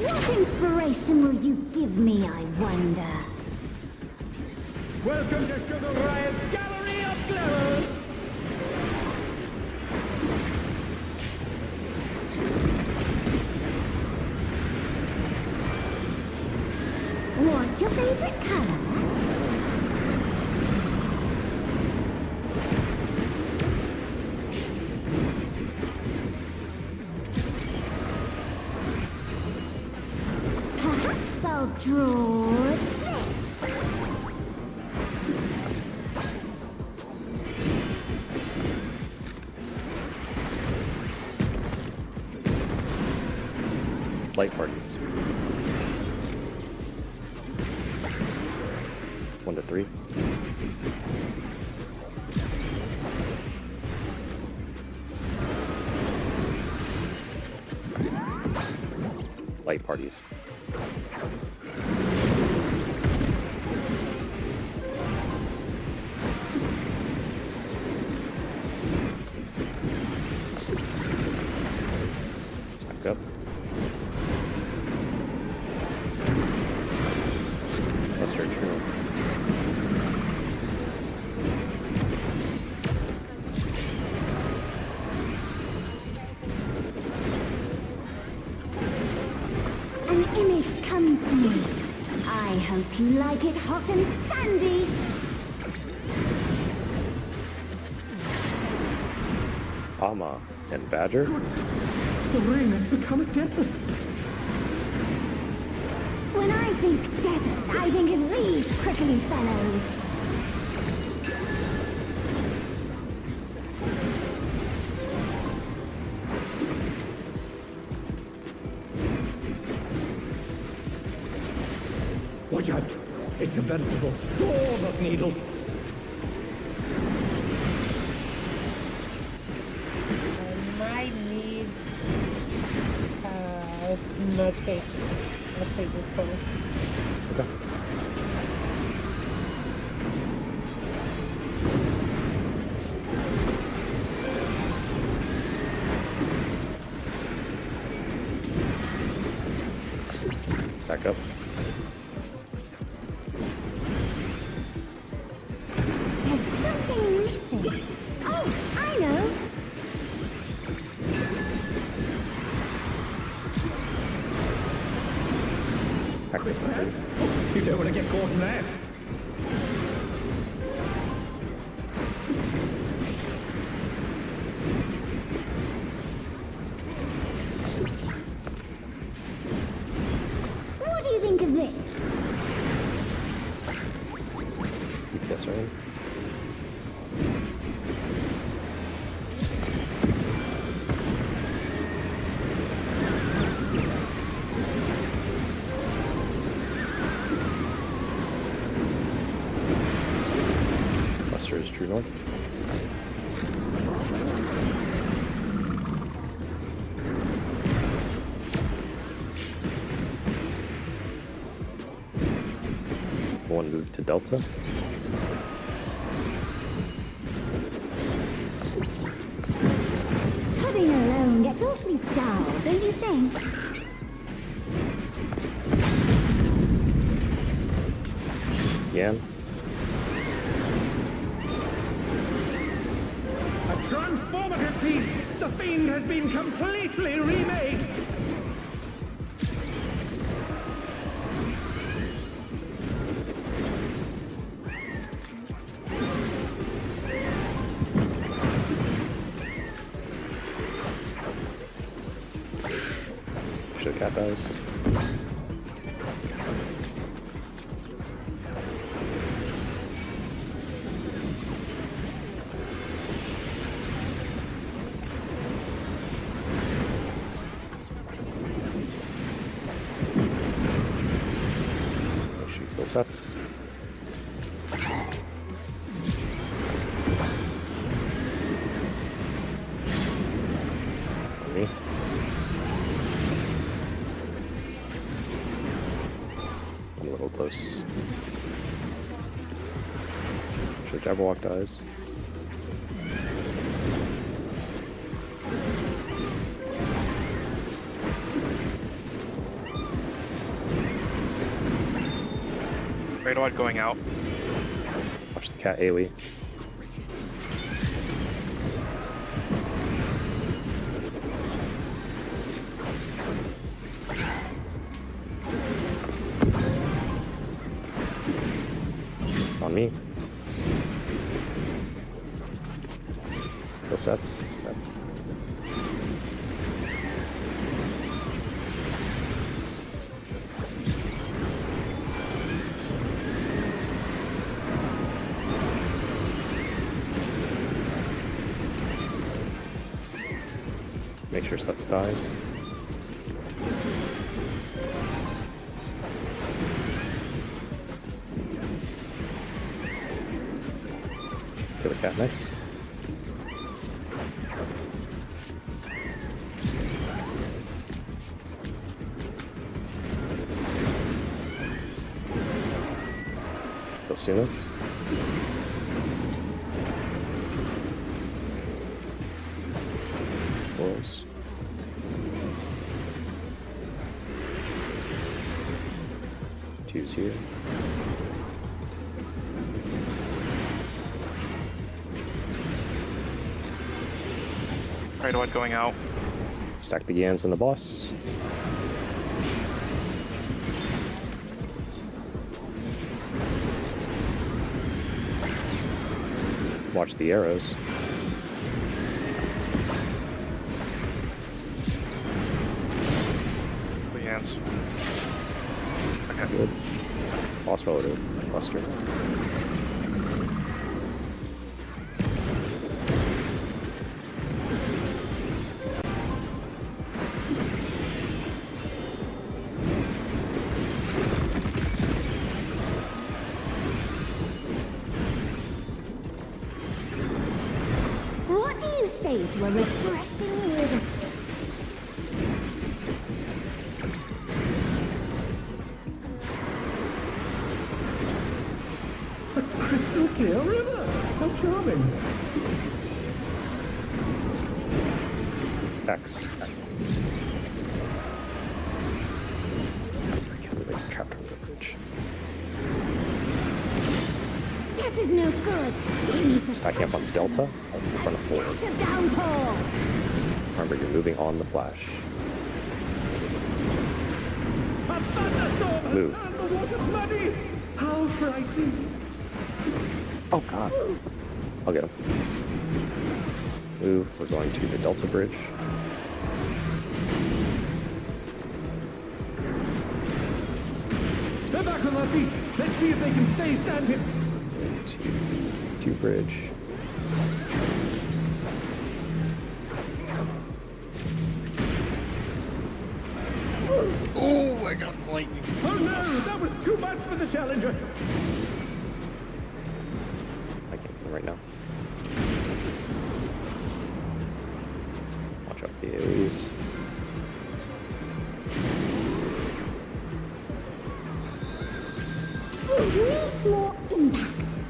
What inspiration will you give me, I wonder? Welcome to Sugar Riot's Gallery of Glamour! What's your favorite color? Perhaps I'll draw this. Light parties. 1 to 3. Light parties. Stack up. That's very true. An image comes to me. I hope you like it hot and sandy. Ama and Badger. The ring has become a desert. When I think desert, I think of these prickly fellows. Watch out! It's a veritable storm of needles. I might need notation. I'll take this first. Okay. Stack up. There's something missing. Oh, I know. Practice that. You don't want to get caught in that. What do you think of this? Yes, right? Buster is true north. One move to Delta. Pudding alone gets awfully dull, don't you think? Yan. A transformative piece! The Fiend has been completely remade! Show cat dies. Shoot full sets. Me. I'm a little close. Sure, Jabberwock dies. Radioid going out. Watch the cat AoE. On me. The sets. Make sure sets dies. Kill the cat next. Kill Sunas. Wolves. Two's here. Radioid going out. Stack the Yans and the boss. Watch the arrows. The hands. Okay. Good. Boss forward. Cluster. What do you say to a refreshing river skip? A crystal clear river! How charming! X. Trapped on the bridge. This is no good. It needs a Stacking up on Delta in front of 4. touch of downpour. Remember, you're moving on the flash. A thunderstorm has Move. turned the water muddy! How frightening! Oh god. I'll get him. Move. We're going to the Delta Bridge. They're back on their feet! Let's see if they can stay standing! To bridge. Oh, I got lightning. Oh no! That was too much for the Challenger! I can't get him right now. Watch out the AoEs. Needs more impact.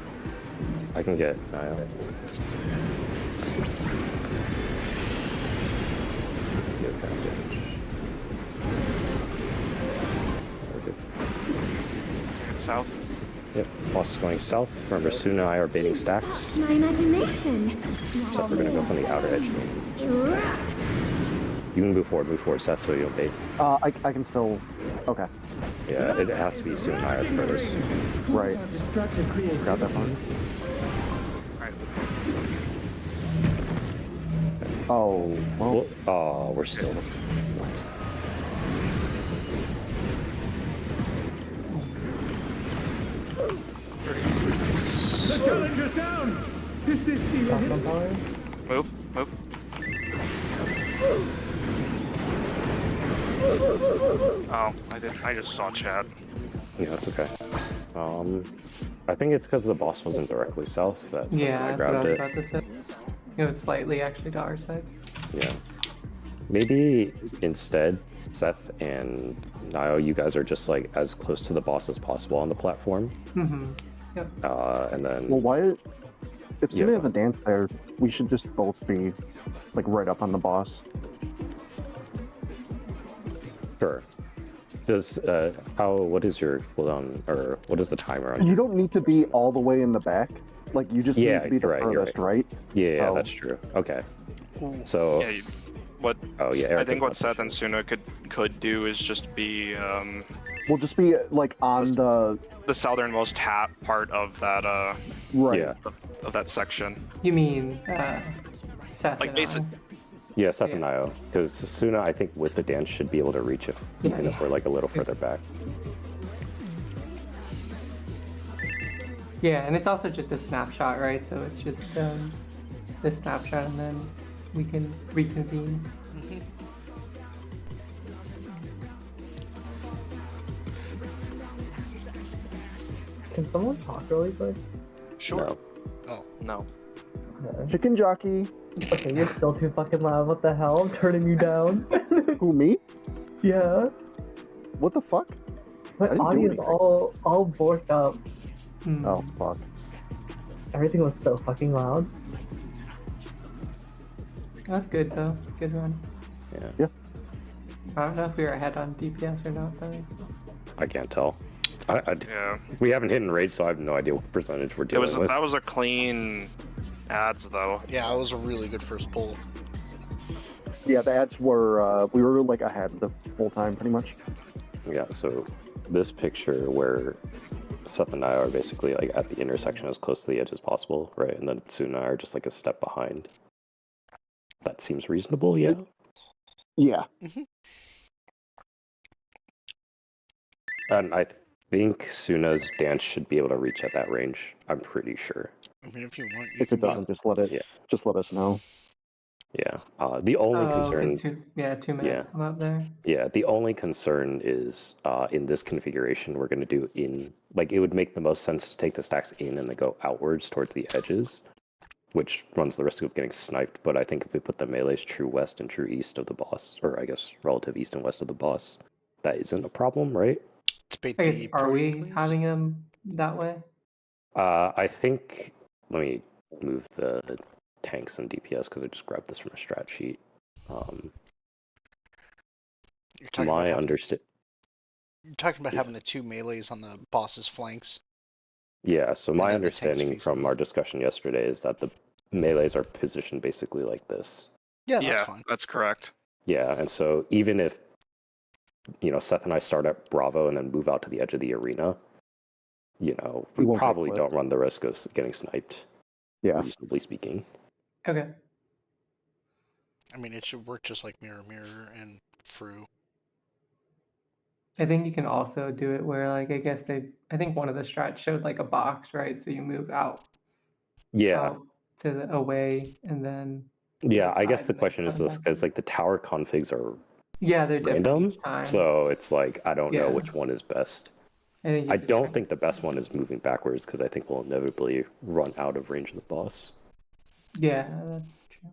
I can get Nile. Get cat damage. We're good. South. Yep, boss is going south. Remember, Suna and I are baiting stacks. My imagination. So we're gonna go from the outer edge. Erupt. You can move forward, Seth, so you don't bait. I can still. Okay. Yeah, it has to be Suna and I are the furthest. Right. Destructive creativity. Got that one. Alright. Oh, well. Oh, we're still. What? The Challenger's down! Is this the end? Move. Oh, I just saw chat. Yeah, that's okay. I think it's because the boss wasn't directly south. That's Yeah, I that's what I grabbed was it. about to say. It was slightly actually to our side. Yeah. Maybe instead, Seth and Nio, you guys are just like as close to the boss as possible on the platform. Mm-hmm. Yep. And then Well, why? If Yeah. Suna has a dance there, we should just both be like right up on the boss. sure. Does what is your cooldown, or what is the timer on? You don't need to be all the way in the back. Like, you just Yeah, need to be the you're right, you're furthest right. Yeah, Oh. that's true. Okay. So. Yeah, what Oh yeah. I Eric think is what not Seth sure. and Suna could do is just be We'll just be like on the the southernmost part of that right. Yeah. of that section. You mean Seth Like and basic. I? Yeah, Seth Yeah. and Io, because Suna, I think with the dance should be able to reach it, Yeah, even if yeah. we're like a little further back. Yeah, and it's also just a snapshot, right? So it's just this snapshot, and then we can reconvene. Can someone talk really quick? Sure. No. No. Okay. Chicken jockey. Okay, you're still too fucking loud. What the hell? I'm turning you down. Who, me? Yeah. What the fuck? My didn't do audio's anything. all borked up. Hmm. Oh fuck. Everything was so fucking loud. That's good though. Good run. Yeah. I don't know if we were ahead on DPS or not though. So. I can't tell. Yeah. We haven't hit in rage, so I have no idea what percentage we're It dealing was with. that was a clean ads though. Yeah, it was a really good first pull. Yeah, the ads were we were like ahead the whole time pretty much. Yeah, so this picture where Seth and I are basically like at the intersection as close to the edge as possible, right? And then Suna are just like a step behind. That seems reasonable, yeah? Yeah. And I think Suna's dance should be able to reach at that range. I'm pretty sure. I mean, if you want, you If it can doesn't, just let it. Yeah. Just let us know. Yeah. The only 'cause concern. 2 minutes Yeah. come up there. Yeah, the only concern is in this configuration we're going to do in, like, it would make the most sense to take the stacks in and then go outwards towards the edges, which runs the risk of getting sniped. But I think if we put the melees true west and true east of the boss, or I guess relative east and west of the boss, that isn't a problem, right? debate I guess, the are we podium, please. having them that way? I think, let me move the tanks and DPS because I just grabbed this from a strat sheet. You're talking My about understanding. having the two melees on the boss's flanks. Yeah, so my then the tanks understanding facing from them. our discussion yesterday is that the melees are positioned basically like this. Yeah, that's Yeah, fine. that's correct. Yeah, and so even if, Seth and I start at Bravo and then move out to the edge of the arena, We we won't get probably clipped. don't run the risk of getting sniped, Yeah. reasonably speaking. Okay. I mean, it should work just like Mirror Mirror and Fru. I think you can also do it where, like, I think one of the strats showed like a box, right? So you move out, Yeah, out to the away, and then yeah, I guess side the and then question is come this, back because in. like the tower configs are Yeah, they're different random, each time. so it's like, I don't know Yeah. which one is best. I think you I just don't try- think the best one is moving backwards, because I think we'll inevitably run out of range of the boss. Yeah, that's true.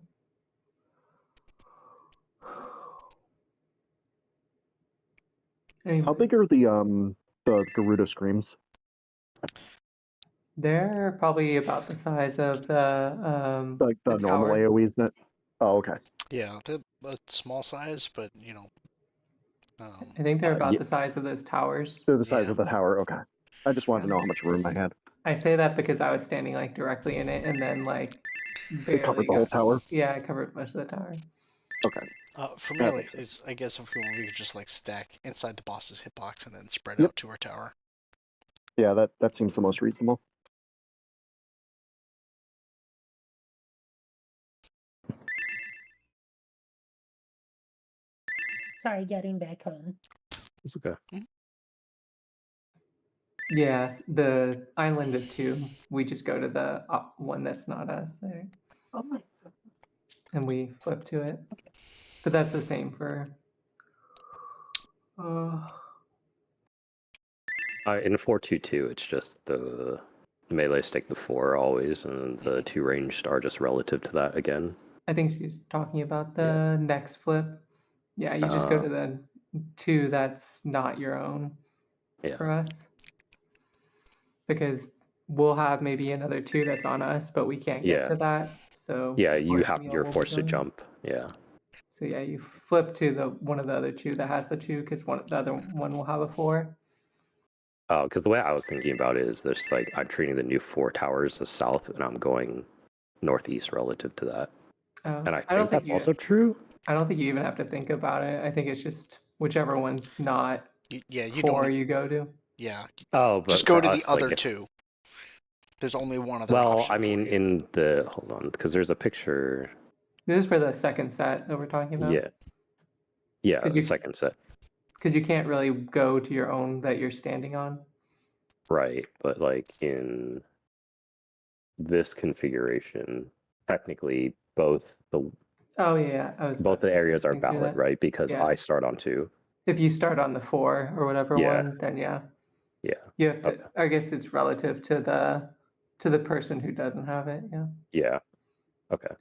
Anyway, How big are the Garuda screams? they're probably about the size of the Like the normal tower. AoEs that. Oh, okay. Yeah, they're a small size, but I think they're about yeah. the size of those towers. They're the size Yeah. of the tower. Okay. I just wanted to know how much room I had. I say that because I was standing like directly in it, and then like It covered barely the whole got- tower. Yeah, I covered most of the tower. Okay. for me, That like, makes sense. it's, I guess if we want, we could just like stack inside the boss's hitbox and then spread Yep. out to our tower. Yeah, that seems the most reasonable. Sorry, getting back home. It's okay. Yeah, the island of 2. We just go to the one that's not us, there, Oh my. and we flip to it. But that's the same for. In 422, it's just the melee stick the 4 always, and the 2 ranged are just relative to that again. I think she's talking about the next flip. Yeah, you just go to the 2 that's not your own Yeah. for us. Because we'll have maybe another 2 that's on us, but we can't get Yeah. to that. So Yeah, you're unfortunately, all forced to we're doing- jump. Yeah. So yeah, you flip to the one of the other two that has the 2, because the other one will have a 4. Oh, because the way I was thinking about it is there's like I'm treating the new 4 towers as south, and I'm going northeast relative to that. And I don't think that's you, also true. I don't think you even have to think about it. I think it's just whichever one's not You 4 don't. you go to. Yeah. Oh, but Just go for to the us, other like, if, 2. There's only one other well, option. I mean, for you. in the hold on, because there's a picture. This is for the second set that we're talking about. Yeah, 'Cause the you- second set, Because you can't really go to your own that you're standing on. right? But like in this configuration, technically both the Oh yeah, I was both the areas are thinking through valid, that. right? Because Yeah. I start on 2. If you start on the 4 or whatever Yeah. one, then yeah, Yeah. you have to. Okay. I guess it's relative to the person who doesn't have it. Yeah. Yeah. Okay.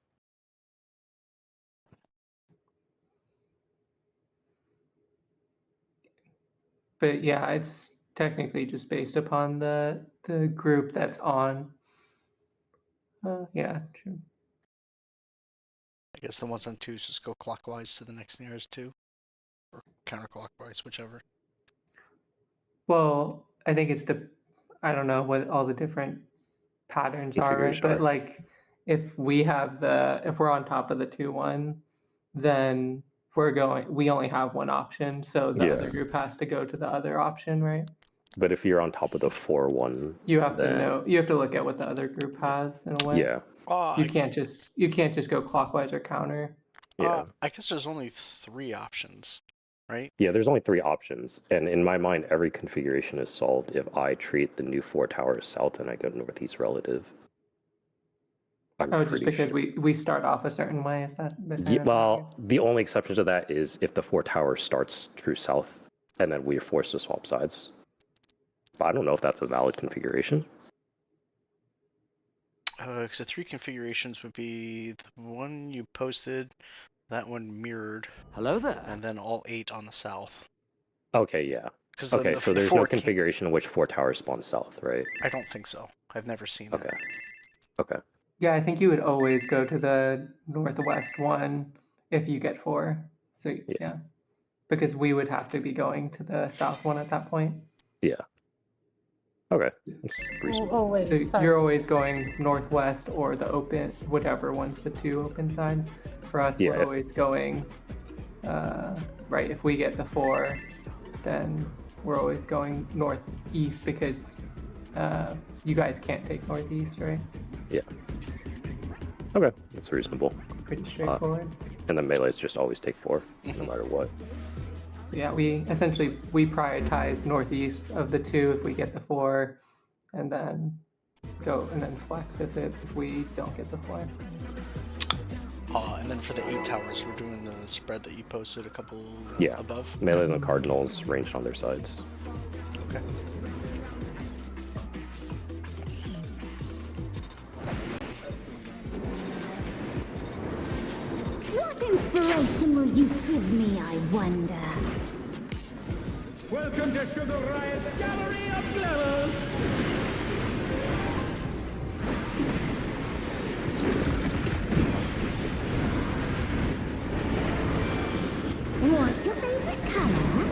But yeah, it's technically just based upon the group that's on. Yeah, true. I guess the ones on 2s just go clockwise to the next nearest 2. Or counterclockwise, whichever. Well, I think I don't know what all the different patterns are, right? Configuration But are. like, if we're on top of the 2-1, then we only have one option, so the other Yeah. group has to go to the other option, right? But if you're on top of the 4-1, You have to then know. You have to look at what the other group has in a way. yeah, You can't just go clockwise or counter. yeah, I guess there's only 3 options, right? yeah. There's only 3 options, and in my mind, every configuration is solved if I treat the new 4 towers south and I go northeast relative. I'm Just pretty because sure. we start off a certain way, is that the kind Yeah, of well, the only exception to that is if the 4 tower starts true south, and then we're forced to swap sides. But I don't know if that's a valid configuration. Because the 3 configurations would be the one you posted, that one mirrored, Hello there. and then all 8 on the south. Okay, yeah. 'Cause Okay, the so there's 4 no configuration in which 4 towers spawn south, right? I don't think so. I've never seen Okay. that. Okay. Yeah, I think you would always go to the northwest one if you get 4. So yeah. Because we would have to be going to the south one at that point. Yeah. Okay. That's reasonable. Oh wait, So sorry. you're always going northwest or the open, whichever one's the 2 open side. For us, Yeah. we're always going, right, if we get the 4, then we're always going northeast because you guys can't take northeast, right? Yeah. Okay, that's reasonable. Pretty straightforward. And the melees just always take 4, no matter what. So yeah, we prioritize northeast of the 2 if we get the 4, and then flex if we don't get the 4. And then for the 8 towers, we're doing the spread that you posted a couple above. Melees and cardinals ranged on their sides. Okay. What inspiration will you give me, I wonder? Welcome to Sugar Riot's Gallery of Glamours! What's your favorite color?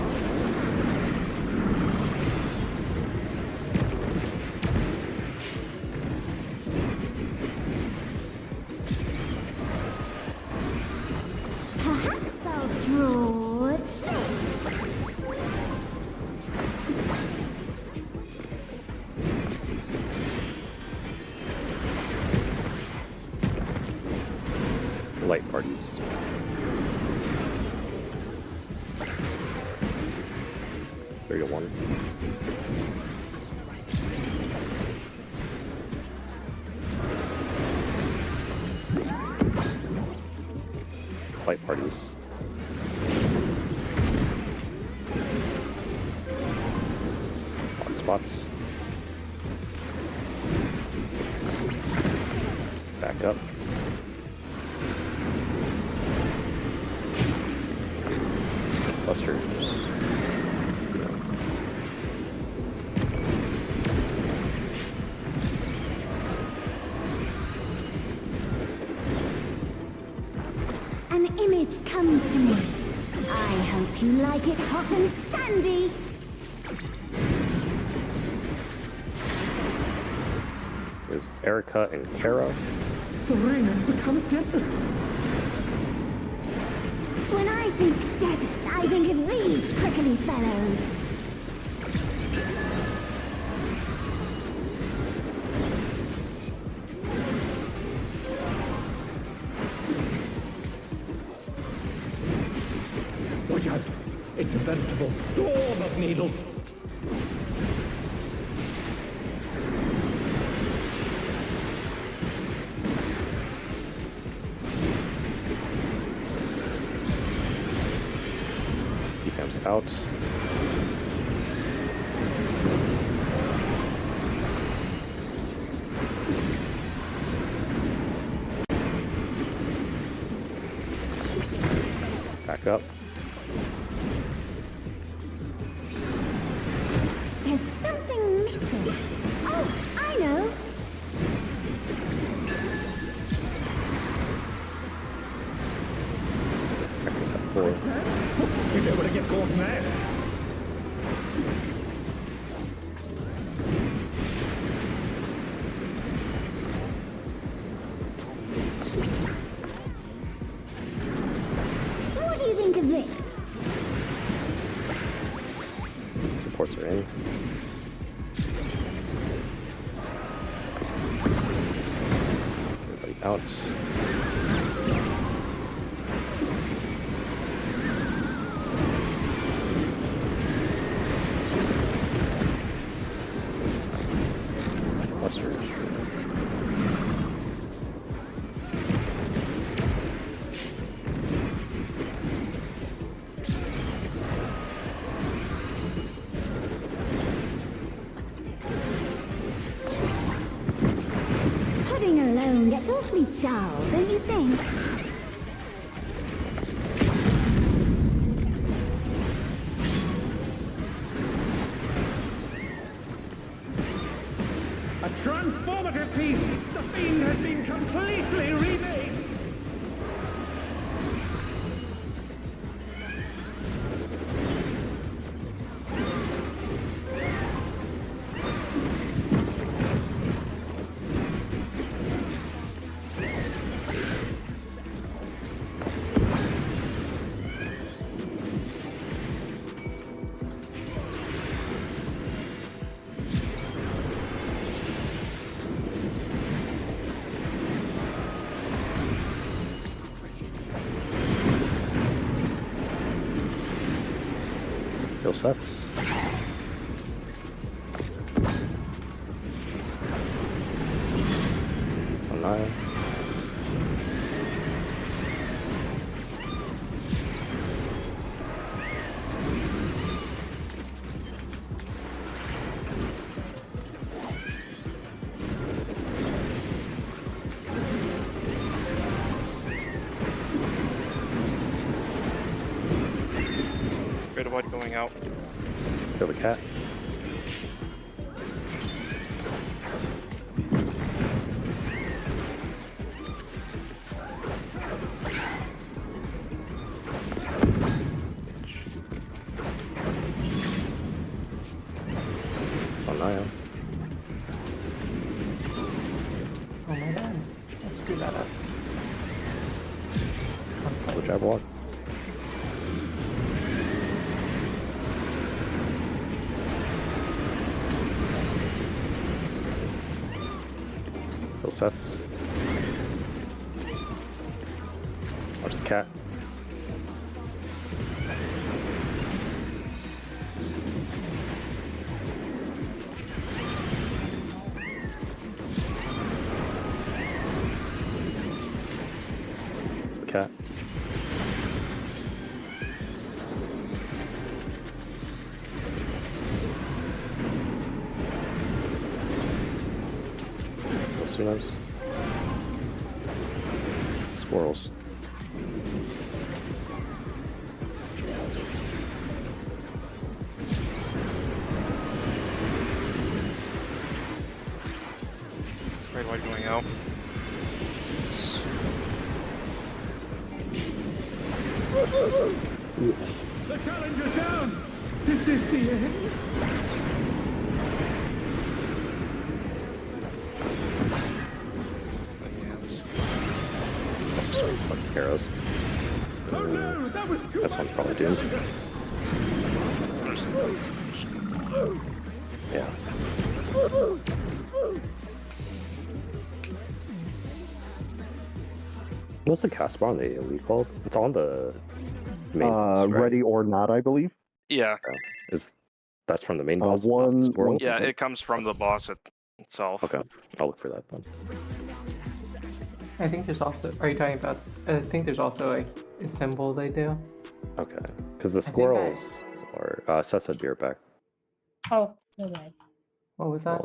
Perhaps I'll draw this. Light parties. Three to 1. Light parties. Hot spots. Stack up. Clusters. An image comes I hope you like it hot and sandy. There's Erica and Kara. The rain has become a desert. When I think desert, I think of these prickly fellows. Watch out! It's a veritable storm of needles. Defense out. Back up. There's something missing. Oh, I know. Practice at 4. You don't want to get caught in there. What do you think of this? Supports are in. Everybody out. Cluster is Pudding alone gets awfully dull, don't you think? A transformative piece! The fiend has been completely remade! kill sets. Nine. Great avoid going out. Kill the cat. It's on Naya. Oh my god. Let's screw that up. Kill jab walk. Kill sets. Watch the cat. Cat. Sunas. Squirrels. Great avoid going out. The challenger's down! Is this the end? Sorry, fuck arrows. Oh no, that was too That's much one's probably for the doomed. challenger. Yeah. What's the cast bar on the AoE called? It's on the main boss, right? Ready or not, I believe. Yeah, Is that's from the main boss? not one- the squirrel? one- yeah, it comes from the boss itself. Okay, I'll look for that then. I think there's also. Are you talking about? I think there's also a symbol they do. Okay, because the think I- squirrels are. Seth said beer back. Oh, no way. What was that?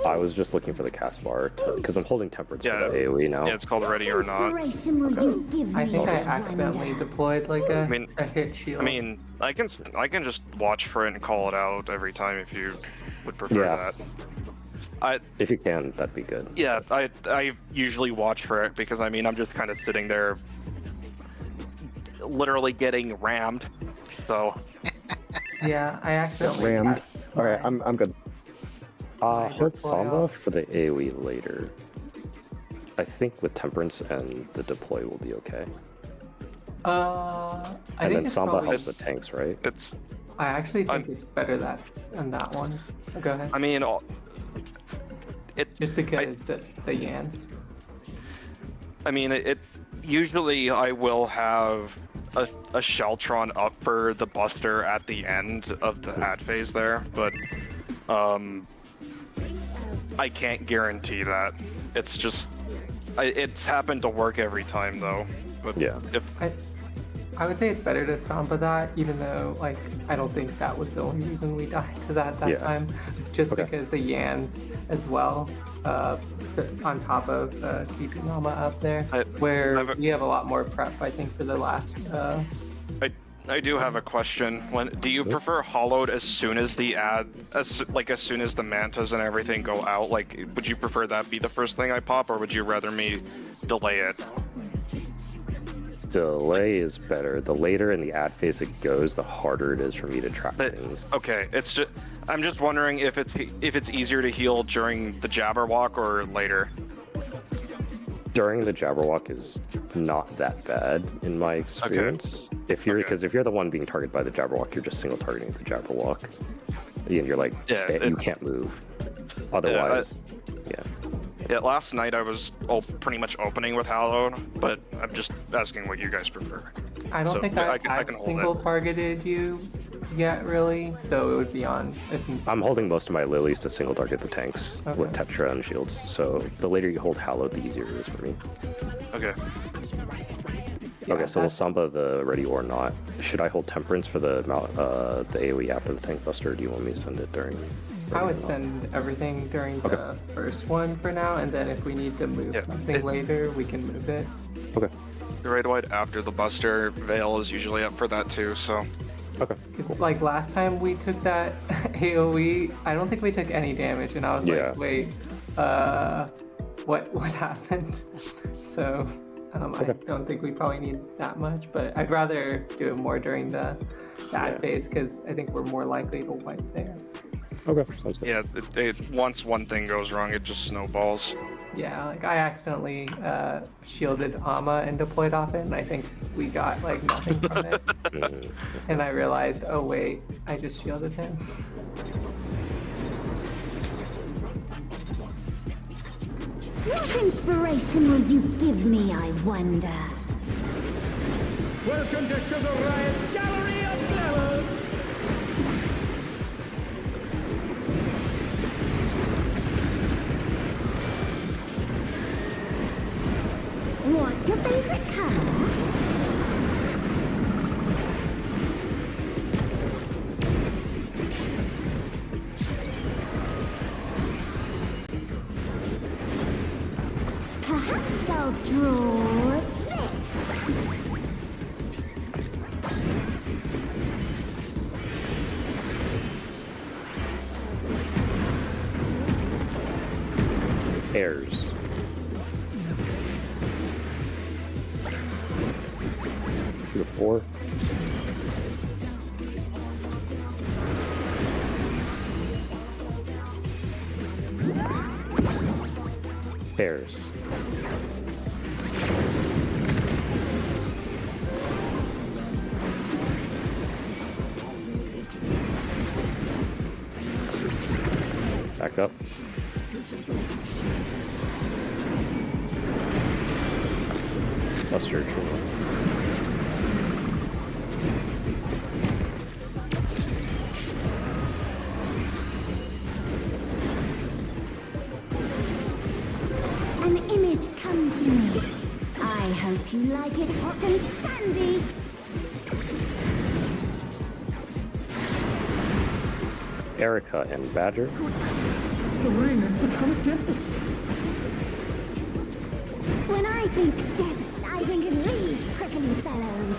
I was just looking for the cast bar because I'm holding temperance Yeah. for the AoE now. Yeah, it's called Ready or Not. Inspiration will you give I me, think I wonder? accidentally deployed like a mean- hit shield. I mean, I can just watch for it and call it out every time if you would prefer Yeah. that. If you can, that'd be good. Yeah, I usually watch for it because I mean I'm just kind of sitting there, literally getting rammed. So yeah, I accidentally. Rammed. pressed All right, my- I'm good. Hit deploy Samba off. for the AoE later. I think with temperance and the deploy will be okay. I And think then it's Samba probably, helps the tanks, right? it's, I actually think it's better than that one. Go ahead. I mean, Just because it's the Yans. I mean, it usually I will have a Sheltron up for the Buster at the end of the ad phase there, but I can't guarantee that. It's just it's happened to work every time though. But Yeah. if I would say it's better to Samba that, even though like I don't think that was the only reason we died to that Yeah. time. Just Okay. because the Yans as well, on top of keeping Mama up there, where I've- we have a lot more prep, I think, for the last. I do have a question. Do you prefer hollowed as soon as the as soon as the mantas and everything go out? Like, would you prefer that be the first thing I pop, or would you rather me delay it? Delay is better. The later in the ad phase it goes, the harder it is for me to track But, things. okay, I'm just wondering if it's easier to heal during the Jabberwock or later. During the Jabberwock is not that bad in my experience. If you're Okay. because if you're the one being targeted by the Jabberwock, you're just single targeting the Jabberwock, and you're like, Yeah, you can't move. Otherwise, yeah. Yeah, last night I was pretty much opening with Hallowed, but I'm just asking what you guys prefer. I don't So, think yeah, I, I can have hold single it. targeted you yet, really. So it would be on. I think I'm holding most of my lilies to single target the tanks with Okay. Tetra and shields. So the later you hold Hallowed, the easier it is for me. Okay. Okay, so we'll Samba the ready or not. Should I hold Temperance for the AoE after the Tank Buster, or do you want me to send it during? I would send everything during the first one for now, and then if we need to move Yeah, something later, we can move it. Okay. The Raid Wide after the Buster, Veil is usually up for that too, so. Okay. 'Cause, like last time we took that AoE, I don't think we took any damage, and I was Yeah. like, wait, what happened? So I don't think we probably need that much, but I'd rather do it more during the ad phase because I think we're more likely to wipe there. Okay. Sounds good. Yeah, once one thing goes wrong, it just snowballs. Yeah, like I accidentally shielded Ama and deployed off it, and I think we got like nothing from it. And I realized, oh wait, I just shielded him. What inspiration will you give me, I wonder? Welcome to Sugar Riot's Gallery of Glamour! What's your favorite color? Perhaps I'll draw this. Airs. 2 to 4. Pairs. Back up. Cluster true. An image comes to me. I hope you like it hot and sandy. Erica and Badger. The ring has become a desert. When I think desert, I think of these prickly fellows.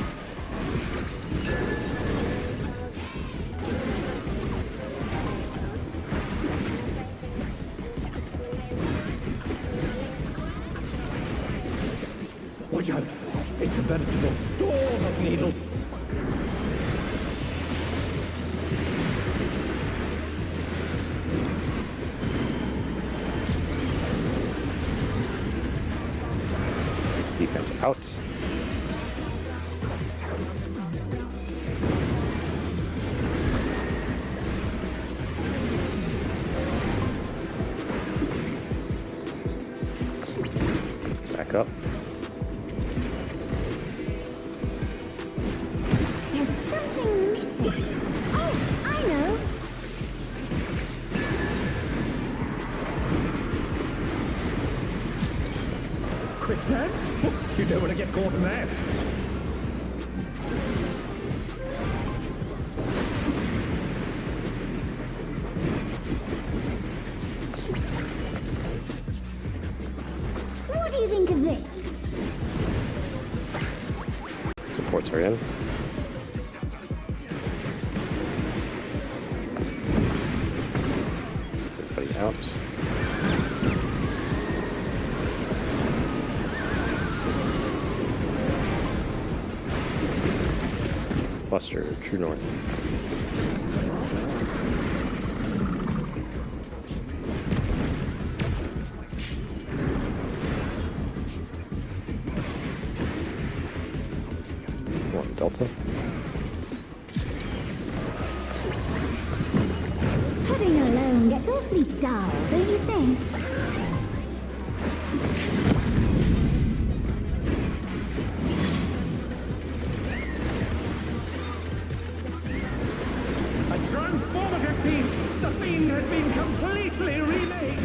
Watch out. It's a veritable storm of needles. Defense out. Stack up. There's something missing. Oh, I know. Quicksand? You don't want to get caught in that. What do you think of this? Supports are in. Everybody out. Cluster, true north. One delta. Pudding alone gets awfully dull, don't you think? A transformative piece! The fiend has been completely remade!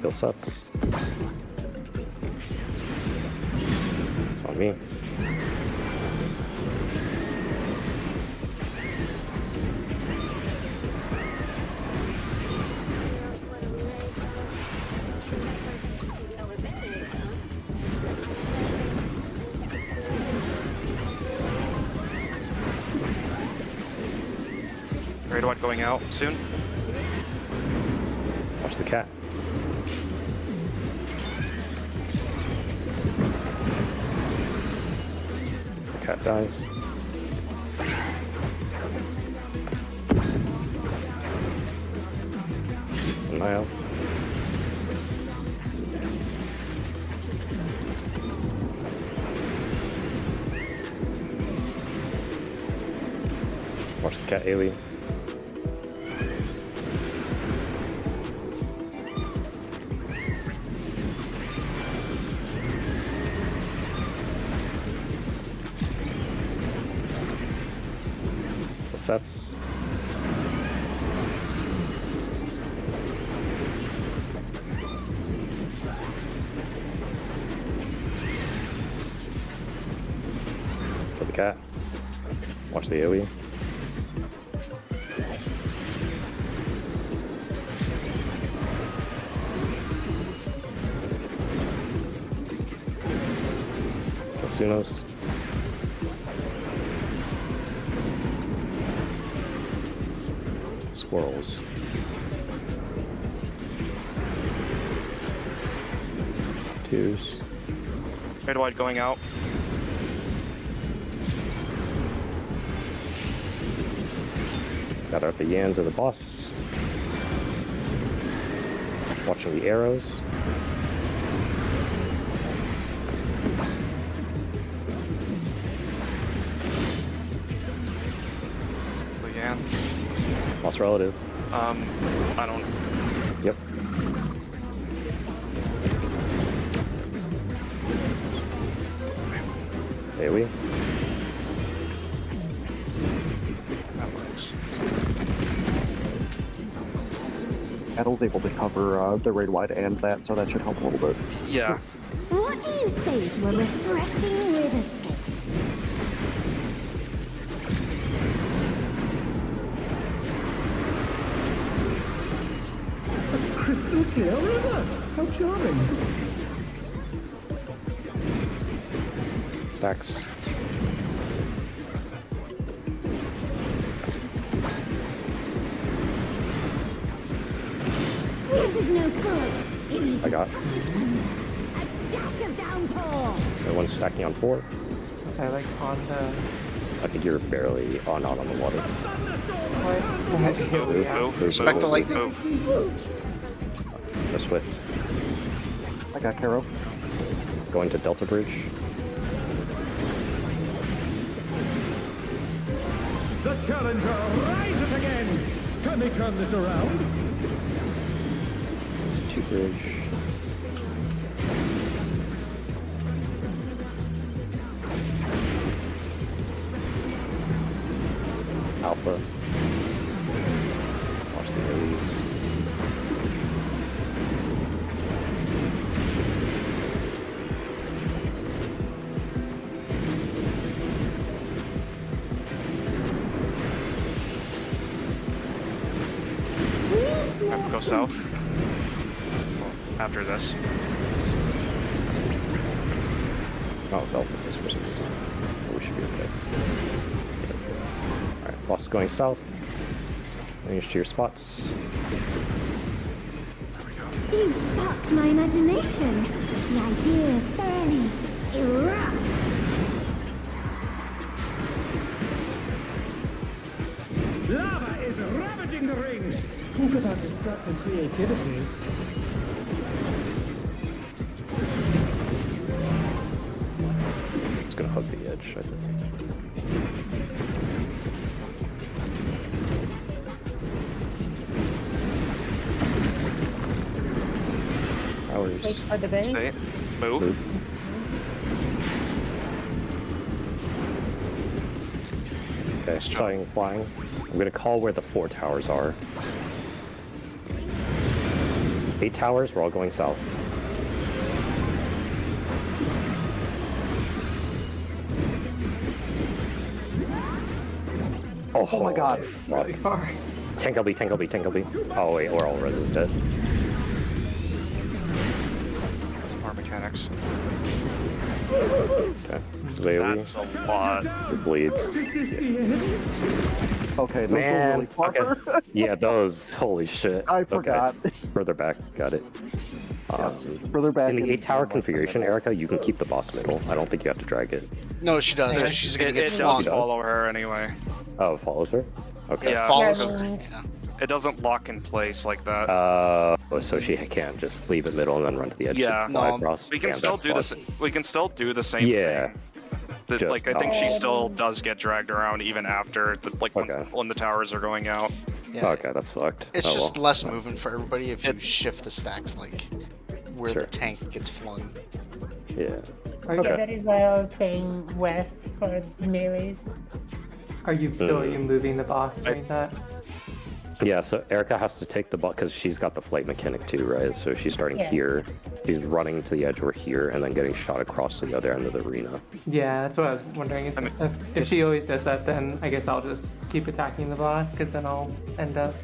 Kill sets. It's on me. Great White going out soon. Watch the cat. Cat dies. Nile. Watch the cat alien. Sets. cat. Watch the AoE. Sunos. Squirrels. Twos. Red white going out. Got out the Yans of the boss. Watching the arrows. Yan. Lost relative. I don't. Yep. AoE. That works. Battle's able to cover the raid wide and that, so that should help a little bit. Yeah. What do you say to a refreshing riverscape? Crystal clear river! How charming! Stacks. This is no good. It needs I got. a dash of downpour. Everyone's stacking on 4. So I like on the. I think you're barely on out on the water. What? Move, Yeah. move, Expect move, the lightning. move. No Swift. I got Caro. Going to Delta Bridge. The challenger rises again! Can they turn this around? 2 Bridge. Alpha. Watch the AoEs. I have to go south. After this. Oh, it fell for this for some reason. Oh, we should be okay. Alright, boss going south. Finish to your spots. You sparked my imagination. The ideas barely erupt. Lava is ravaging the ring! Who could have distracted creativity? It's gonna hug the edge, I think. Hours. Wait for the base. Stay. Move. Okay, starting flying. I'm gonna call where the 4 towers are. 8 towers, we're all going south. Oh my god. Really far. Tank LB, tank LB, tank LB. Oh wait, or all res is dead. More mechanics. Okay, this is AoE. That's a lot. It bleeds. Is this the end? Okay, those were Man, really far. okay. Yeah, those, holy shit. I Okay. forgot. Further back, got it. Further back. In the and- 8 tower configuration, Erica, you can keep the boss middle. I don't think you have to drag it. No, she does. 'Cause she's gonna It, get it does flung. follow her anyway. Oh, it follows her? Okay. Yeah. Follows. Yeah. Yeah. It doesn't lock in place like that. So she can't just leave it middle and then run to the edge. Yeah. She'd fly No. across. We can Damn, still that's do this. fucked. We can still do the same Yeah. thing. That, Just like I think she not- still does get dragged around even after the, like Okay. when the towers are going out. Yeah. Okay, that's fucked. It's Oh, just well. less movement for everybody if you It- shift the stacks like where Sure. the tank gets flung. Yeah. Yeah, that is why I was saying west for the melees. Are you moving the boss during that? Yeah, so Erica has to take the ball because she's got the flight mechanic too, right? So she's starting Yeah. here, she's running to the edge over here, and then getting shot across to the other end of the arena. Yeah, that's what I was wondering. Is if she always does that, then I guess I'll just keep attacking the boss, because then I'll end up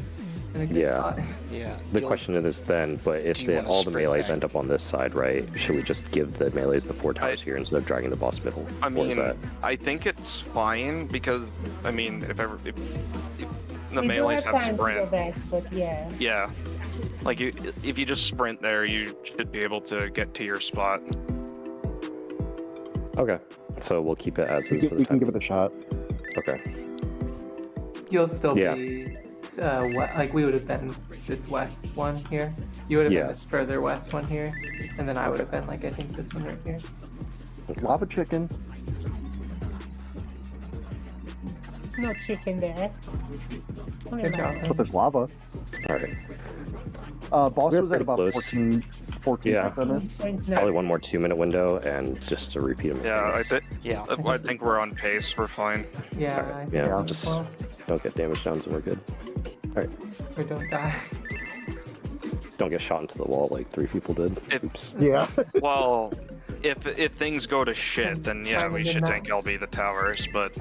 in a good Yeah. spot. Yeah. The you'll- question is then, but if Do you wanna all the sprint melees back? end up on this side, right? Should we just give the melees the 4 towers here instead of dragging the boss middle? I Or is mean, that... I think it's fine because I mean, if the We do melees have have time to go sprint, back, but yeah. yeah, like if you just sprint there, you should be able to get to your spot. Okay, so we'll keep it as is for the We can time. give it a shot. Okay. You'll still Yeah. be, like we would have been this west one here. You would have been Yes. this further west one here, and then I would have been like I think this one right here. Lava chicken. No chicken there. Only Good job. lava. But there's lava. All right. Boss We're was at pretty about close. 14 Yeah. minutes. Probably one more 2-minute window, and just to repeat them. Yeah, Yeah. I think we're on pace. We're fine. Yeah, Alright, I think yeah, so as just- well. Don't get damage down, so we're good. All right. Or don't die. Don't get shot into the wall like 3 people did. It- Oops. Yeah. Well, if things go to shit, then yeah, we Finding the should take maps. LB the towers. But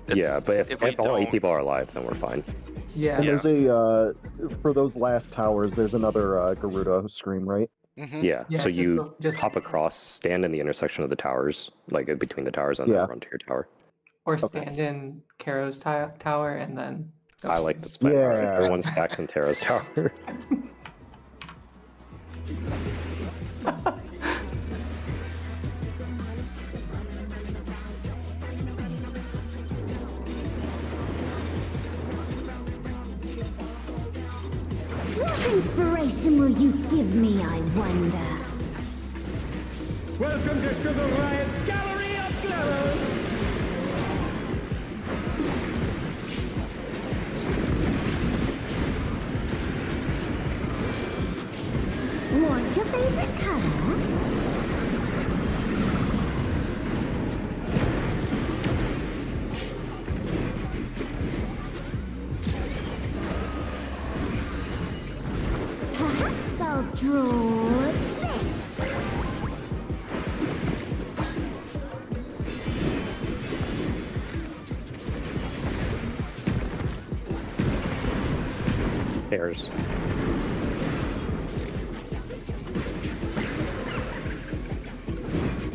if- Yeah, but if we all 8 don't- people are alive, then we're fine. Yeah. And Yeah. there's a for those last towers, there's another Garuda scream, right? Mm-hmm. Yeah, Yeah, so just you go- just- hop across, stand in the intersection of the towers, like between the towers, and Yeah. then run to your tower. Or Okay. stand in Karo's tower and then. go I like this plan. Yeah. Everyone stacks in Terra's tower. What inspiration will you give me, I wonder? Welcome to Sugar Riot's Gallery of Glamour! What's your favorite color? Perhaps I'll draw this. Pairs.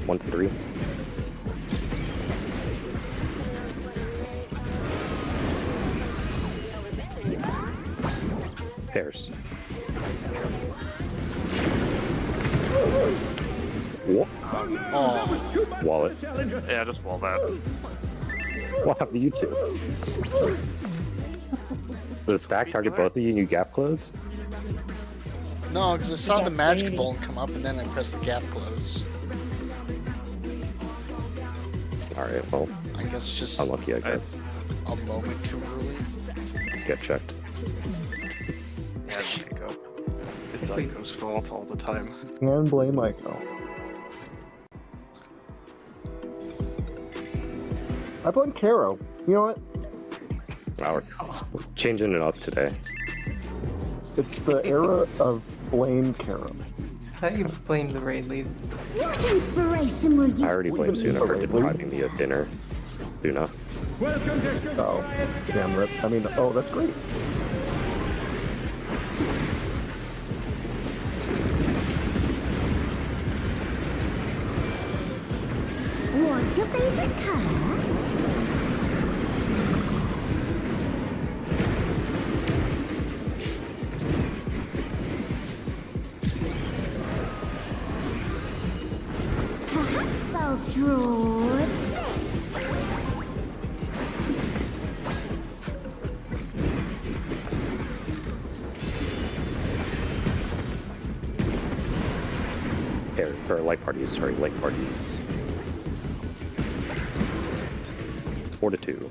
One to 3. Pairs. What? That was too much Wallet. for the challenger. yeah, just wall that. What happened to you two? Does the stack target both of you and you gap close? No, because I saw the Yeah, magic maybe. bone come up and then I pressed the gap close. Alright, well, I guess just unlucky, I guess. a moment too early. Get checked. Yeah, just pick up. It's Ico's fault all the time. And blame Ico. I blame Caro. You know what? Wow, we're changing it up today. It's the era of blame Caro. I thought you blamed the raid lead. What inspiration will you I already blame Suna for depriving me of dinner. Suna. Welcome to Sugar Oh, Riot's damn rip. I mean, oh, that's great. What's your favorite color? Perhaps I'll draw this. Pair, or light parties, sorry, light parties. 4 to 2.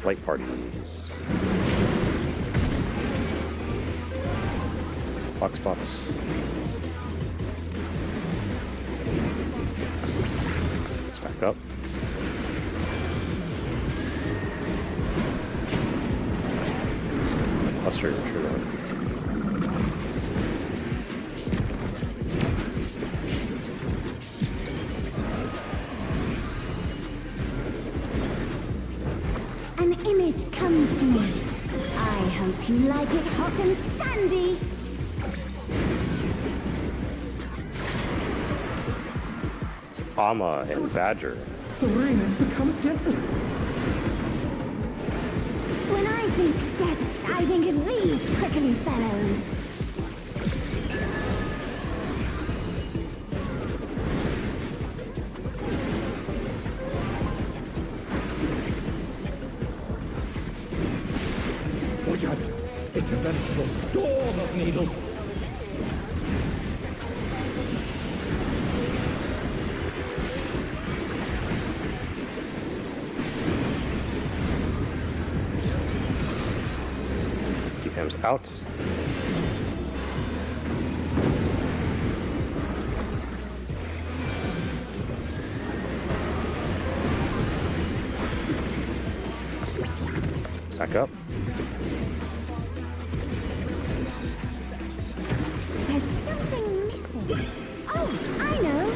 Light parties. Box. Stack up. Cluster, true north. An image comes to me. I hope you like it hot and sandy. It's Ama and Badger. The ring has become a desert. When I think desert, I think of these prickly fellows. Watch out. It's a veritable storm of needles. Him's out. Stack up. There's something missing. Oh, I know.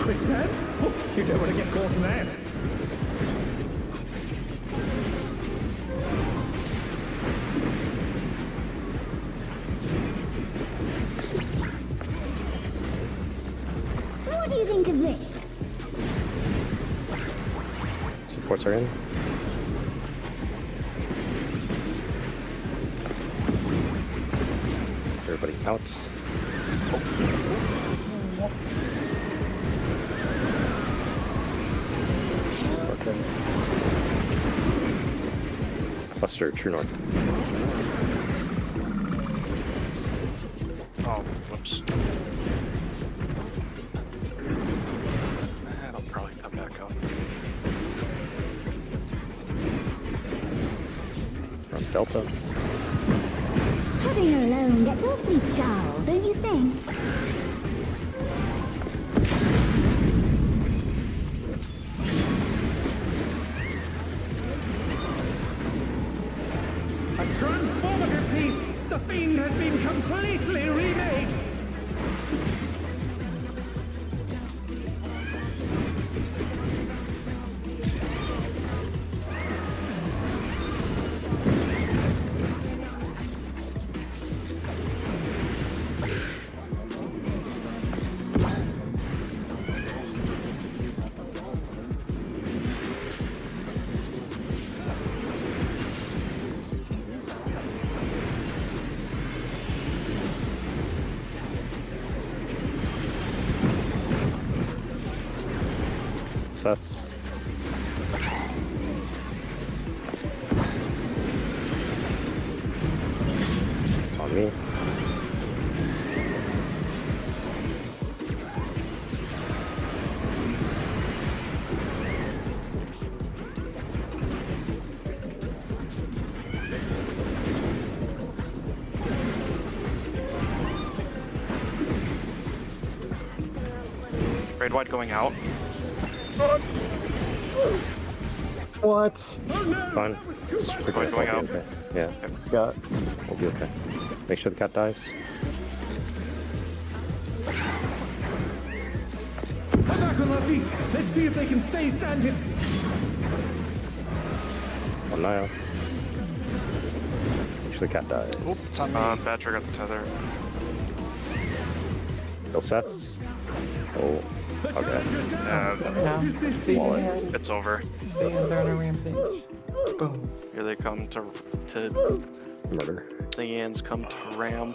Quicksand? Oh, you don't want to get caught in that. What do you think of this? Supports are in. Everybody out. Okay. Cluster, true north. Oh, whoops. That'll probably come back up. From Delta. Having her alone gets awfully dull, don't you think? A transformative piece! The Fiend has been completely remade! That's it's on me. Raid wide going out. What? Fine. Just Going out. Okay. Yeah, Yeah. we'll be okay. Make sure the cat dies. Come back on their feet! Let's see if they can stay standing! One Nile. Make sure the cat dies. Oop, it's on me. Badger got the tether. Kill sets. Oh, okay. No. Wallet. It's over. They are on a rampage. Boom. Here they come to Murder. the ends come to ram.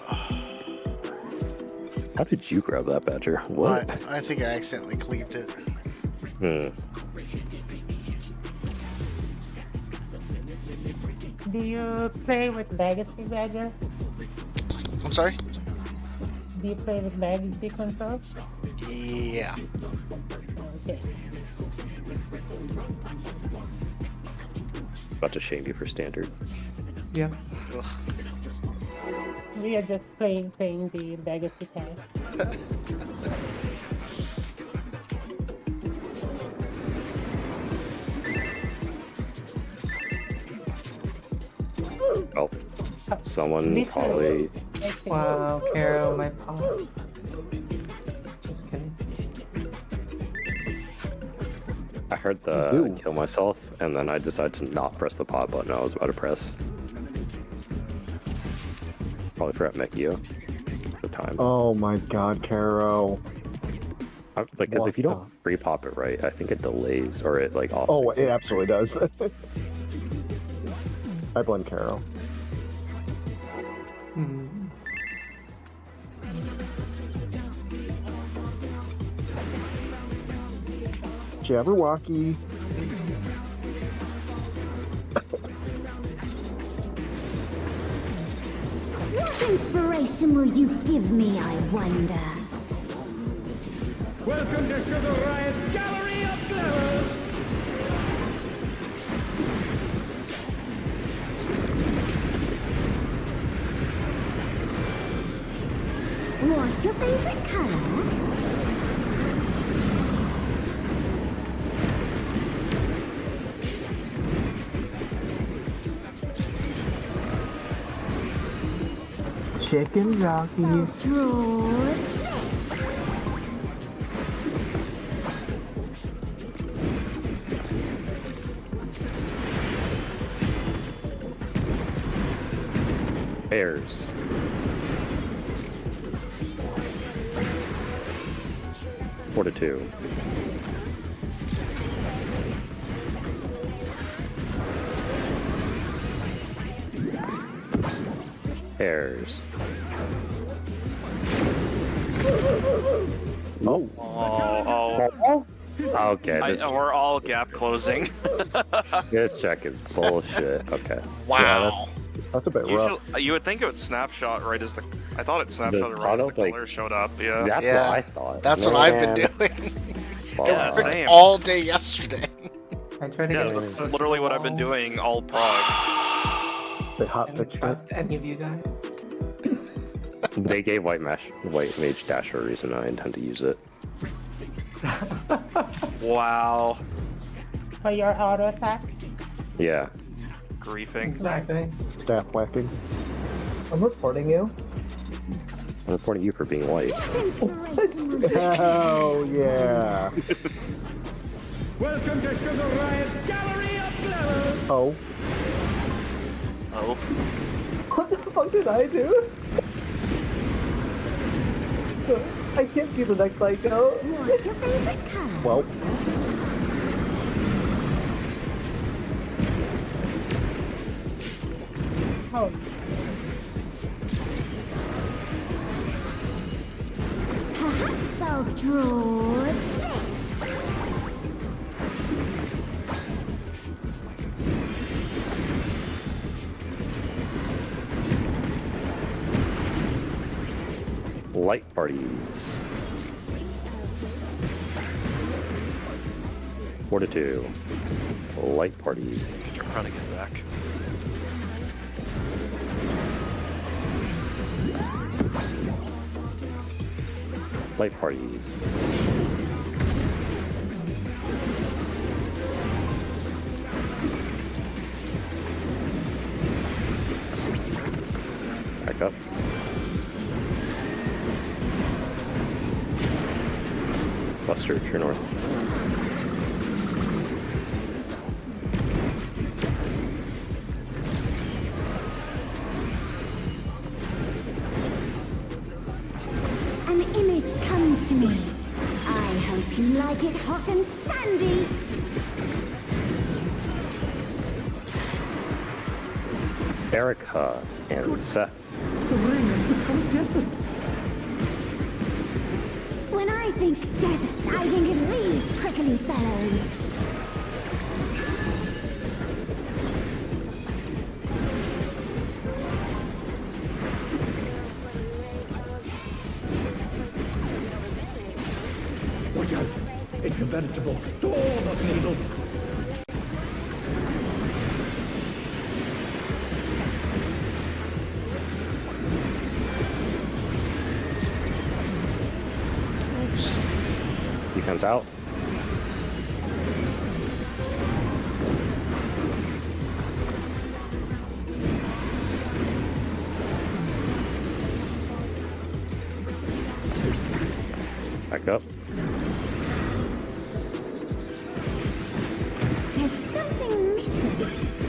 How did you grab that, Badger? What? I think I accidentally cleaved it. Do you play with Legacy, Badger? I'm sorry? Do you play with Legacy controls? Yeah. Okay. About to shame you for standard. Yeah. Ugh. We are just playing the legacy task. Oh, someone probably. Wow, Caro, my pop. Just kidding. I heard the kill myself, and then I decided to not press the pod button I was about to press. Probably forgot Mekio at the time. Oh my god, Caro. Because if you don't pre-pop it right, I think it delays or it like offsets. Oh, it absolutely does. I blame Caro. Hmm. Jabberwocky. What inspiration will you give me, I wonder? Welcome to Sugar Riot's Gallery of Flowers! What's your favorite color? Chicken jockey. Draw Bears. Four to two. Bears. Oh. Okay, We're all gap closing. this check is bullshit. Okay. Wow. That's a bit rough. You would think it would snapshot right as the. I thought it snapshotted right as the color showed up. Yeah. That's Yeah, what I thought. That's what I've been doing. Yeah, It worked same. all day yesterday. I try to Yeah, get that's close to literally the what I've been wall. doing all prog. They hot I don't fixed it. trust any of you guys. They gave White Mage Dash for a reason. I intend to use it. Wow. For your auto attack? Yeah. Griefing. Exactly. Staff whacking. I'm reporting you. I'm reporting you for being white. What inspiration will you Hell yeah. Welcome to Sugar Riot's Gallery of Flowers! Oh. Oh. What the fuck did I do? I can't be the next psycho. What's your favorite color? Well. Oh, Perhaps I'll draw this. Light parties. 4 to 2. Light parties. You're running it back. Light parties. Back up. Buster, true north. An image comes to me. I hope you like it hot and sandy. Erica and Seth. The ring has become desert. When I think desert, I think of these prickly fellows. Watch out. It's a veritable storm of needles. Hands out. Back up. There's something missing.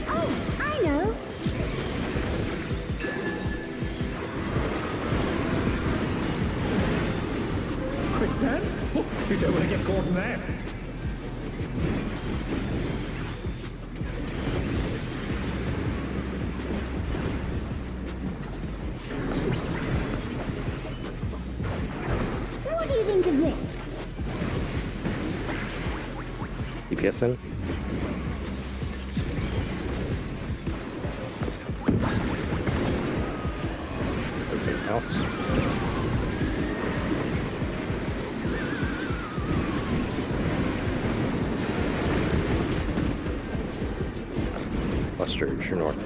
Oh, I know. Quicksand? Oh, you don't want to get caught in that. What do you think of this? DPS in. Everything else. Western, true north.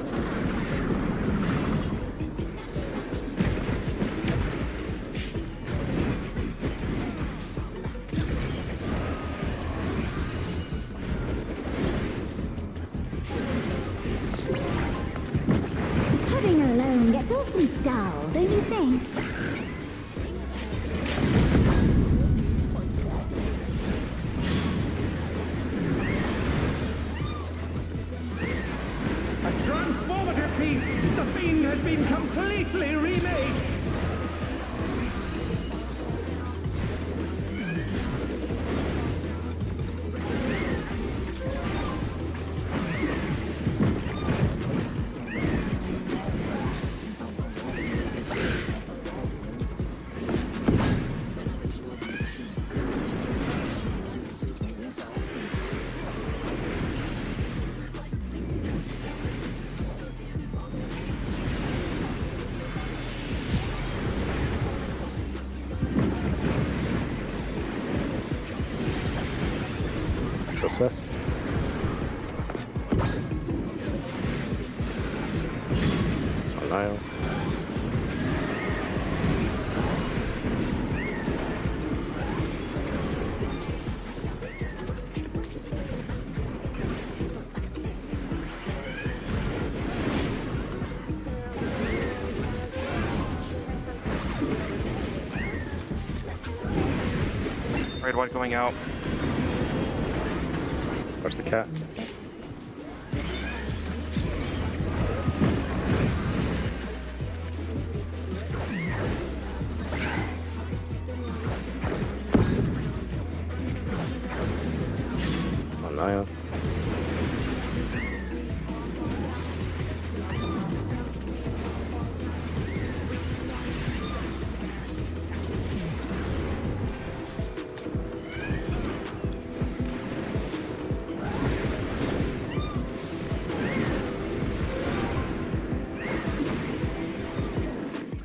Huddling alone gets awfully dull, don't you think? A transformative piece! The Fiend has been completely remade! Process. It's on Nile. Red white going out. Watch the cat. On Naya.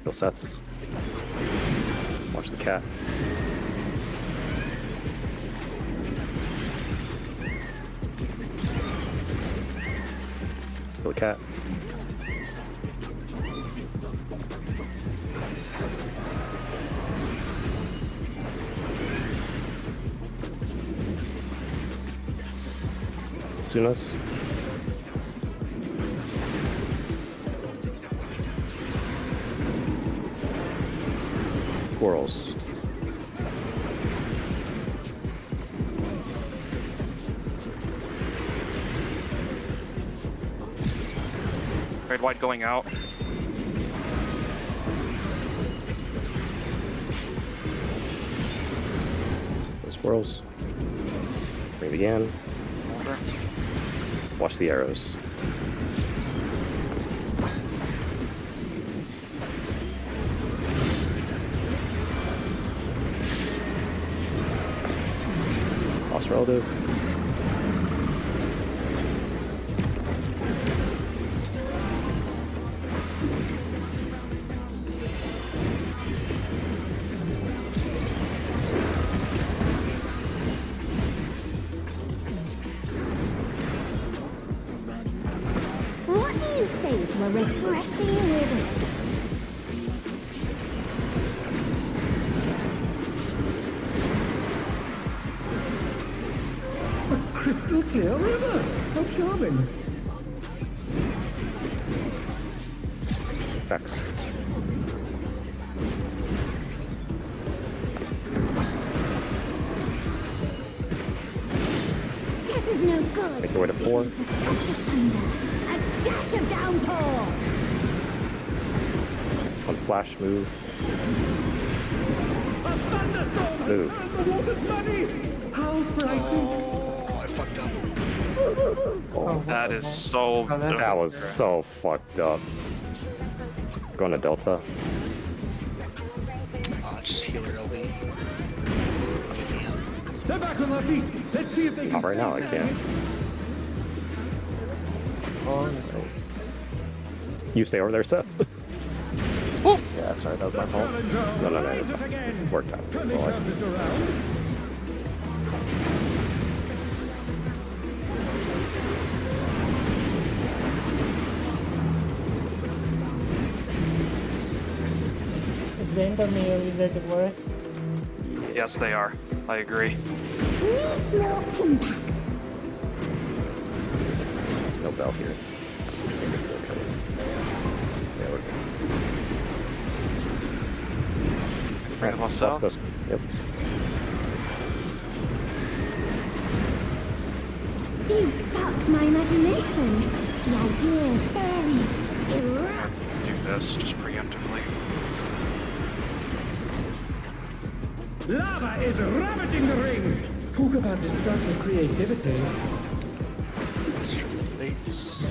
Kill sets. Watch the cat. Kill the cat. Sunas. Squirrels. Red white going out. The squirrels. Bring it again. Watch the arrows. Lost relative. What do you say to a refreshing river skip? crystal clear river. How charming. Vex. This is no good. Make your way to 4. A touch of thunder, a dash of downpour. On flash move. A thunderstorm has Move. turned the waters muddy. How frightening. Oh, I fucked up. Oh, That is so. Oh, that's- That was so fucked up. Going to Delta. Just heal her LB. When you can. They're back on their feet. Let's see if they can. Not right now, I stay can't. Oh, no. You stay over there, Seth. Yeah, sorry, that was my fault. Challenger, No, raise it's it again. worked out. Can they Well, turn this around? Vandermeer is the worst. Yes, they are. I agree. Needs more impact. No bell here. Yeah, we're good. Bring them all Let's south. go. Yep. You sparked my imagination. The ideas vary. Erupt. Do this just preemptively. Lava is ravaging the ring. Talk about destructive creativity. Strip the baits.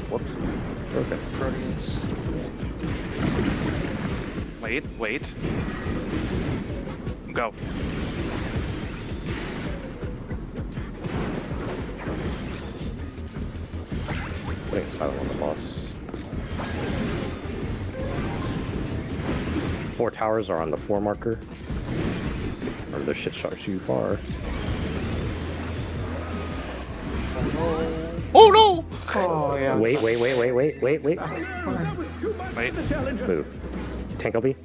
Whoops. Okay. Proteans. Wait. Go. Putting a silent on the boss. 4 towers are on the 4 marker. Or the shit shot too far. Oh no! Oh, yeah. Wait. No, that was too much Wait. for the challenger. Move. Tank LB.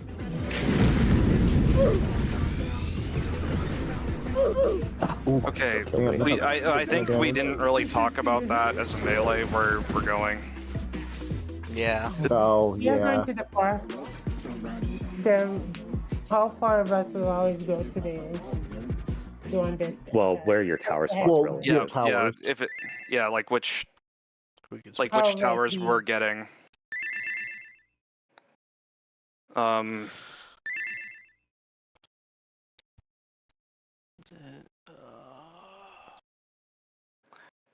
Okay. I think we didn't really talk about that as a melee where we're going. Yeah. Oh, We are yeah. going to the far. All 4 of us will always go to the one that. Well, where your tower spots Well, really. Yeah, towers. If it, like which We could which Oh, right, towers the- we're getting.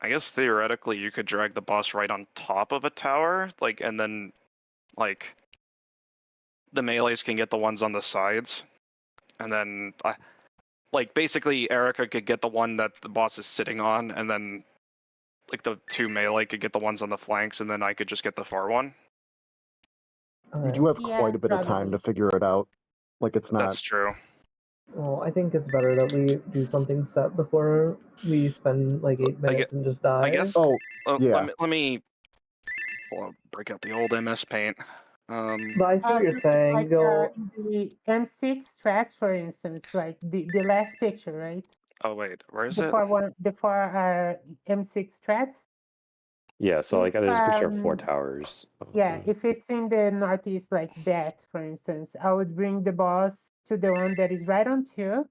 I guess theoretically you could drag the boss right on top of a tower, like, and then, like, the melees can get the ones on the sides, and then, like, basically Erica could get the one that the boss is sitting on, and then, like, the 2 melee could get the ones on the flanks, and then I could just get the far one. You do have Yeah, quite a bit of time to probably. figure it out. Like, it's not. That's true. Well, I think it's better that we do something set before we spend like 8 I minutes and just die. I guess. Oh, yeah. Let me break out the old MS Paint. But I see what you're Like, saying. Go. the M6 strats, for instance, like the last picture, right? Oh wait, where is The it? four M6 strats. Yeah, so like there's a picture of 4 Um, towers. Yeah, if it's in the northeast like that, for instance, I would bring the boss to the one that is right on 2.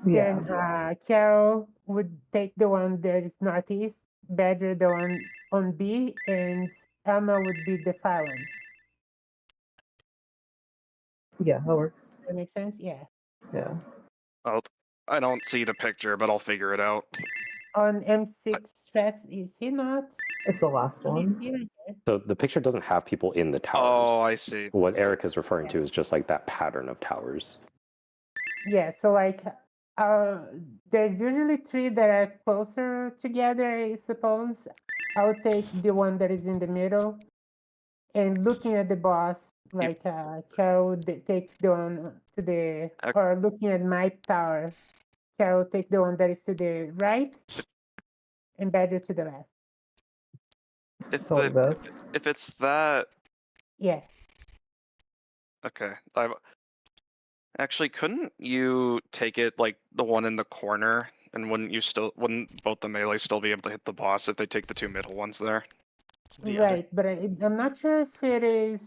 Yeah. Then Carol would take the one that is northeast, Badger the one on B, and Emma would be the far one. Yeah, that works. Does that make sense? Yeah. Yeah. I don't see the picture, but I'll figure it out. On M6 strats, is he not? It's the last one. Here? So the picture doesn't have people in the Oh, towers. I see. What Eric is referring to is just like that pattern of towers. Yeah, so like there's usually 3 that are closer together, I suppose. I'll take the one that is in the middle. And looking at the boss, like Carol would take the one to the, or looking at my tower, Carol take the one that is to the right, and Badger to the left. If So this. if it's that, Yeah. Okay. Actually, couldn't you take it like the one in the corner, and wouldn't both the melee still be able to hit the boss if they take the two middle ones there? The other, Right, but I'm not sure if it is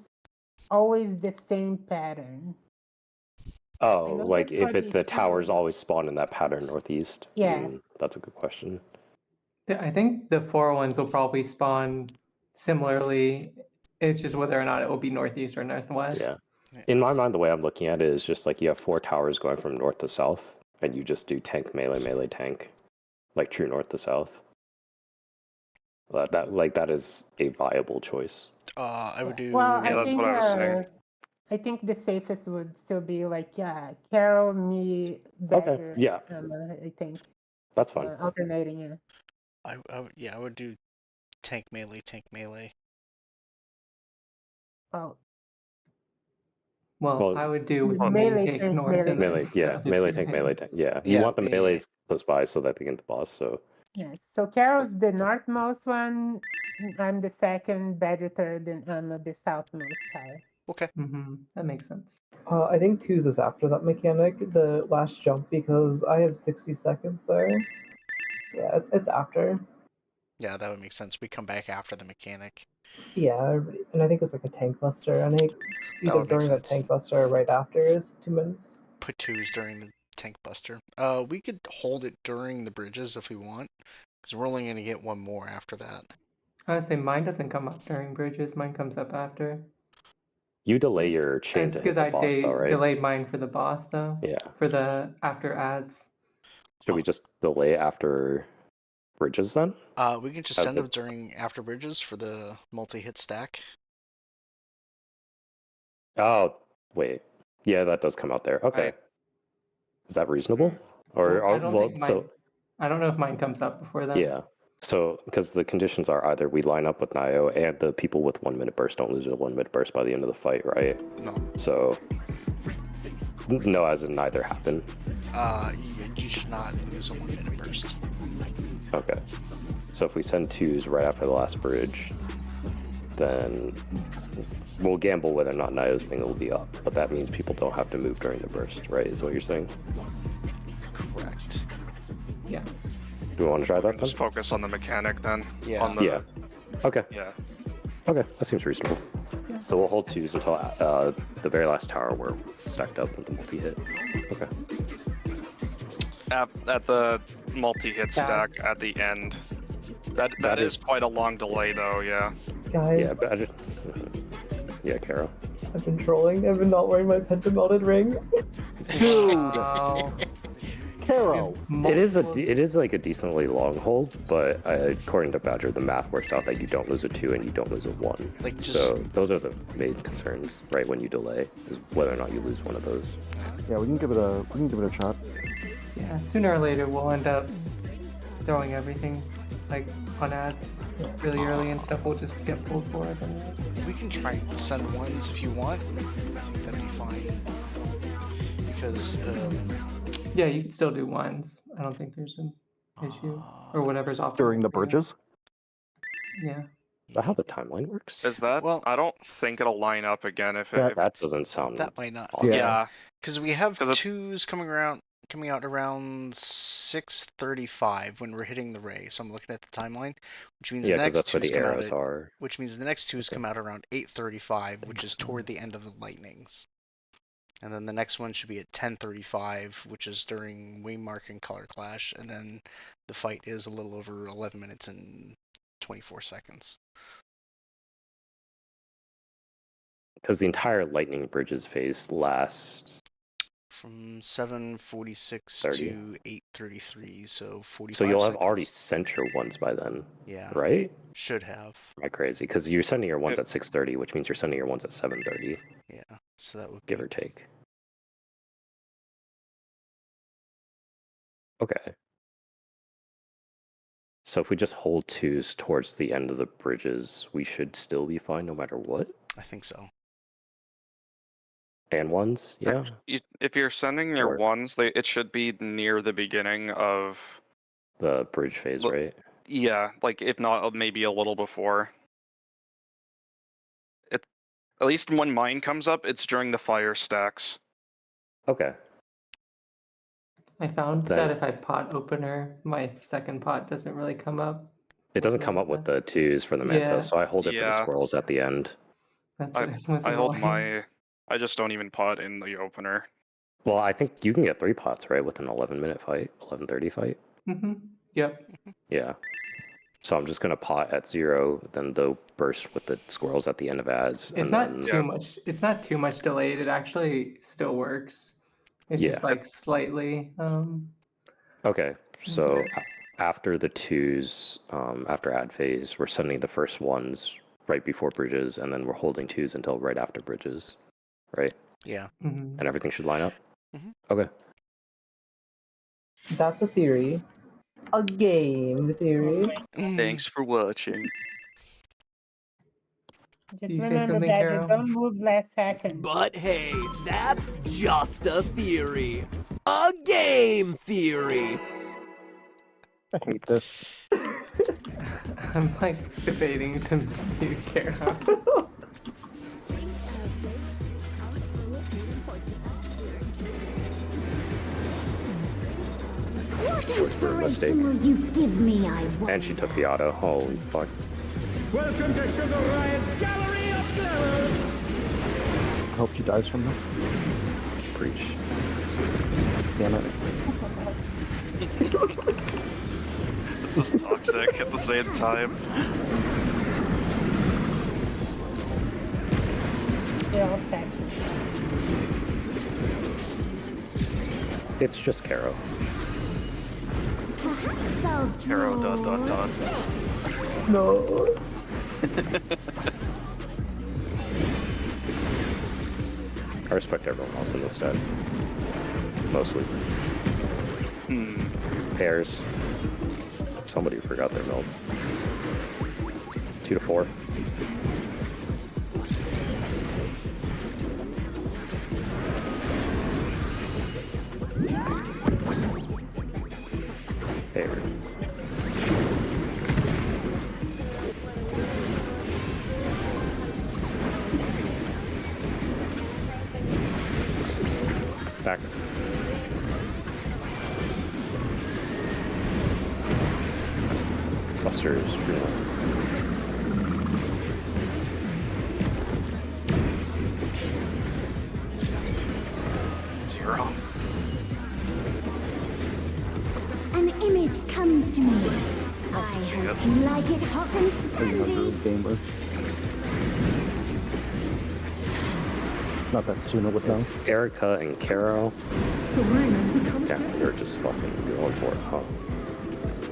always the same pattern. Oh, I know like that for if the towers two- always spawn in that pattern northeast? Yeah. That's a good question. I think the 4 ones will probably spawn similarly. It's just whether or not it will be northeast or northwest. Yeah. In my mind, the way I'm looking at it is just like you have 4 towers going from north to south, and you just do tank, melee, melee, tank, like true north to south. That is a viable choice. I would do. Well, Yeah, that's what I was saying. I think the safest would still be like Carol, me, Badger, yeah. I think That's fine. alternating. Yeah. I would do tank melee, tank melee. Oh, Well, Well, I would do melee main take tank, north melee and melee, then yeah, the other melee two tank, hit. melee tank. Yeah, you Yeah, want the yeah, melees close by so that they get the boss. So yes. So Carol's the northmost one. I'm the second, Badger third, and I'm the southmost tower. Okay. That makes sense. I think 2's is after that mechanic, the last jump, because I have 60 seconds there. Yeah, it's after. Yeah, that would make sense. We come back after the mechanic. Yeah, and I think it's like a tank buster, and That either would make during the sense. tank buster or right after is 2 minutes. Put 2s during the tank buster. We could hold it during the bridges if we want, because we're only going to get one more after that. I would say mine doesn't come up during bridges. Mine comes up after. you delay your chain It's to hit because the I boss, though, right? delayed mine for the boss though. Yeah. For the after ads. Should we just delay after bridges then? We can just As send the- them during after bridges for the multi-hit stack. Oh, wait. Yeah, that does come out there. Okay. Right. Is that reasonable? Or Well, I don't think mine. so I don't know if mine comes up before that. yeah. So because the conditions are either we line up with Nio and the people with 1 minute burst don't lose a 1 minute burst by the end of the fight, right? No. So no, as in neither happen. You should not lose a 1 minute burst. Okay. So if we send 2s right after the last bridge, then we'll gamble whether or not Nio's thing will be up. But that means people don't have to move during the burst, right? Is what you're saying? Correct. Yeah. Do we want to try that then? Just focus on the mechanic then. Yeah. On the, Yeah. Okay. Yeah. Okay, that seems reasonable. So we'll hold 2s until the very last tower we're stacked up with the multi-hit. Okay. At the multi-hit stack at the end. That is quite a long delay though. Yeah. Guys, Yeah, but yeah, Carol. I've been trolling. I've been not wearing my pentamelted ring. Wow. Carol. It is like a decently long hold, but according to Badger, the math works out that you don't lose a 2 and you don't lose a 1. Like, just- So those are the main concerns, right? When you delay, is whether or not you lose one of those. Yeah, we can give it a shot. Yeah. Sooner or later we'll end up throwing everything like on ads really early and stuff. We'll just get pulled for it. We can try to send 1s if you want. I think that'd be fine. Because Yeah, you can still do ones. I don't think there's an issue or whatever's optimal During the for you. bridges? Yeah. Is that how the timeline works? Is that? Well- I don't think it'll line up again if it. That doesn't sound. that might not. awesome. Yeah. Because we have 'Cause it- 2s coming out around 6:35 when we're hitting the ray. So I'm looking at the timeline, which means Yeah, the because next that's where 2s the come out arrows at, are. which means the next 2s come out around 8:35, which is toward the end of the lightnings. And then the next one should be at 10:35, which is during Waymark and Color Clash, and then the fight is a little over 11 minutes and 24 seconds. Because the entire lightning bridges phase lasts. From 7:46 30. to 8:33, so 45 So you'll have seconds. already sent your ones by then, Yeah, right? should have. Am I crazy? Because you're sending your ones at 6:30, which means you're sending your ones at 7:30, Yeah, so that would give be or take. Okay. So if we just hold 2s towards the end of the bridges, we should still be fine no matter what? I think so. And 1s? Yeah. If you're sending your Or- ones, it should be near the beginning of. The bridge phase, Look- right? Yeah, like if not, maybe a little before. At least when mine comes up, it's during the fire stacks. Okay. I found Then- that if I pot opener, my second pot doesn't really come up. It doesn't come up with the 2s for the Manta, Yeah. so I hold it for the Yeah. squirrels at the end. That's what was I hold annoying. I just don't even pot in the opener. Well, I think you can get 3 pots, right, with an 11-minute fight, 11:30 fight. Yep. Yeah. So I'm just gonna pot at 0, then they'll burst with the squirrels at the end of ads. It's and not then, too much. It's not too much delayed. It actually still works. It's just Yeah. like slightly. Okay, so after the 2s, after ad phase, we're sending the first 1s right before bridges, and then we're holding 2s until right after bridges, right? Yeah. Mhm. And everything should line up? Mhm. Okay. That's a theory. A game theory. Thanks for watching. Just you say remember something, that Carol? you don't move last second. But hey, that's just a theory. A game theory. I hate this. I'm like debating to mute Kara. What for a mistake. inspiration will you give me, I wonder? And she took the auto. Holy fuck. Welcome to Sugar Riot's Gallery of Terror! I hope she dies from this. Preach. Damn it. This is toxic at the same time. They're all packed. It's just Caro. Perhaps I'll Arrow dot dot dot. No. I respect everyone else in this deck. Mostly. Pairs. Somebody forgot their melts. 2 to 4. Pairs. Back. Busters, real. Zero. An image comes to me. I see hope it. you like it hot and A younger sandy. gamer. Not that Suna would know. Erica and Caro. The ring has become Yeah, they're just fucking going for it, huh?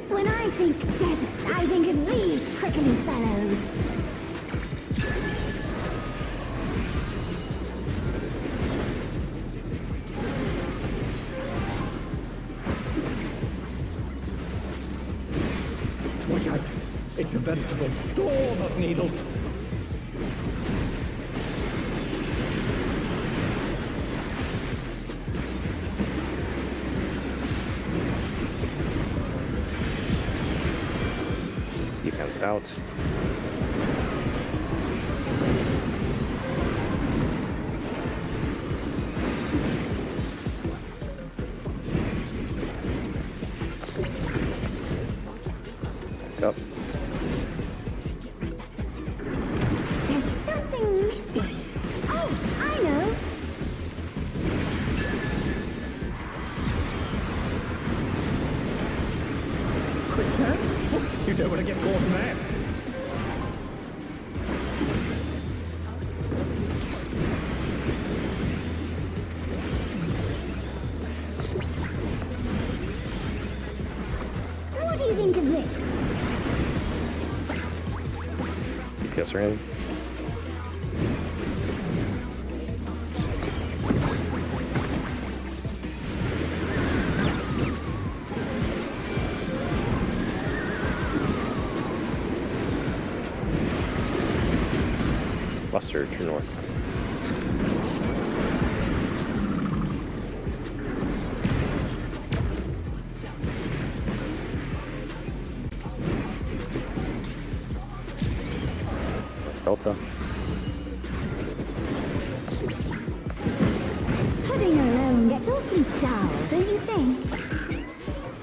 When I think desert, I think of these prickly fellows. Watch out! It's a veritable storm of needles! Defense out. Up. There's something missing. Oh, I know. Quicksand? You don't want to get caught in that. What do you think of this? DPS ready. Buster, true north. Delta. It's awfully dull, don't you think?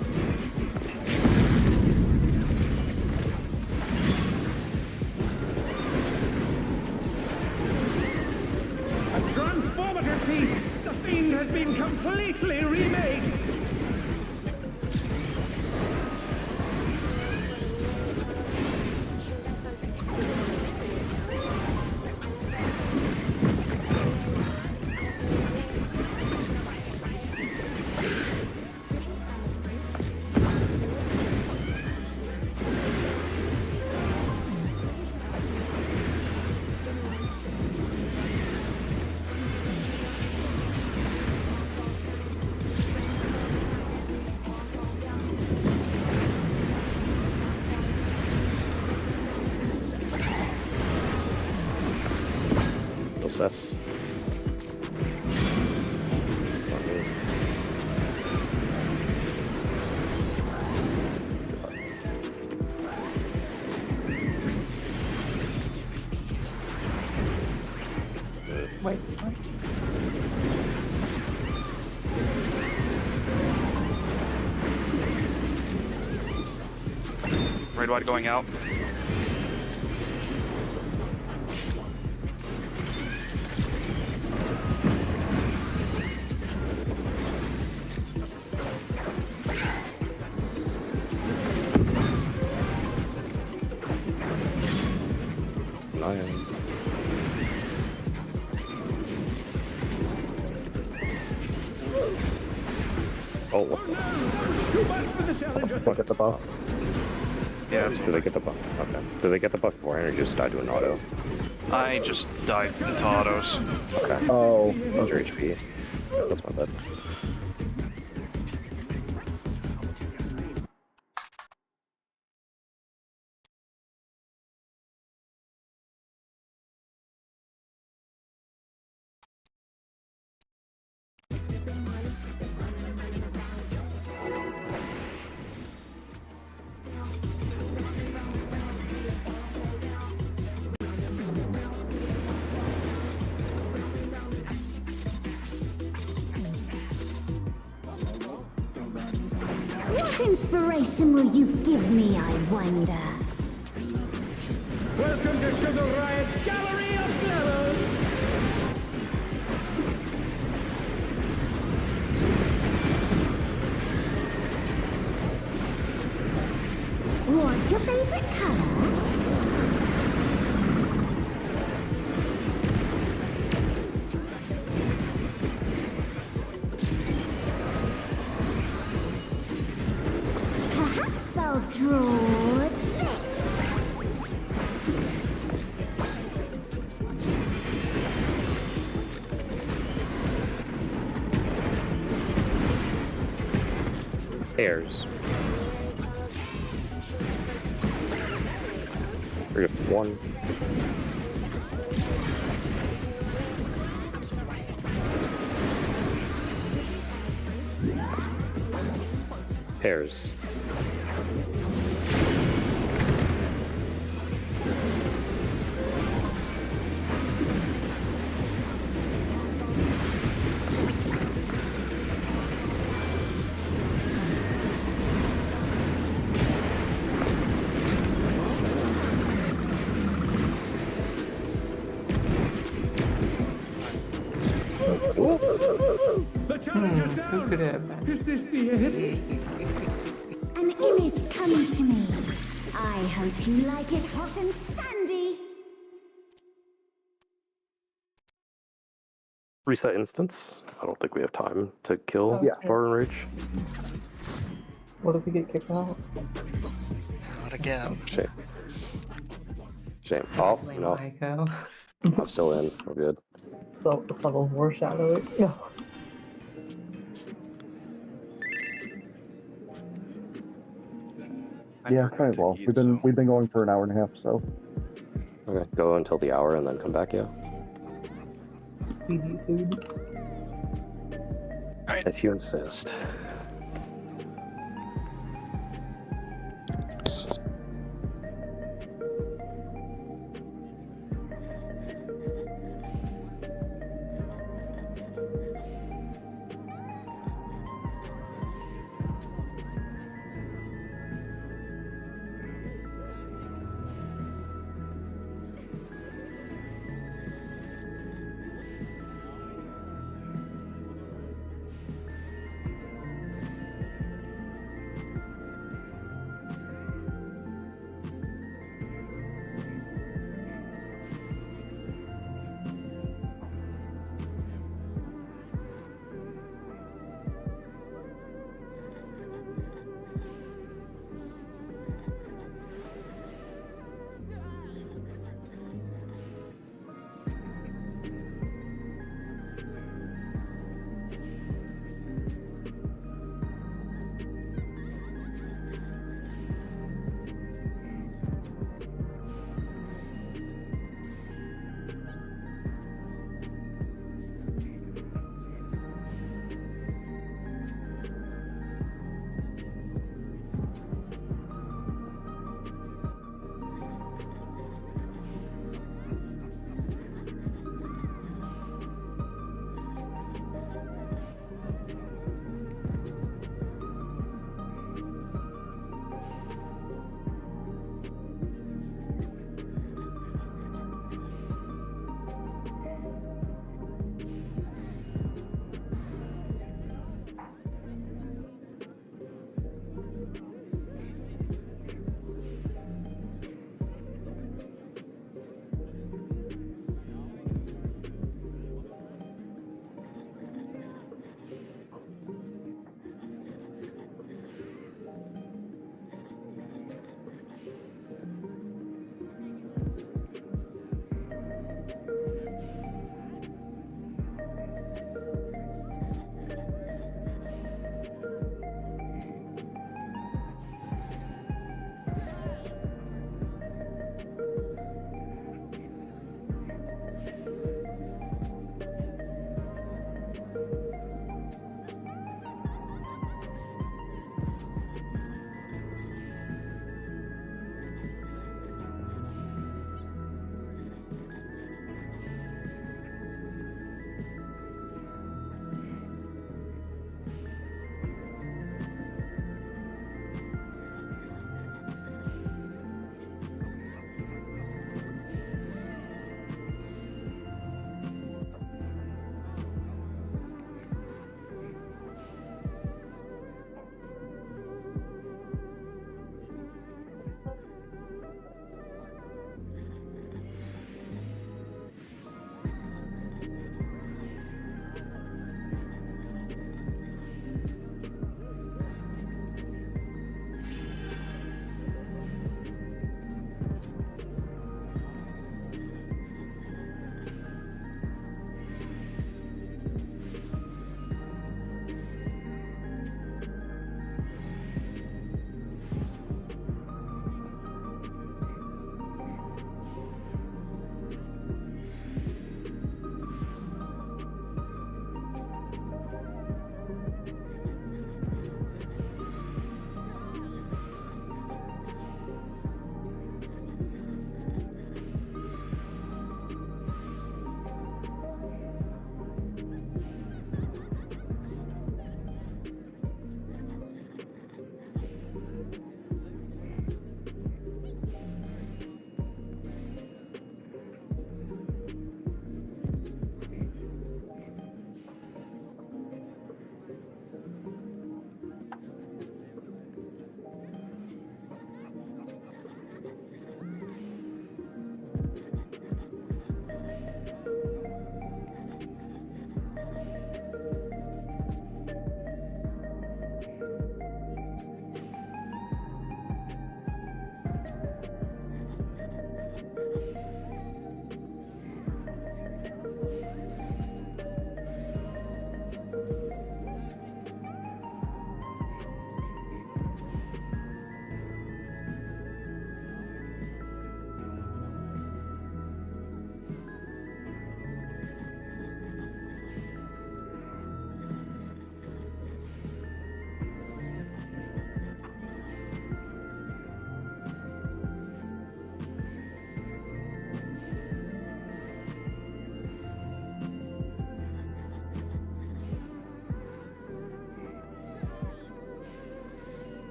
A transformative piece! The Fiend has been completely remade! Process. Wait, what? Red white going out. Nine. Oh, what the Too much for the challenger! Look at the buff. Yeah, it's Do they get the buff? Okay. Do they get the buff beforehand or just die to an auto? I just died into autos. Okay. Oh, How's your HP? That's my bad. What inspiration will you give me, I wonder? Welcome to Sugar Riot's Gallery of Flavors! What's your favorite color? Perhaps I'll draw this. Airs. 3 to 1. Pairs. The challenger's Who down! could it have been? Is this the end? An image comes to me. I hope you like it hot and sandy. Reset instance. I don't think we have time to kill Yeah. Far and Rage. What if we get kicked out? Not again. Shame. Shame. Oh, Blame no. Maiko. I'm still in. We're good. So subtle foreshadowing. No. yeah, kind of well. We've been going for an hour and a half, so Okay. Go until the hour and then come back, yeah? Speedy food. If you insist.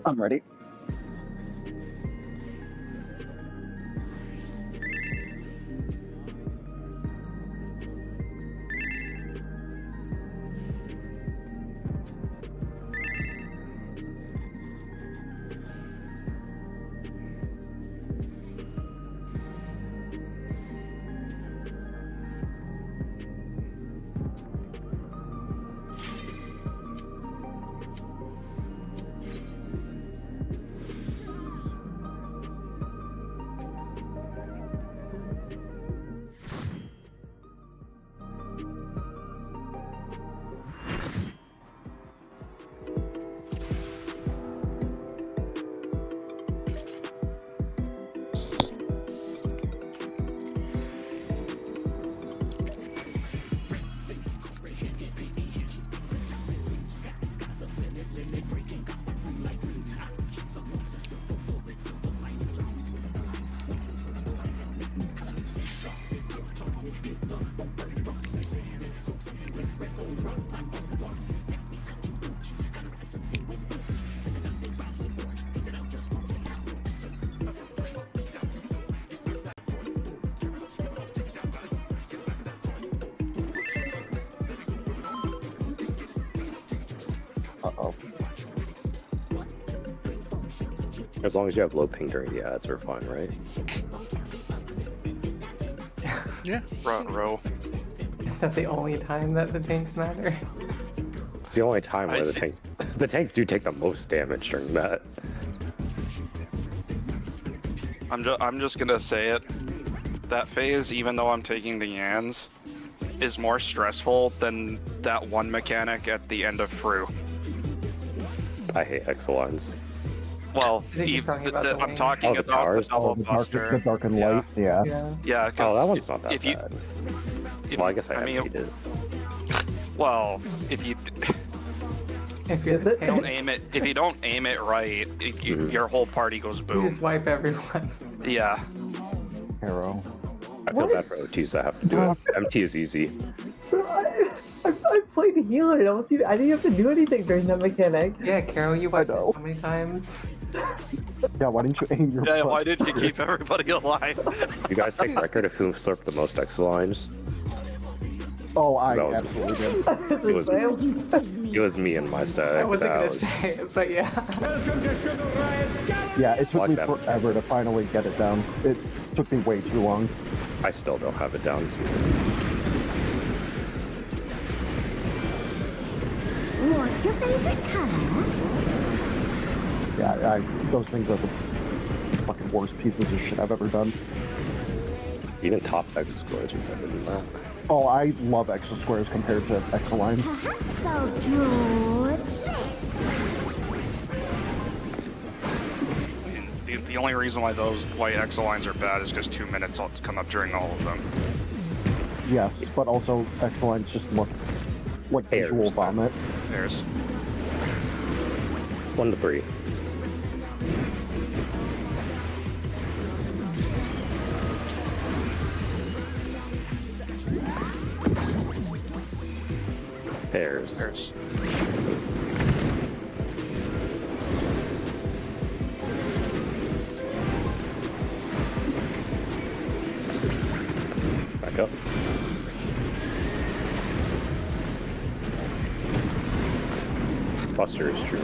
I'm ready. Uh-oh. As long as you have low ping during the ads, are fine, right? Yeah. Front row. Is that the only time that the tanks matter? It's the only time where I the see. tanks do take the most damage during that. I'm just gonna say it. That phase, even though I'm taking the Yans, is more stressful than that one mechanic at the end of Fru. I hate Exolines. Well, think he's talking about the I'm wing. talking Oh, the about towers? the double The buster. dark and Yeah. light, yeah. Yeah. Yeah, Oh, that because one's not that if you, bad. if, Well, I guess I mean, haven't beat it. well, if you If you're Is the it? tank, if you don't aim it right, your whole party goes you boom. just wipe everyone. Yeah. Arrow. I feel bad for OTs that have to do it. MT is easy. Bro, I played healer. I didn't have to do anything during that mechanic. Yeah, Carol, you watched it know. so many times. Yeah, why didn't you aim your Yeah. butt? Why didn't you keep everybody alive? You guys take record of who slurped the most Exolines? Oh, I That was- absolutely did. This It was- is Sam. It was me and my stack. I wasn't That gonna was- say it, but yeah. Welcome to Sugar Riot's Gallery! Yeah, it took Like me that. forever to finally get it down. It took me way too long. I still don't have it down. What's your favorite color? Yeah, those things are the fucking worst pieces of shit I've ever done. Even top X scores are better than that. Oh, I love extra squares compared to extra lines. Perhaps I'll draw this. The only reason why those white Exolines are bad is because 2 minutes come up during all of them. Yes, but also X-Lines just look like Hairs. visual vomit. There's 1 to 3. Pairs. there's. Back up. Buster is true.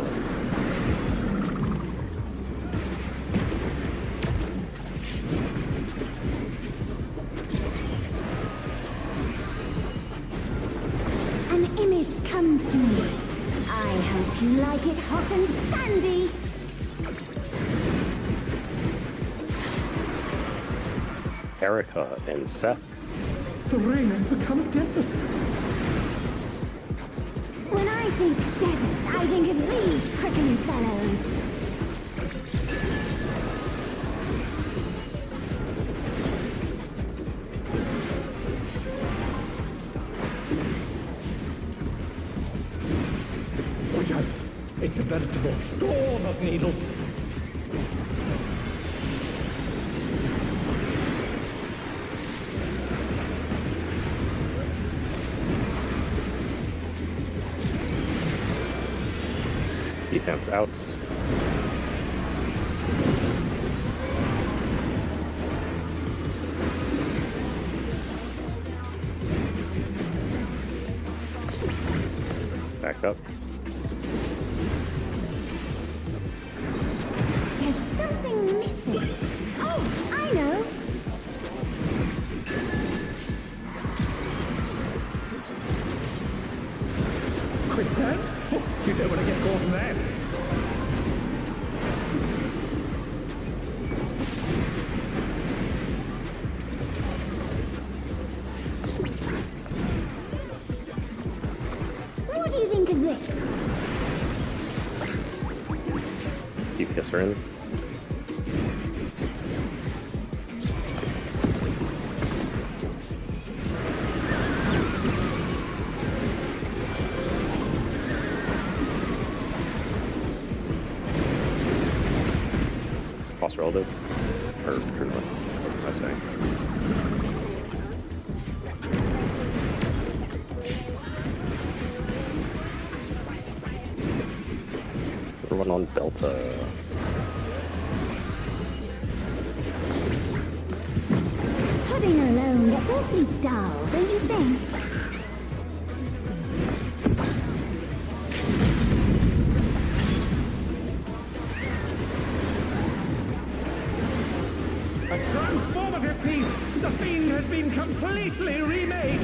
An image comes to me. I hope you like it hot and sandy. Erica and Seth. The ring has become a desert. When I think desert, I think of these prickly fellows. Watch out! It's a veritable storm of needles. Defense out. Back up. There's something missing. Oh, I know. Quicksand? Oh, you don't want to get caught in that. What do you think of this? Keep kisser in. Boss relative. Or tournament. What am I saying? Everyone on Delta. Pudding alone gets awfully dull, don't you think? A transformative piece! The Fiend has been completely remade!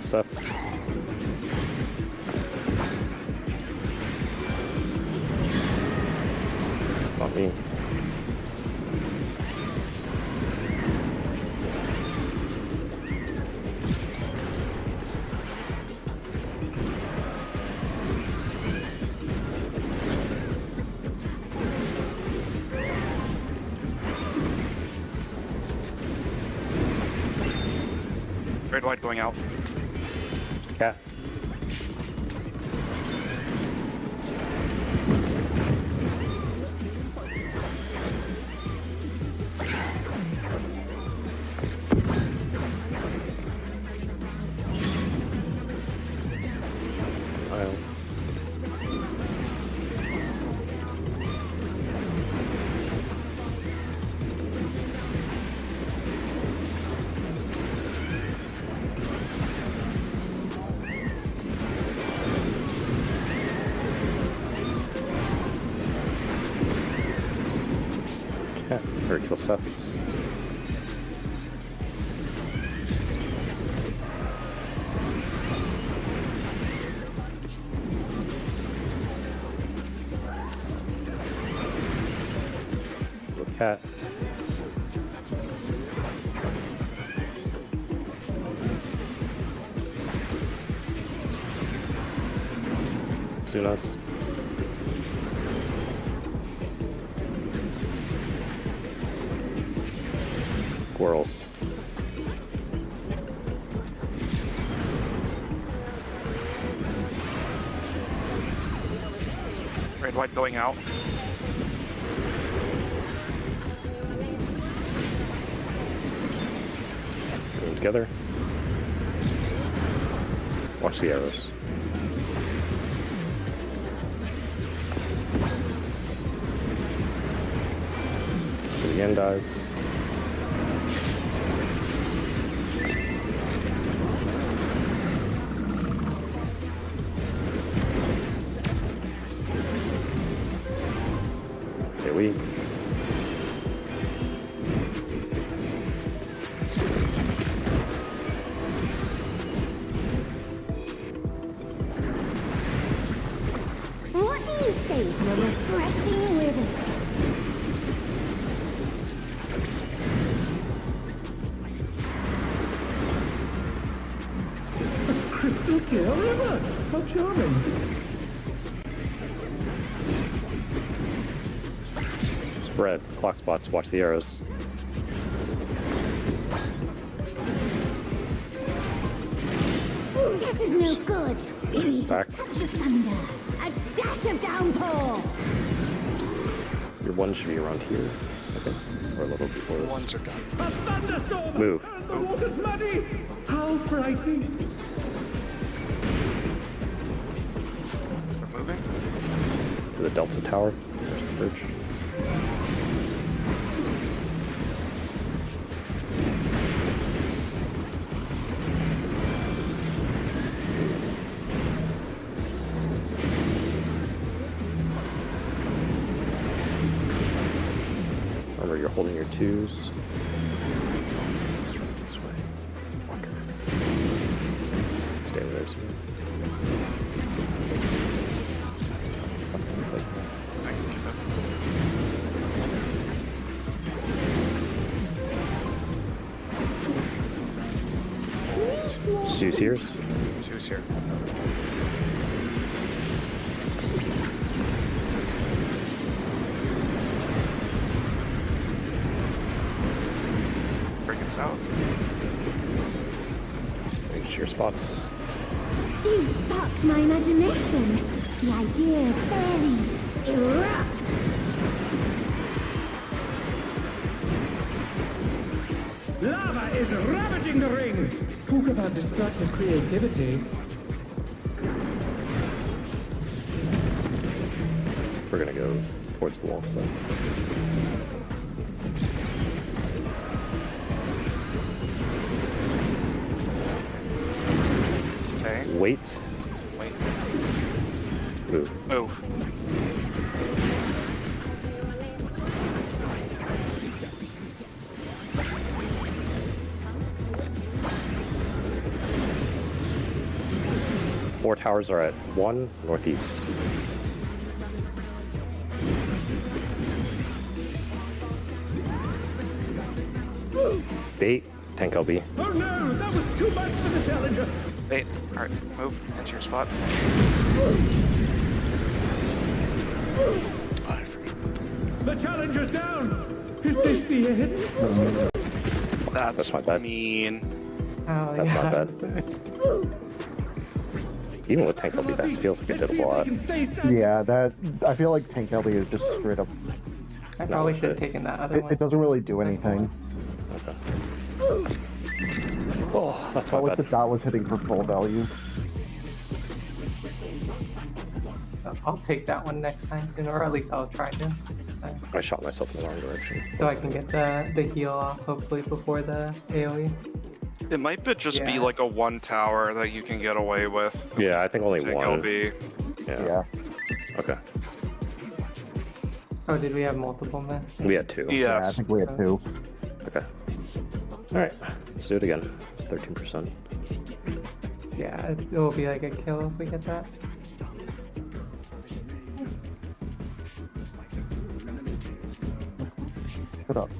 Seth's. Not me. Red white going out. Cat. Better kill Seth's. With Cat. Sunas. Squirrels. Red white going out. Put them together. Watch the arrows. So the end dies. Okay, we. What do you say to a refreshing river? Crystal clear river! How charming! Spread. Clock spots. Watch the arrows. This is no good. We need Back. a touch of thunder, a dash of downpour. Your one should be around here. Okay. Or a little before this. Ones are done. A thunderstorm! Move. And the water's muddy! How frightening! We're moving. To the Delta Tower. There's the bridge. Remember, you're holding your twos. Let's run this way. Okay. Stay over there, Sue. I can keep it. Sue's here. Sue's here. Bring it out. Reach your spots. You sparked my imagination. The ideas fairly erupt. Lava is ravaging the ring! Talk about destructive creativity. We're gonna go towards the wall, so. Stay. Wait. Wait. Move. Move. Four towers are at 1 northeast. Bait, tank LB. Oh no! That was too much for the challenger! Wait. Alright. Move. Into your spot. I forgot about that. The challenger's down! Is this the end? That's my bad. Mean. Oh, That's yeah. not bad. Even with tank LB, that feels like it did a lot. Yeah, that I feel like Tank LB is just straight up. I probably should have taken that other one. It doesn't really do anything. Okay. Oh, that's my Felt like the bad. dot was hitting for full value. I'll take that one next time soon, or at least I'll try to. I shot myself in the wrong direction. So I can get the heal off hopefully before the AoE. It might just be Yeah. like a one tower that you can get away with. Yeah, I think only Take one. LB. Yeah. Yeah. Okay. Oh, did we have multiple myths? We had 2. Yeah, I Yes. think we had 2. Okay. Alright, let's do it again. It's 13%. Yeah, it will be like a kill if we get that. Put up.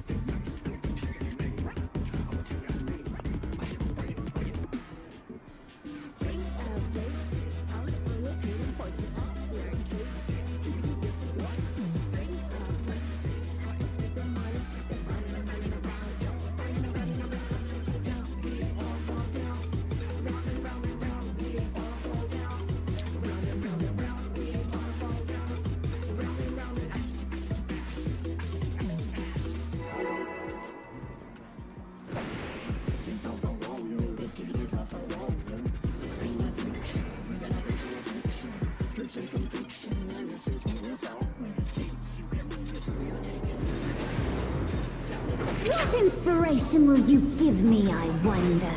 What inspiration will you give me, I wonder?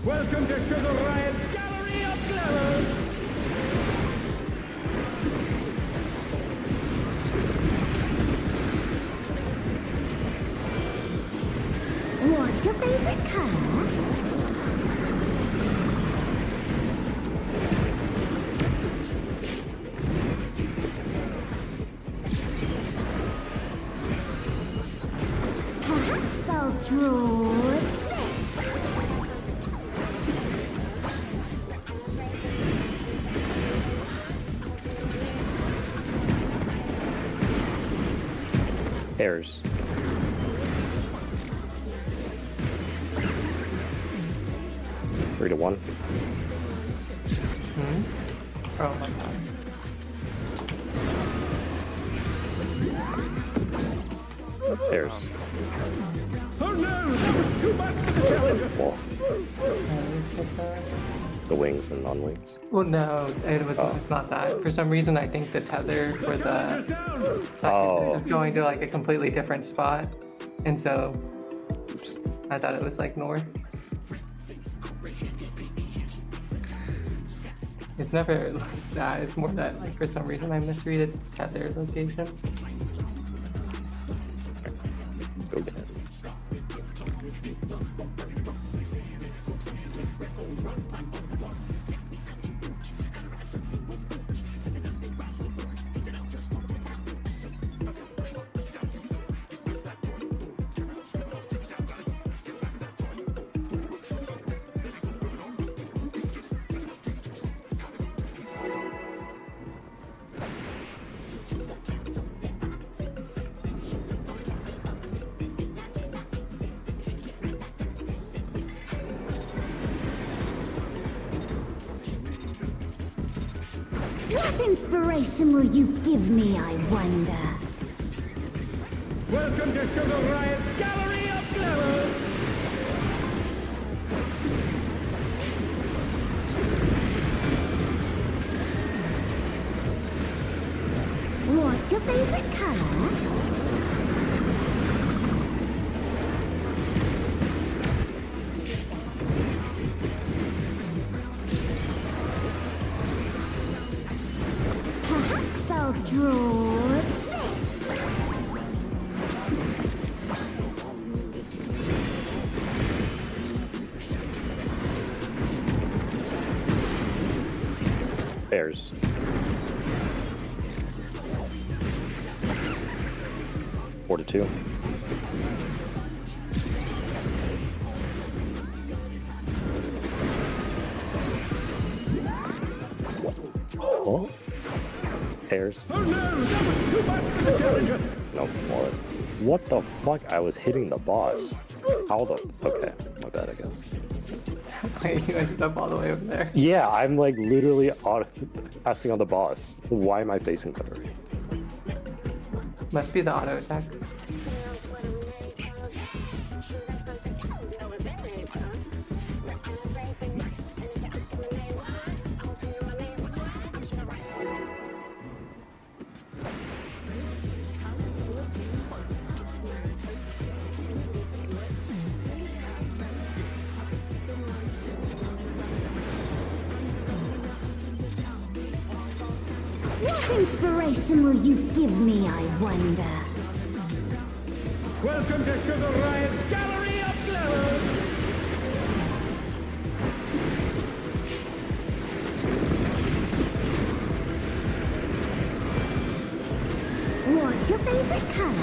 Welcome to Sugar Riot's Gallery of Glamours! What's your favorite color? Perhaps I'll draw this. Errors. Three to 1. Oh my god. Errors. Oh no, that was too much for the challenger! Whoa. Let's get that. The wings and non-wings. Well, no, it's not that. For some reason, I think the tether for Challenger's the down! succus is going to like a completely different spot, and so I thought it was like north. It's never like that. It's more that like for some reason I misread it tether location. Go get it. What inspiration will you give me, I wonder? Welcome to Sugar Riot's Gallery of Glamours! What's your favorite color? Perhaps I'll draw this. Errors. Four to 2. Oh. Pairs. Oh no, that was too much for the challenger! No, what the fuck? I was hitting the boss. How the? Okay, my bad, I guess. Wait, you ended up all the way over there. Yeah, I'm like literally casting on the boss. Why am I facing that already? Must be the auto attacks. What inspiration will you give me, I wonder? Welcome to Sugar Riot's Gallery of Glamour! What's your favorite color?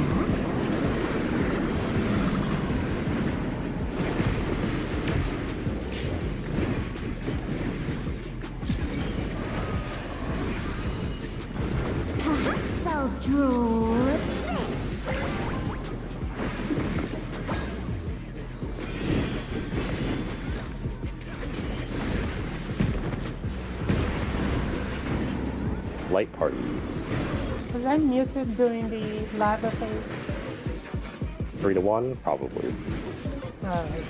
Perhaps I'll draw this. Light parties. Was I muted during the lava phase? 3 to 1, probably. Alright.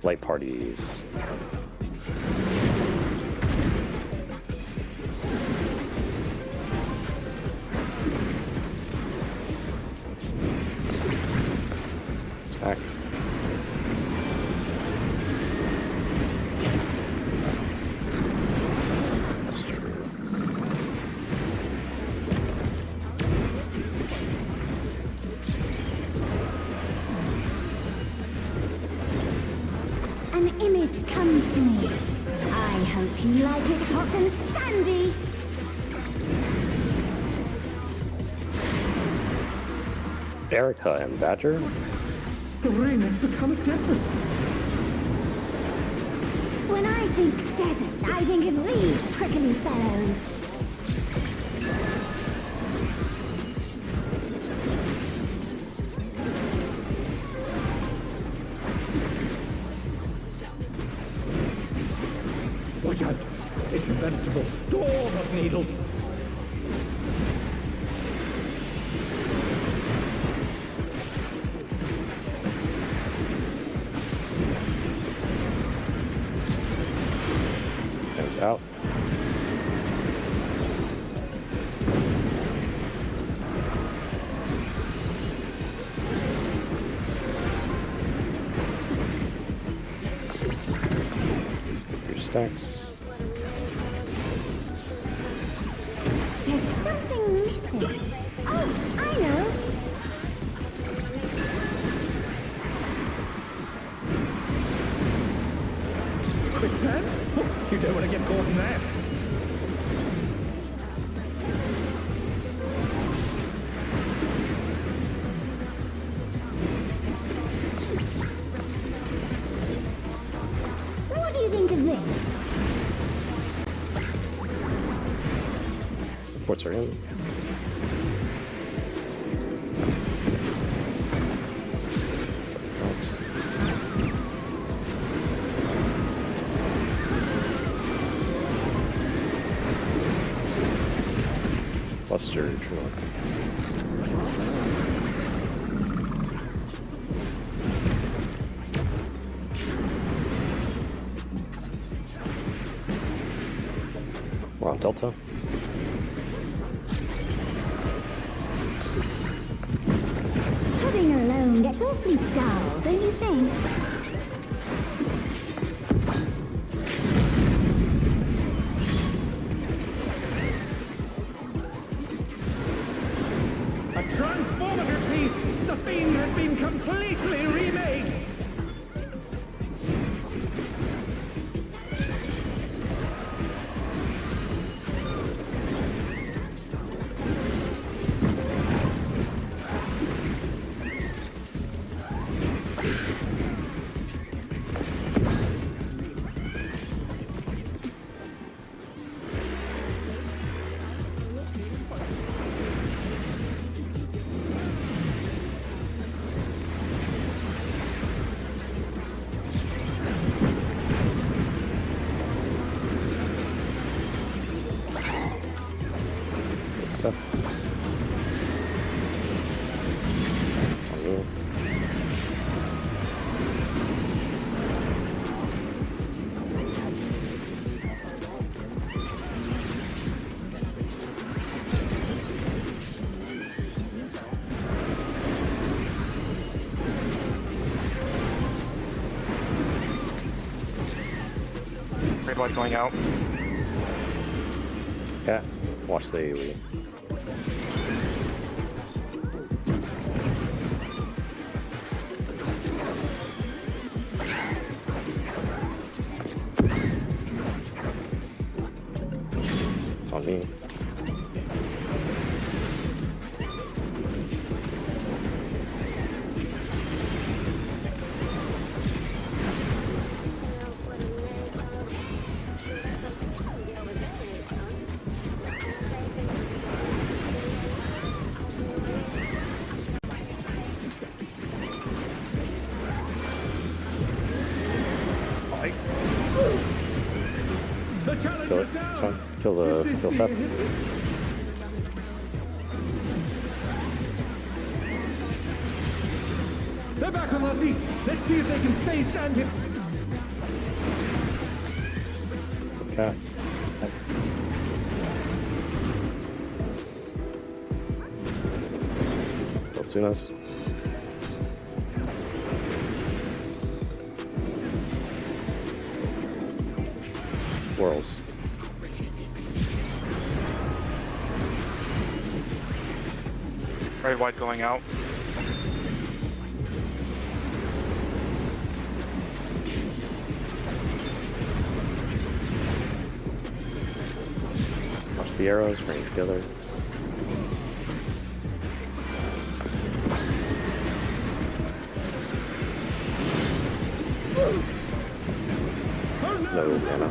Light parties. Attack. That's true. An image comes to me. I hope you like it hot and sandy. Erica and Badger. The ring has become a desert. When I think desert, I think of these prickly fellows. Watch out! It's a veritable storm of needles. Goes out. Your stacks. There's something missing. Oh, I know. Quicksand? Oh, you don't want to get caught in that. What do you think of this? Supports are in. Oops. Buster truck. We're on Delta. Living alone gets awfully dull, don't you think? A transformative piece! The Fiend has been completely remade! Sets. It's on you. Red white going out. Yeah, watch the AoE. It's on me. Kill it. It's fine. Kill sets. They're back on their feet. Let's see if they can stay standing. Okay. Kill Sunas. Whirls. Red white going out. Watch the arrows, range together. No mana.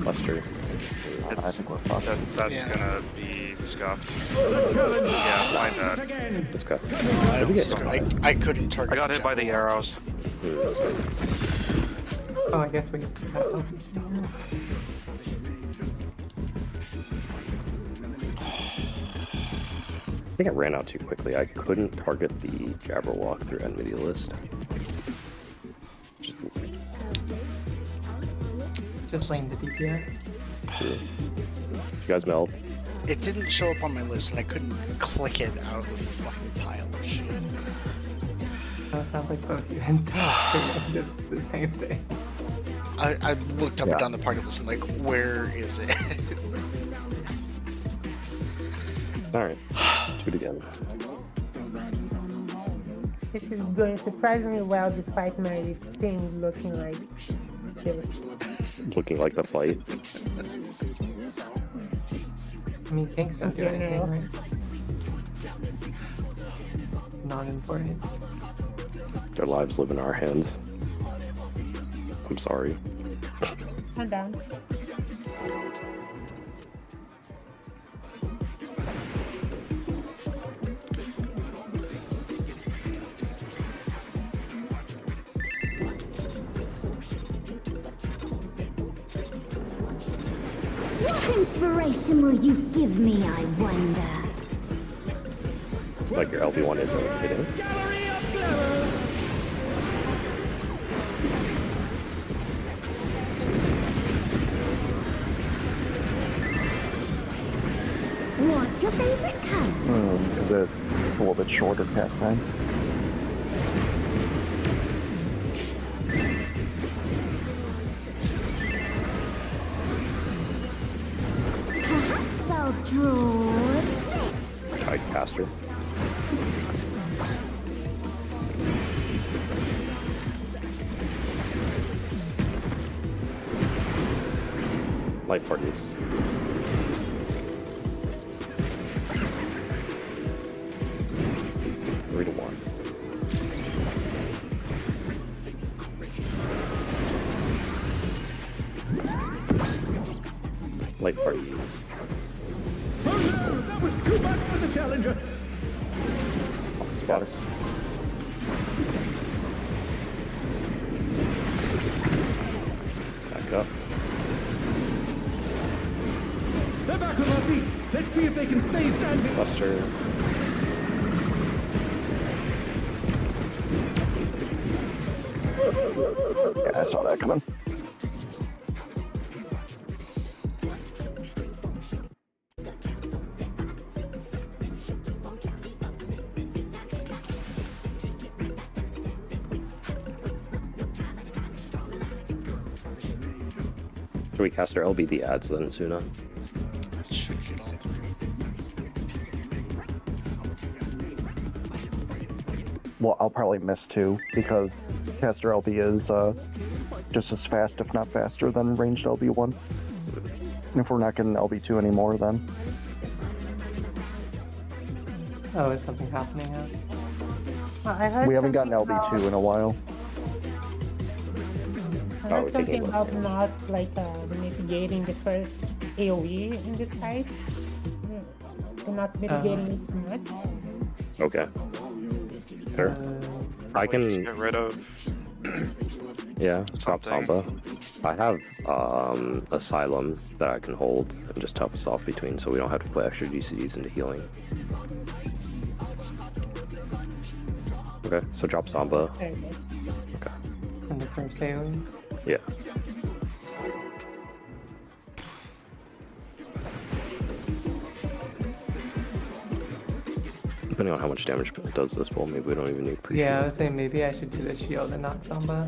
Buster. That's Yeah. gonna be scuffed. Yeah, find that. Let's go. I, Did we get I couldn't target. I got hit by the arrows. Oh, I guess we got I think I ran out too quickly. I couldn't target the Jabberwock through enmity list. just playing the DPS. You guys meld. It didn't show up on my list, and I couldn't click it out of the fucking pile of shit. Oh, it sounds like both you and Tosh did the same thing. I looked up and down the party list and like, where is it? Alright, let's do it again. This is going surprisingly well despite my thing looking like it was. Looking like the fight. I mean, tanks don't do Yeah. anything, right? Not important. Their lives live in our hands. I'm sorry. I'm down. What inspiration will you give me, I wonder? Like your LV1 is hitting. Gallery of glamour. What's your favorite color? Is it a little bit shorter cast time? Perhaps I'll draw this. Kite caster. Light parties. Three to one. Light parties. Oh no, that was too much for the challenger. Got us. Back up. They're back on their feet. Let's see if they can stay standing. Buster. Yeah, I saw that coming. Should we cast our LB the ads then, Suna? Should get all three. Well, I'll probably miss 2 because caster LB is just as fast, if not faster, than ranged LB1. And if we're not getting LB2 anymore, then Oh, is something happening now? I heard we haven't gotten something LB2 in a while. I Oh, heard we're taking something a about look. not like mitigating the first AoE in this fight. To not mitigating it too much. Okay. Sure. I Like, just can, get rid of. yeah, drop something. Samba. I have Asylum that I can hold and just top us off between so we don't have to play extra GCDs into healing. Okay, so drop Samba. There you go. Okay. In the first AoE? Yeah. Depending on how much damage it does this bowl, maybe we don't even need pre-shield. Yeah, I was saying maybe I should do the shield and not Samba.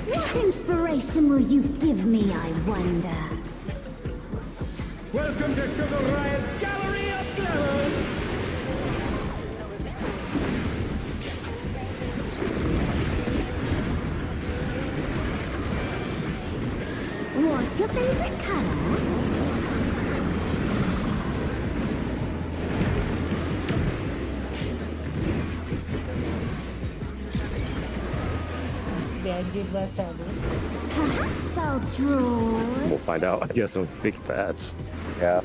What inspiration will you give me, I wonder? Welcome to Sugar Riot's Gallery of Glamour! What's your favorite color? Yeah, give us a Perhaps I'll draw. We'll find out, I guess, when we get to ads. Yeah.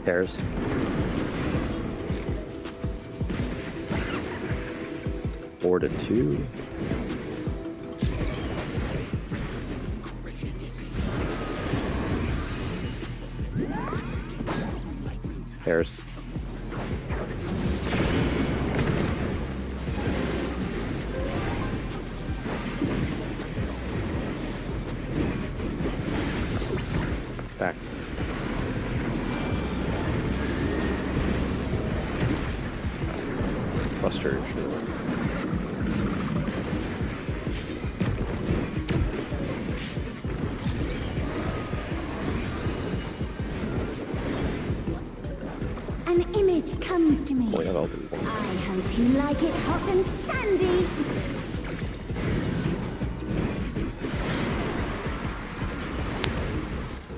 Pairs. Four to 2. Pairs. Back. Buster. An image comes to me. Oh, yeah, that'll be I hope you like it hot and sandy.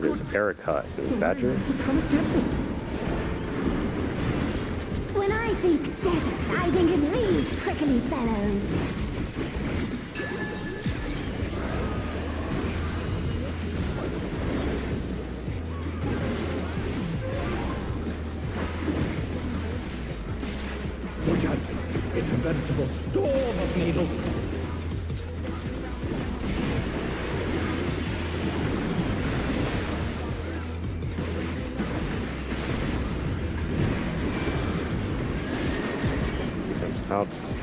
There's Erica and Badger. When I think desert, I think of these prickly fellows. Watch out! It's a veritable storm of needles! Outs.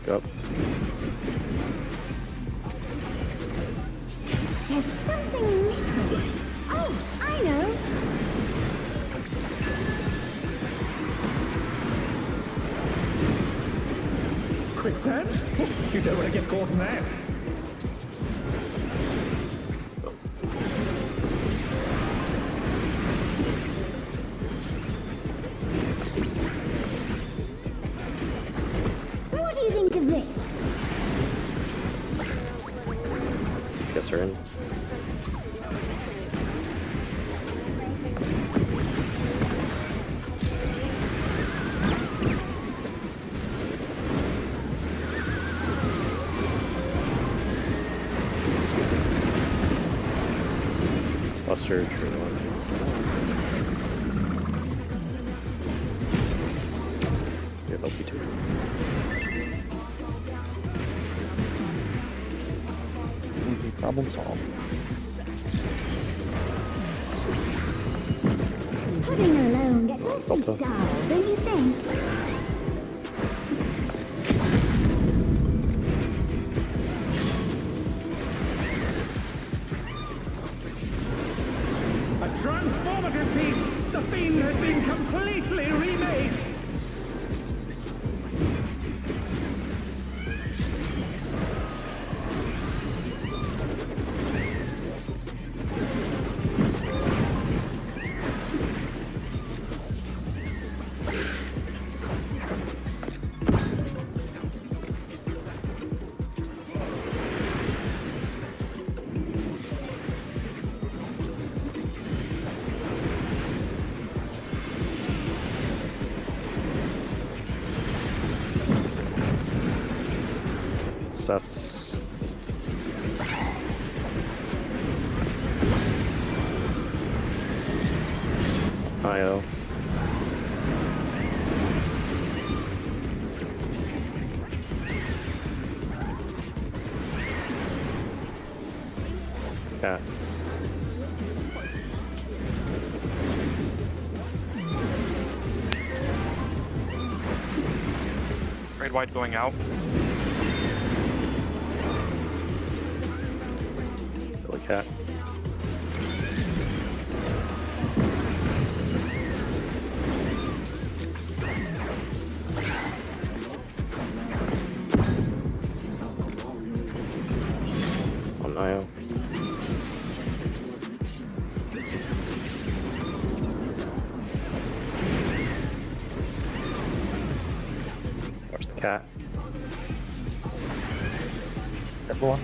Up. There's something missing. Oh, I know. Quicksand? You don't want to get caught in that. What do you think of this? Guess her in. Buster, true one. Yeah, that'll be 2. Easy problem solved. Pudding alone gets awfully Delta. dull, don't you think? fiend has been completely remade! Seth's. IO. Yeah. Raid wide going out. Silly cat. On IO. Where's the cat? Everyone.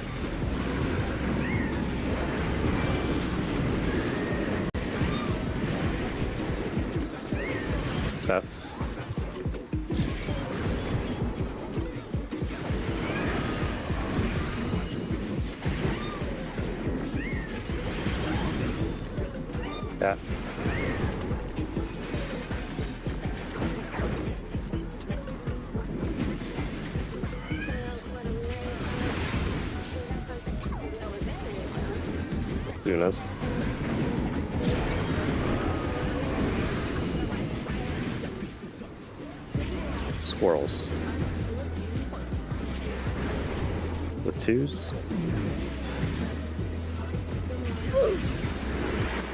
Seth's. Yeah. Lunas. Squirrels. With twos.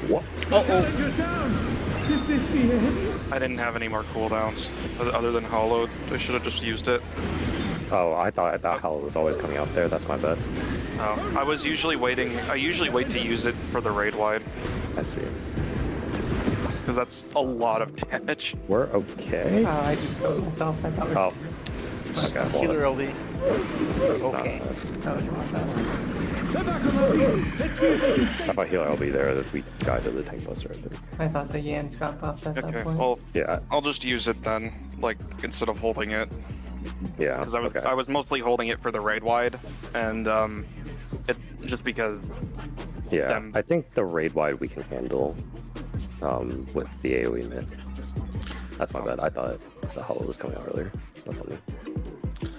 What? Challenger's down! Is this the end? I didn't have any more cooldowns other than hollowed. I should have just used it. Oh, I thought Hollow was always coming out there. That's my bad. Oh, I was usually waiting. I usually wait to use it for the raid wide I see. because that's a lot of damage. We're okay. I just killed myself. I thought we Oh. Okay, hold Healer on. LB. Okay. that was wrong. They're back on their feet! Let's see if they can stay. If I heal, I'll be there. That we guided the tank buster. I think. I thought the Yans got buffed at that Okay, point. well, Yeah. I'll just use it then, like instead of holding it, Yeah. because Okay. I was mostly holding it for the raid wide, and it just because. Yeah. them- I think the raid wide we can handle. With the AOE mid. That's my bad. I thought the Hollow was coming out earlier. That's on me.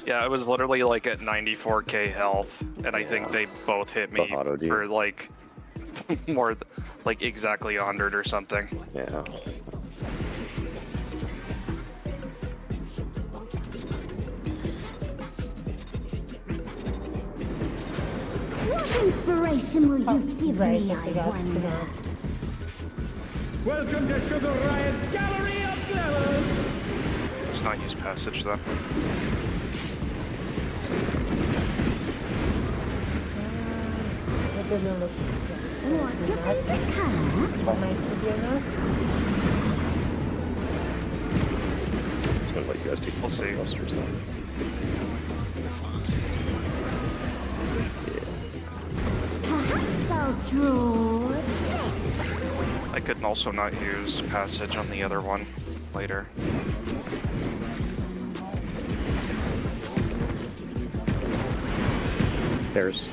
Yeah, it was literally like at 94k health, and I think they both hit me Both auto'd you. for like more, like exactly 100 or something. Yeah. What inspiration will you give Right, me, I I forgot. wonder? Welcome to Sugar Riot's Gallery of Glamour! Let's not use passage then. It doesn't look What's your favorite color? nice to be enough. Just gonna let you guys be We'll see. busters then. Perhaps I'll draw this. I could also not use passage on the other one later. There's.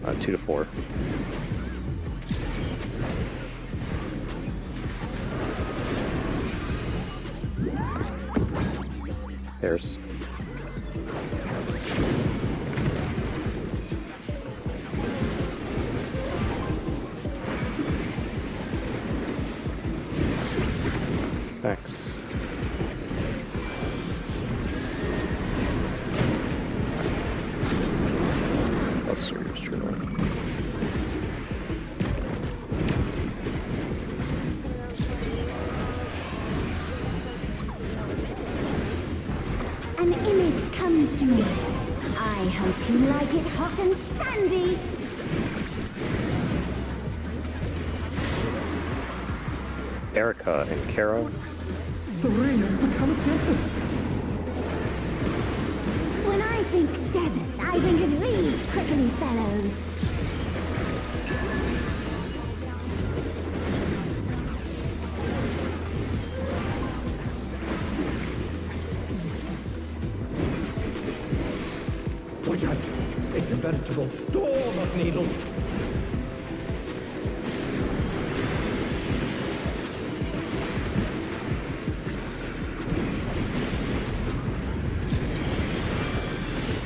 Uh, 2 to 4. There's. Stacks. Busters, true. comes to me. I hope you like it hot and sandy. Erica and Kara. The ring has become a desert. When I think desert, I think of these prickly fellows. Watch out! It's a veritable storm of needles.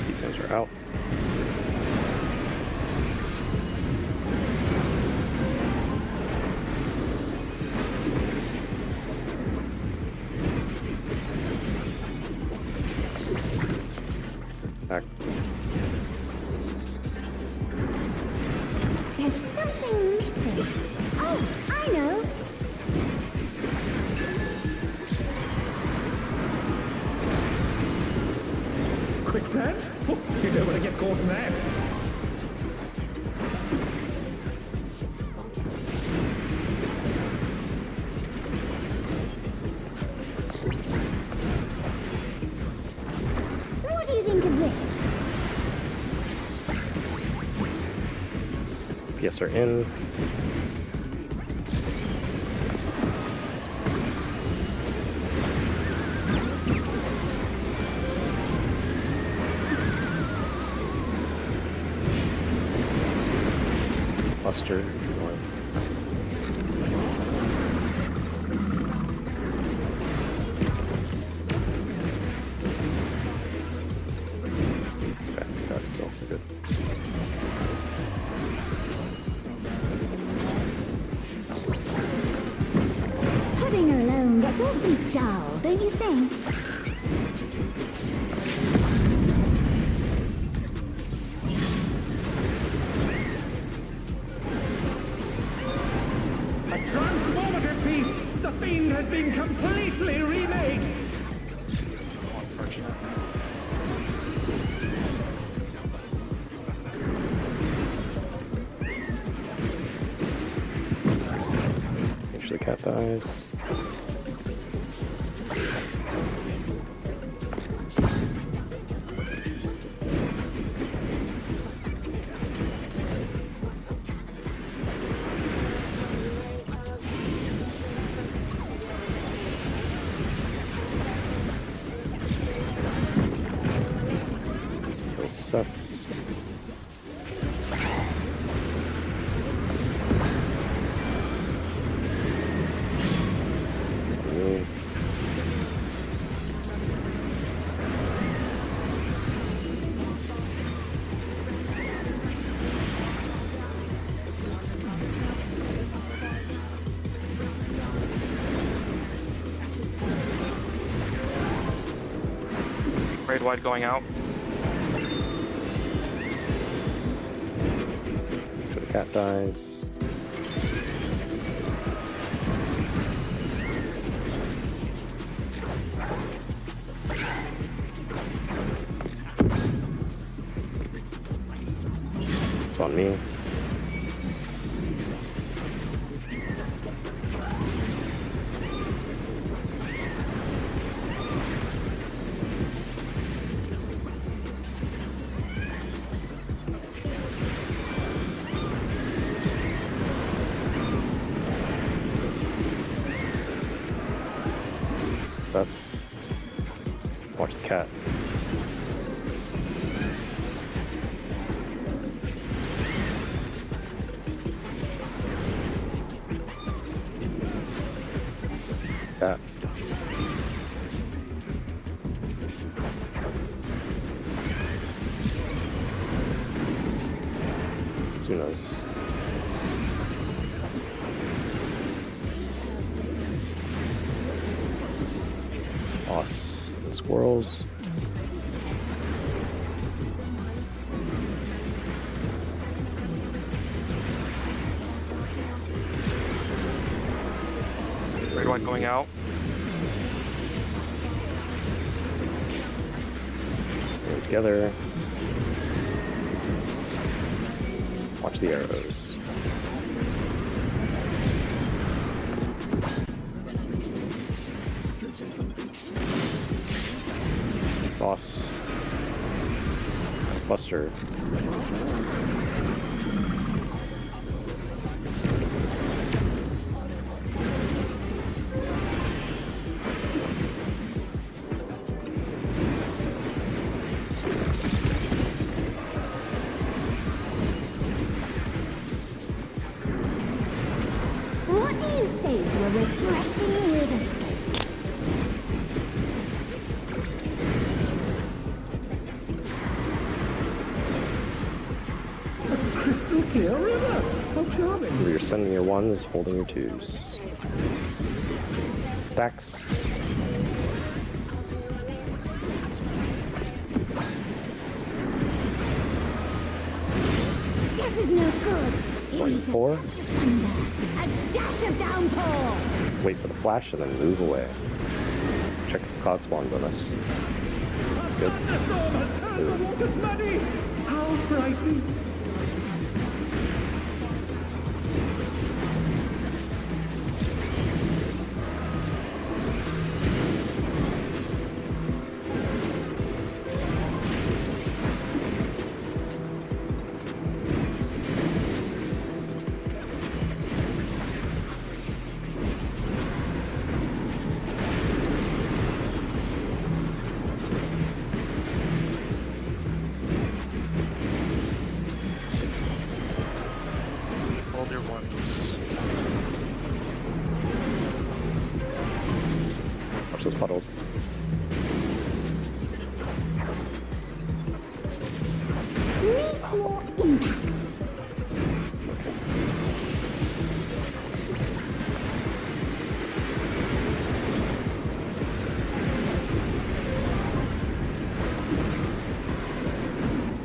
Defense are out. Back. There's something missing. Oh, I know. Quicksand? Oh, you don't want to get caught in that. What do you think of this? PS are in. Buster north. Okay, that's still good. Putting her alone gets awfully dull, don't you think? A transformative piece! The Fiend has been completely remade! Unfortunate. Make sure the cat dies. Kill Seth's. Me. Raid wide going out. Make sure the cat dies. It's on me. So that's... Watch the cat. Cat. Who knows? Boss and squirrels. Raid wide going out. together. Watch the arrows. Boss. Buster. What do you say to a refreshing river-scape? A crystal clear river! How charming! You're sending your ones, holding your twos. Stacks. This is no good. It needs a 4. dash of thunder, a dash of downpour. Wait for the flash and then move away. Check if cloud spawns on us. Good. Thunderstorm has turned the waters muddy! How frightening! Hold your ones. Watch those puddles. Needs more impact.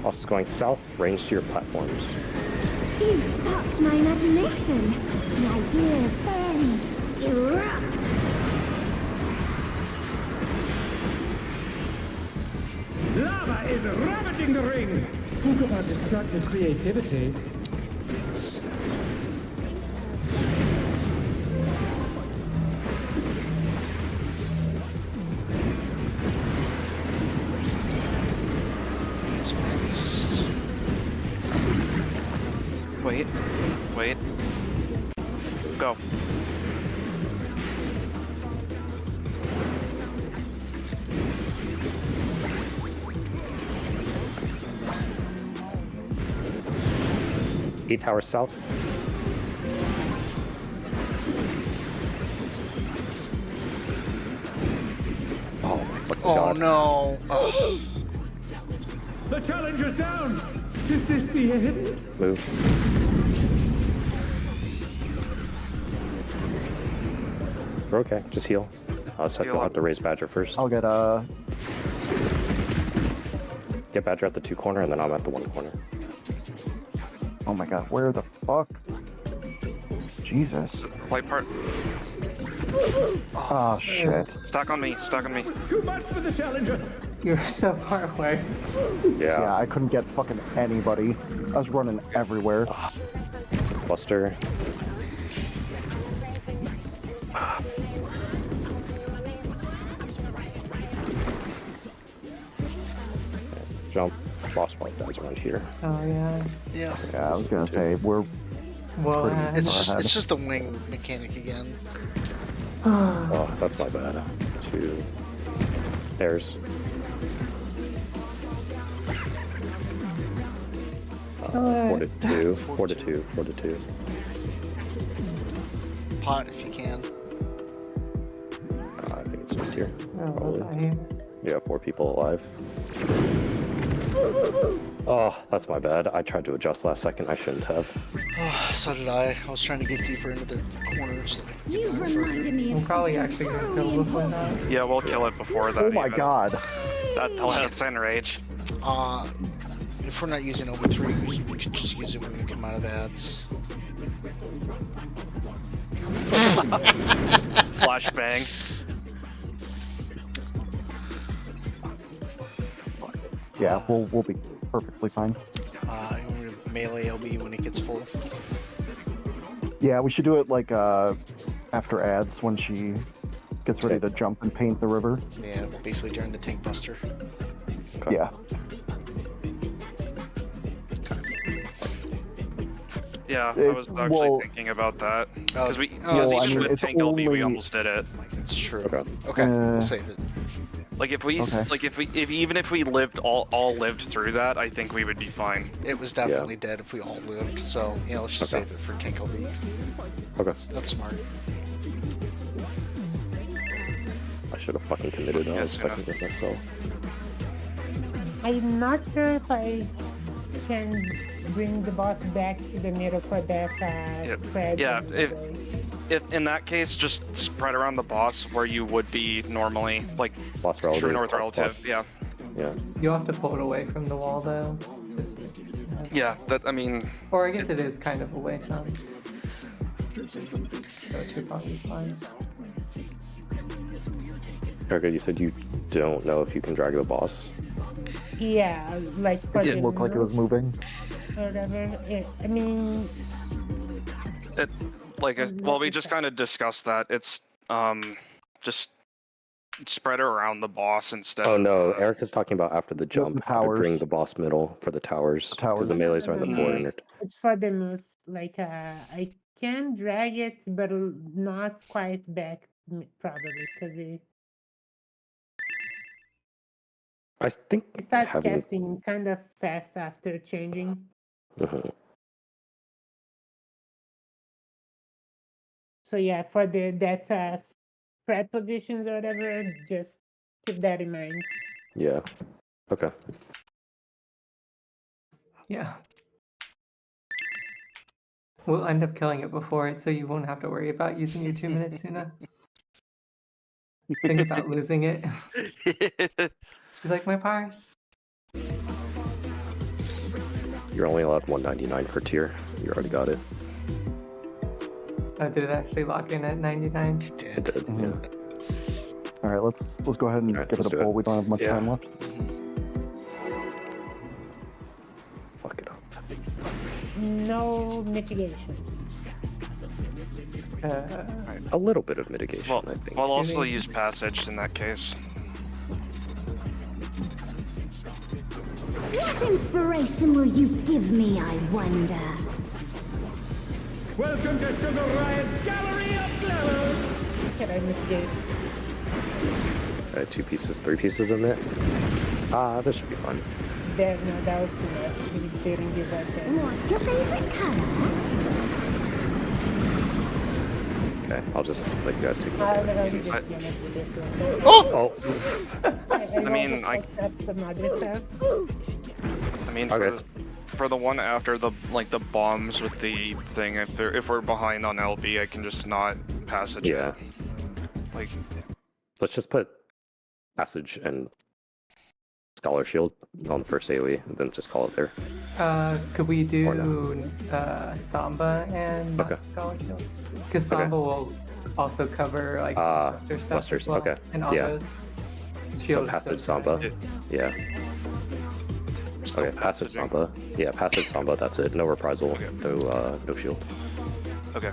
Also going south, range to your platforms. You sparked my imagination. The ideas fairly erupt. Lava is ravaging the ring! Talk about destructive creativity. Wait. Wait. Go. Eight towers south. Oh my fucking Oh god. no. Oh. The challenger's down! Is this the end? Move. We're okay, just heal. So Heal you'll up. have to raise Badger first. I'll get Get Badger at the 2 corner and then I'm at the 1 corner. oh my god, where the fuck? Jesus. Light part. Oh shit. Stack on me. Stack on me. Too much for the challenger! You're so far away. Yeah, I couldn't get fucking anybody. I was running everywhere. Buster. Jump. Boss fight guys around here. Oh yeah. Yeah. Yeah, I was gonna say, we're Well, Pretty- It's just the wing mechanic again. Oh, that's my bad. 2. There's. 4 to 2. 4 to 2. 4 to 2. Pot if you can. I think it's right here. oh, Probably. Yeah, 4 people alive. Oh, that's my bad. I tried to adjust last second. I shouldn't have. Oh, so did I. I was trying to get deeper into the corners. So that I could get You've mine further. reminded me I'm of probably something actually gonna truly kill before important. that. Yeah, we'll kill it before that. oh my even. god. That'll hit Enrage. If we're not using OB3, we could just use it when we come out of ads. Flashbang. Yeah, we'll be perfectly fine. You want me to melee LB when it gets full? Yeah, we should do it like after ads when she gets ready to jump and paint the river. Yeah, basically during the tank buster. Okay. Yeah. Yeah, I was actually thinking about that. Because even with Tank LB, we almost did it. It's true. Okay. Okay, we'll save it. Like if we, even if we lived all lived through that, I think we would be fine. It was definitely dead if we all lived. So let's just save it for Tank LB. Okay. That's smart. I should have fucking committed. I was second with myself. I'm not sure if I can bring the boss back to the middle for that spread. Yeah, if in that case, just spread around the boss where you would be normally, like boss relative, true north relative. Yeah. Yeah. You'll have to pull it away from the wall though. Just, yeah, I mean. Or I guess it is kind of away some. So it should probably be fine. Erica, you said you don't know if you can drag the boss. Yeah, like for It didn't look like it was moving. Whatever. I mean, Well, we just kind of discussed that. It's just spread it around the boss instead. Oh no, Erica's talking about after the jump, how to towers. bring the boss middle for the towers. Because the melees are the floor. it's for the moose. Like I can drag it, but not quite back probably because it I think starts having... casting kind of fast after changing. Mhm. So yeah, for that spread positions or whatever, just keep that in mind. Yeah. Okay. Yeah. We'll end up killing it before it, so you won't have to worry about using your 2 minutes, Suna. Think about losing it. She's like, my parse. You're only allowed 199 per tier. You already got it. Oh, did it actually lock in at 99? It It did. did. Yeah. All right, let's go ahead and give it a pull. We don't have much time left. Fuck it up. No mitigation. A little bit of mitigation, Well, I think. we'll also use passage in that case. What inspiration will you give me, I wonder? Welcome to Sugar Riot's Gallery of Glamour! Can I mitigate? 2 pieces, 3 pieces in it. This should be fun. No, that was too much. We didn't give that there. What's your favorite color? Okay, I'll just let you guys take it. I'll just gonna do this one. Oh! I mean, some other stuff. I mean, Okay. for the one after the bombs with the thing, if we're behind on LB, I can just not passage Yeah. it. Like, Let's just put passage and scholar shield on the first AoE, and then just call it there. Could we Or do Samba and not Okay. Scholar Shield? Because Samba will also cover like Buster stuff Busters, as well, okay. and Yeah. autos. So Shield is passive so Samba. good. Yeah. Okay, passive Samba. Yeah, passive Samba, that's it. No reprisal, no shield. okay.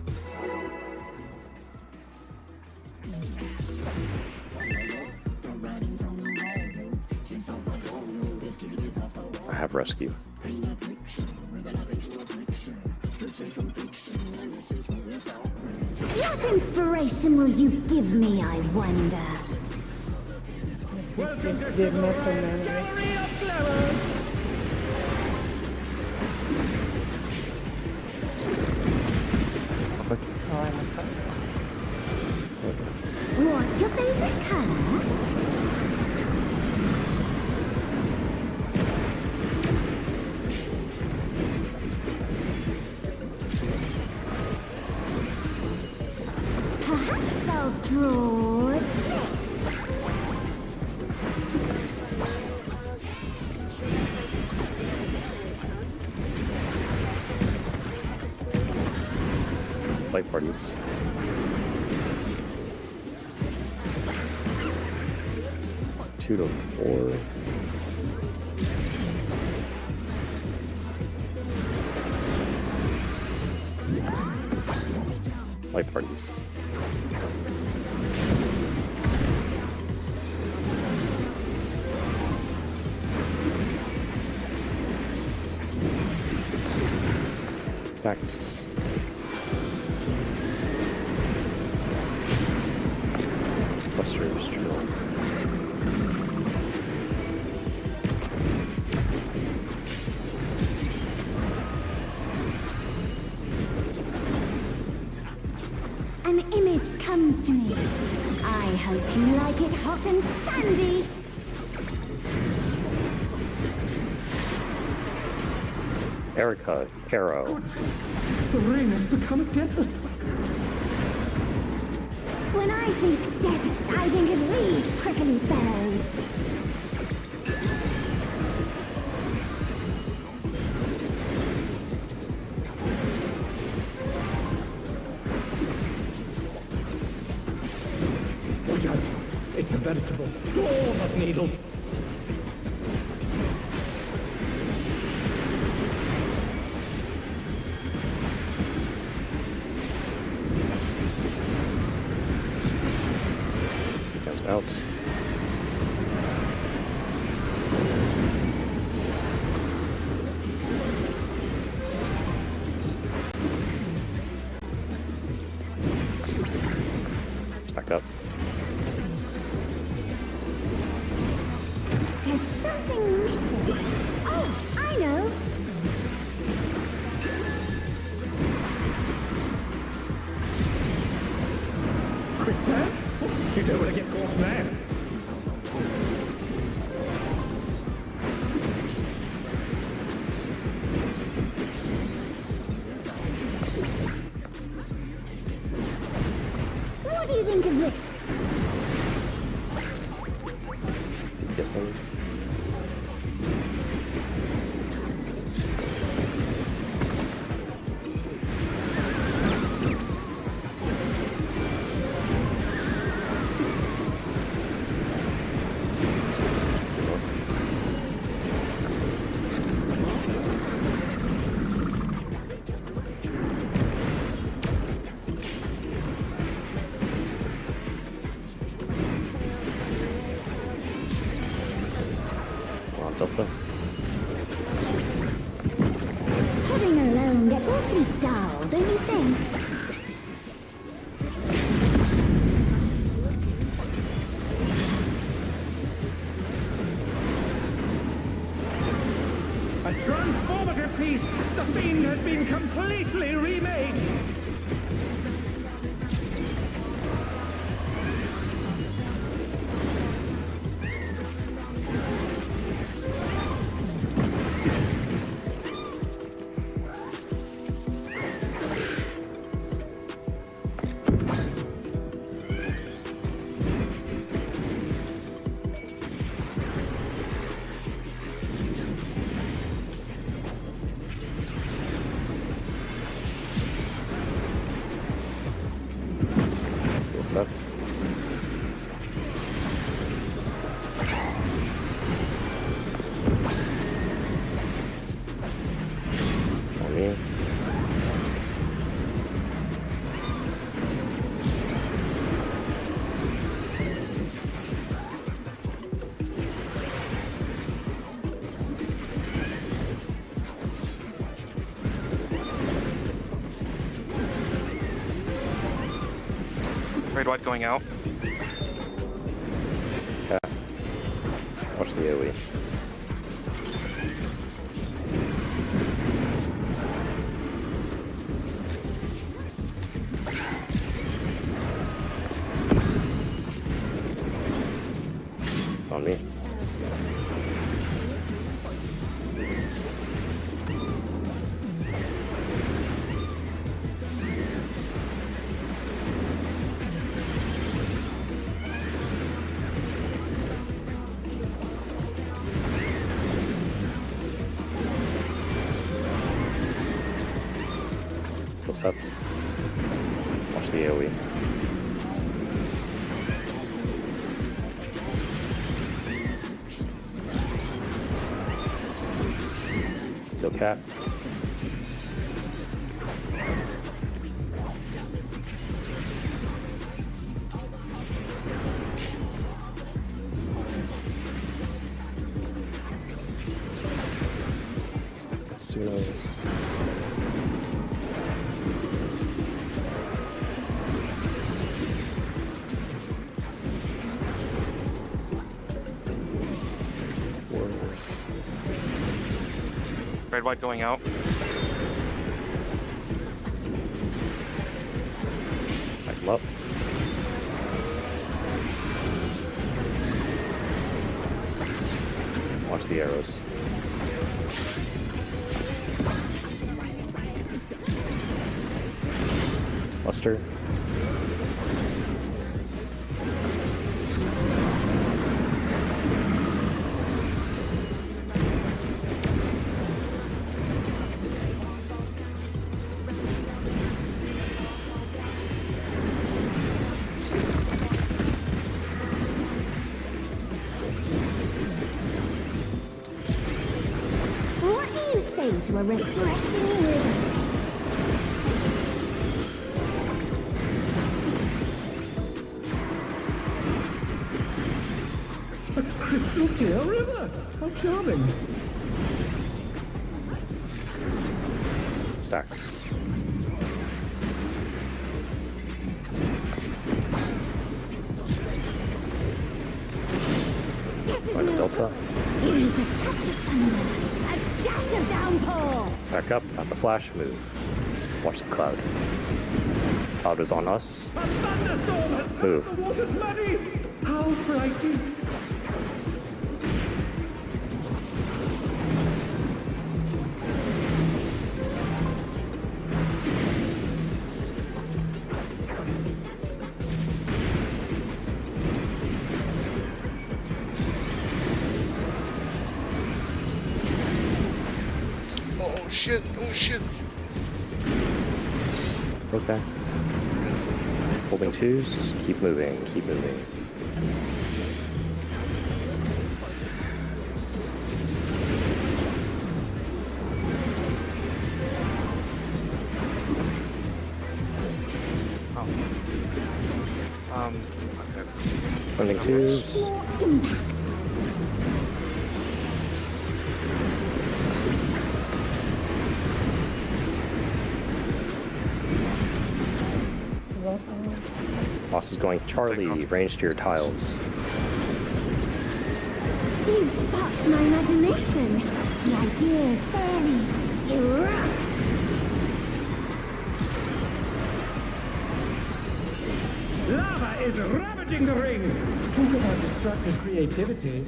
I have rescue. What inspiration will you give me, I wonder? Welcome to Did Sugar not Riot's remember. Gallery of Glamour! Oh, I messed up. What's your favorite color? Perhaps I'll draw this. Light parties. Two to 4. Light parties. Stacks. Clusters, drill. An image comes to me. I hope you like it hot and sandy. Erica, Arrow. The ring has become a desert. When I think desert, I think of these prickly fellows. Watch out. It's a veritable storm of needles. Comes out. Back up. There's something missing. Oh, I know. Quicksand? You don't want to get caught there. What do you think of this? Guessing. Delta. Heading alone gets awfully dull, don't you think? A transformative piece! The Fiend has been completely remade! That's on me. Red white going out. Yeah. Watch the AoE. On me. Sets. Watch the AoE. Kill cat. Red white going out. Light them up. Watch the arrows. Buster. What do you say to a refreshing river? A crystal clear river! How charming! Stacks. This is Find a no delta. It needs a touch of thunder, a dash of downpour. Stack up. Got the flash move. Watch the cloud. Cloud is on us. A thunderstorm has turned Move. the waters muddy! How frightening! Oh shit! Oh shit! Okay. Holding twos. Keep moving. Keep moving. Okay. Sending twos. More impact. Boss is going Charlie. Range to your tiles. You sparked my imagination. The ideas fairly erupt. Lava is ravaging the ring! Talk about destructive creativity.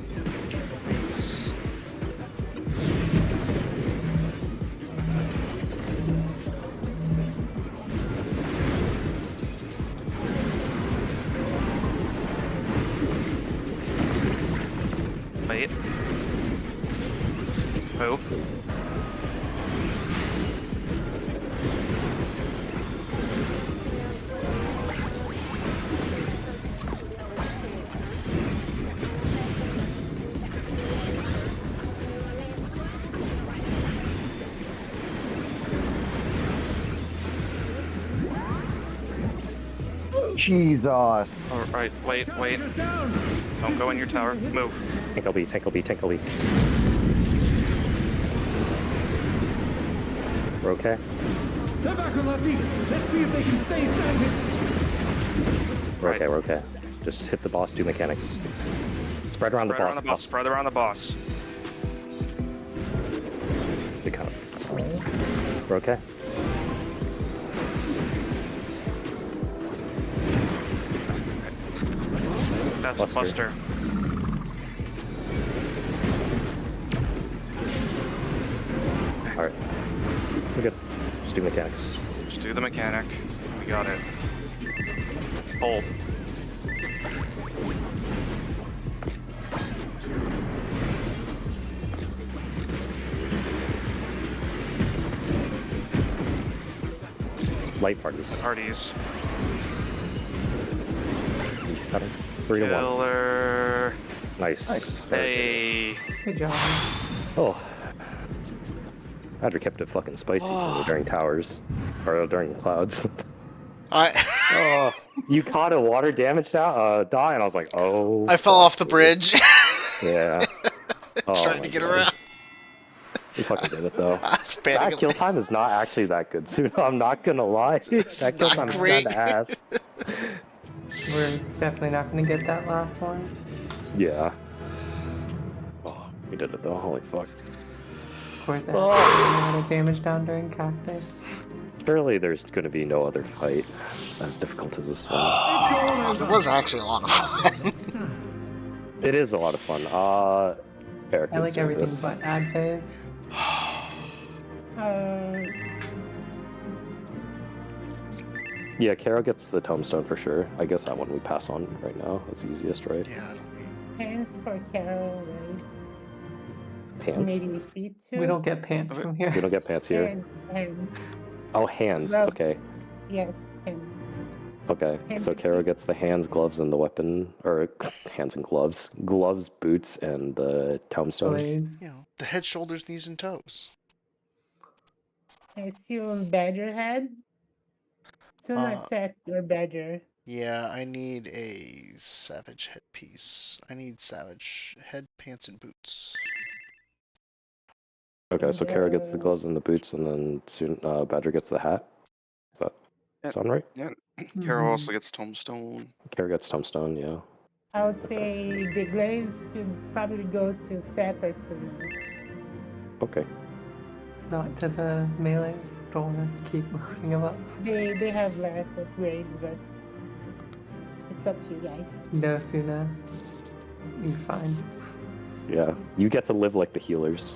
Wait. Who? Jesus. Alright, wait. Charges down! Don't go in your tower. Move. Tinkle B, Tinkle B, Tinkle B. We're okay. They're back on their feet! Let's see if they can stay standing! We're Right. okay, we're okay. Just hit the boss, do mechanics. Spread around Spread around the boss. Spread around the boss. We kind of. We're okay. That's Buster. Buster. Alright. We're good. Just do mechanics. Just do the mechanic. We got it. Hold. Light parties. Parties. He's cutting. 3 to 1. Killer. Nice. Hey. Good job. Oh. Roger kept it fucking spicy for me during towers. Or during clouds. Oh, you caught a water damage die, and I was like, oh. I fell off the bridge. Yeah. Oh, Trying my to get God. around. You fucking did it though. I was That panicking. kill time is not actually that good, Suno. I'm not gonna lie. That kill not time is great. kinda ass. We're definitely not going to get that last one. Yeah. Oh, we did it though. Holy fuck. course, I have a lot of damage down during cactus. Surely there's going to be no other fight as difficult as this one. It was actually a lot of fun. It is a lot of fun. Eric I is like doing everything this. but ad phase. Yeah, Kara gets the tombstone for sure. I guess that one we pass on right now. That's easiest, right? Yeah, I don't need... Pants for Carol, right? Pants? Maybe feet too. We don't get pants from here. We don't get pants here. Hands. Oh, hands. Gloves. Okay. Yes, hands. Okay. So Kara gets the hands, gloves, and the weapon, or hands and gloves. Gloves, boots, and the tombstone. Blades. You know, the head, shoulders, knees, and toes. I assume badger head. So not set or badger. Yeah, I need a savage headpiece. I need savage head, pants, and boots. Okay, so Kara gets the gloves and the boots, and then soon Badger gets the hat. Is that sound right? Yeah. Carol also gets tombstone. Kara gets tombstone, yeah. I would say the glaze should probably go to set or to. Okay. Not to the melees. Don't want to keep loading them up. They have less upgrades, but it's up to you guys. No, Suna. You're fine. Yeah, you get to live like the healers.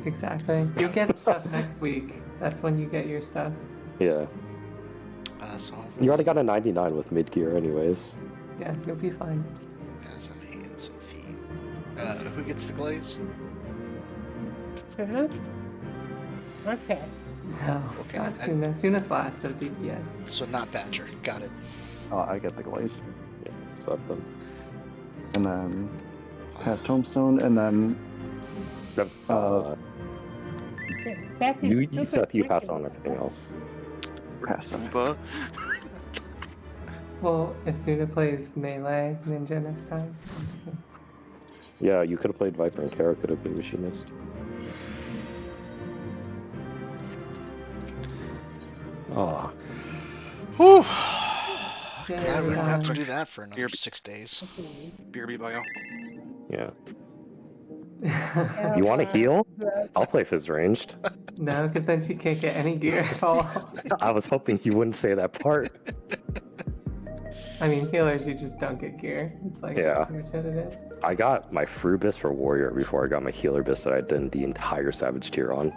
Exactly. You'll get stuff next week. That's when you get your stuff. Yeah. So You already got a 99 with mid gear, anyways. Yeah, you'll be fine. Has some hands and feet. Who gets the glaze? Or set. No, Okay, not Suna. Suna's last of DPS. So not Badger. Got it. I get the glaze. Yeah, so then. And then pass tombstone, and then Set is you super Seth, you pass tricky. on everything else. pass them. But Well, if Suna plays melee ninja next time. Yeah, you could have played Viper and Kara could have been machinist. Ah, Whew. Yeah, Glad we don't have to yeah. do that for another 6 days. BRB bio. yeah. You want to heal? I'll play Fizz ranged. No, because then she can't get any gear at all. I was hoping you wouldn't say that part. I mean, healers, you just don't get gear. It's like Yeah. pretty much what it is. I got my Frubis for Warrior before I got my Healer Bis that I did the entire Savage tier on.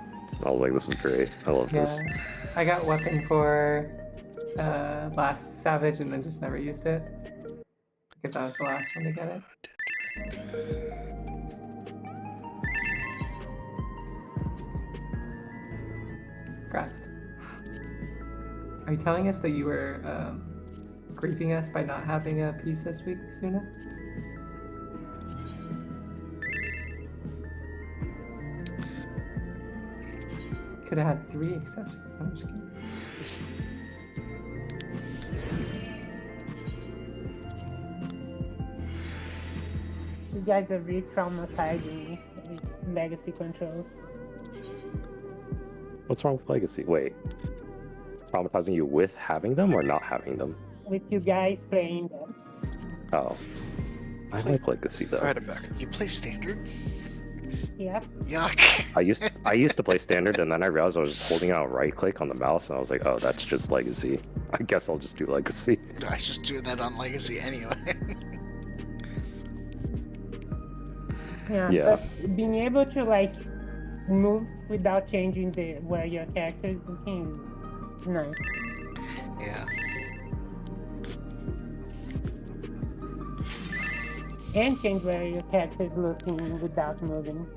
I was like, this is great. I love Yeah, this. I got weapon for last Savage and then just never used it. Because I was the last one to get it. Congrats. Are you telling us that you were grieving us by not having a piece this week, Suna? Could have had 3 accessories. I'm just kidding. You guys are re-traumatizing legacy controls. What's wrong with Legacy? Wait. Traumatizing you with having them or not having them? With you guys playing them. Oh. I like Legacy though. Right back. You play standard? Yep. Yuck. I used to play standard and then I realized I was just holding out right click on the mouse and I was like, oh, that's just Legacy. I guess I'll just do Legacy. I just do that on Legacy anyway. Yeah. But being able to like move without changing the where your character is looking is nice. Yeah. And change where your character is looking without moving.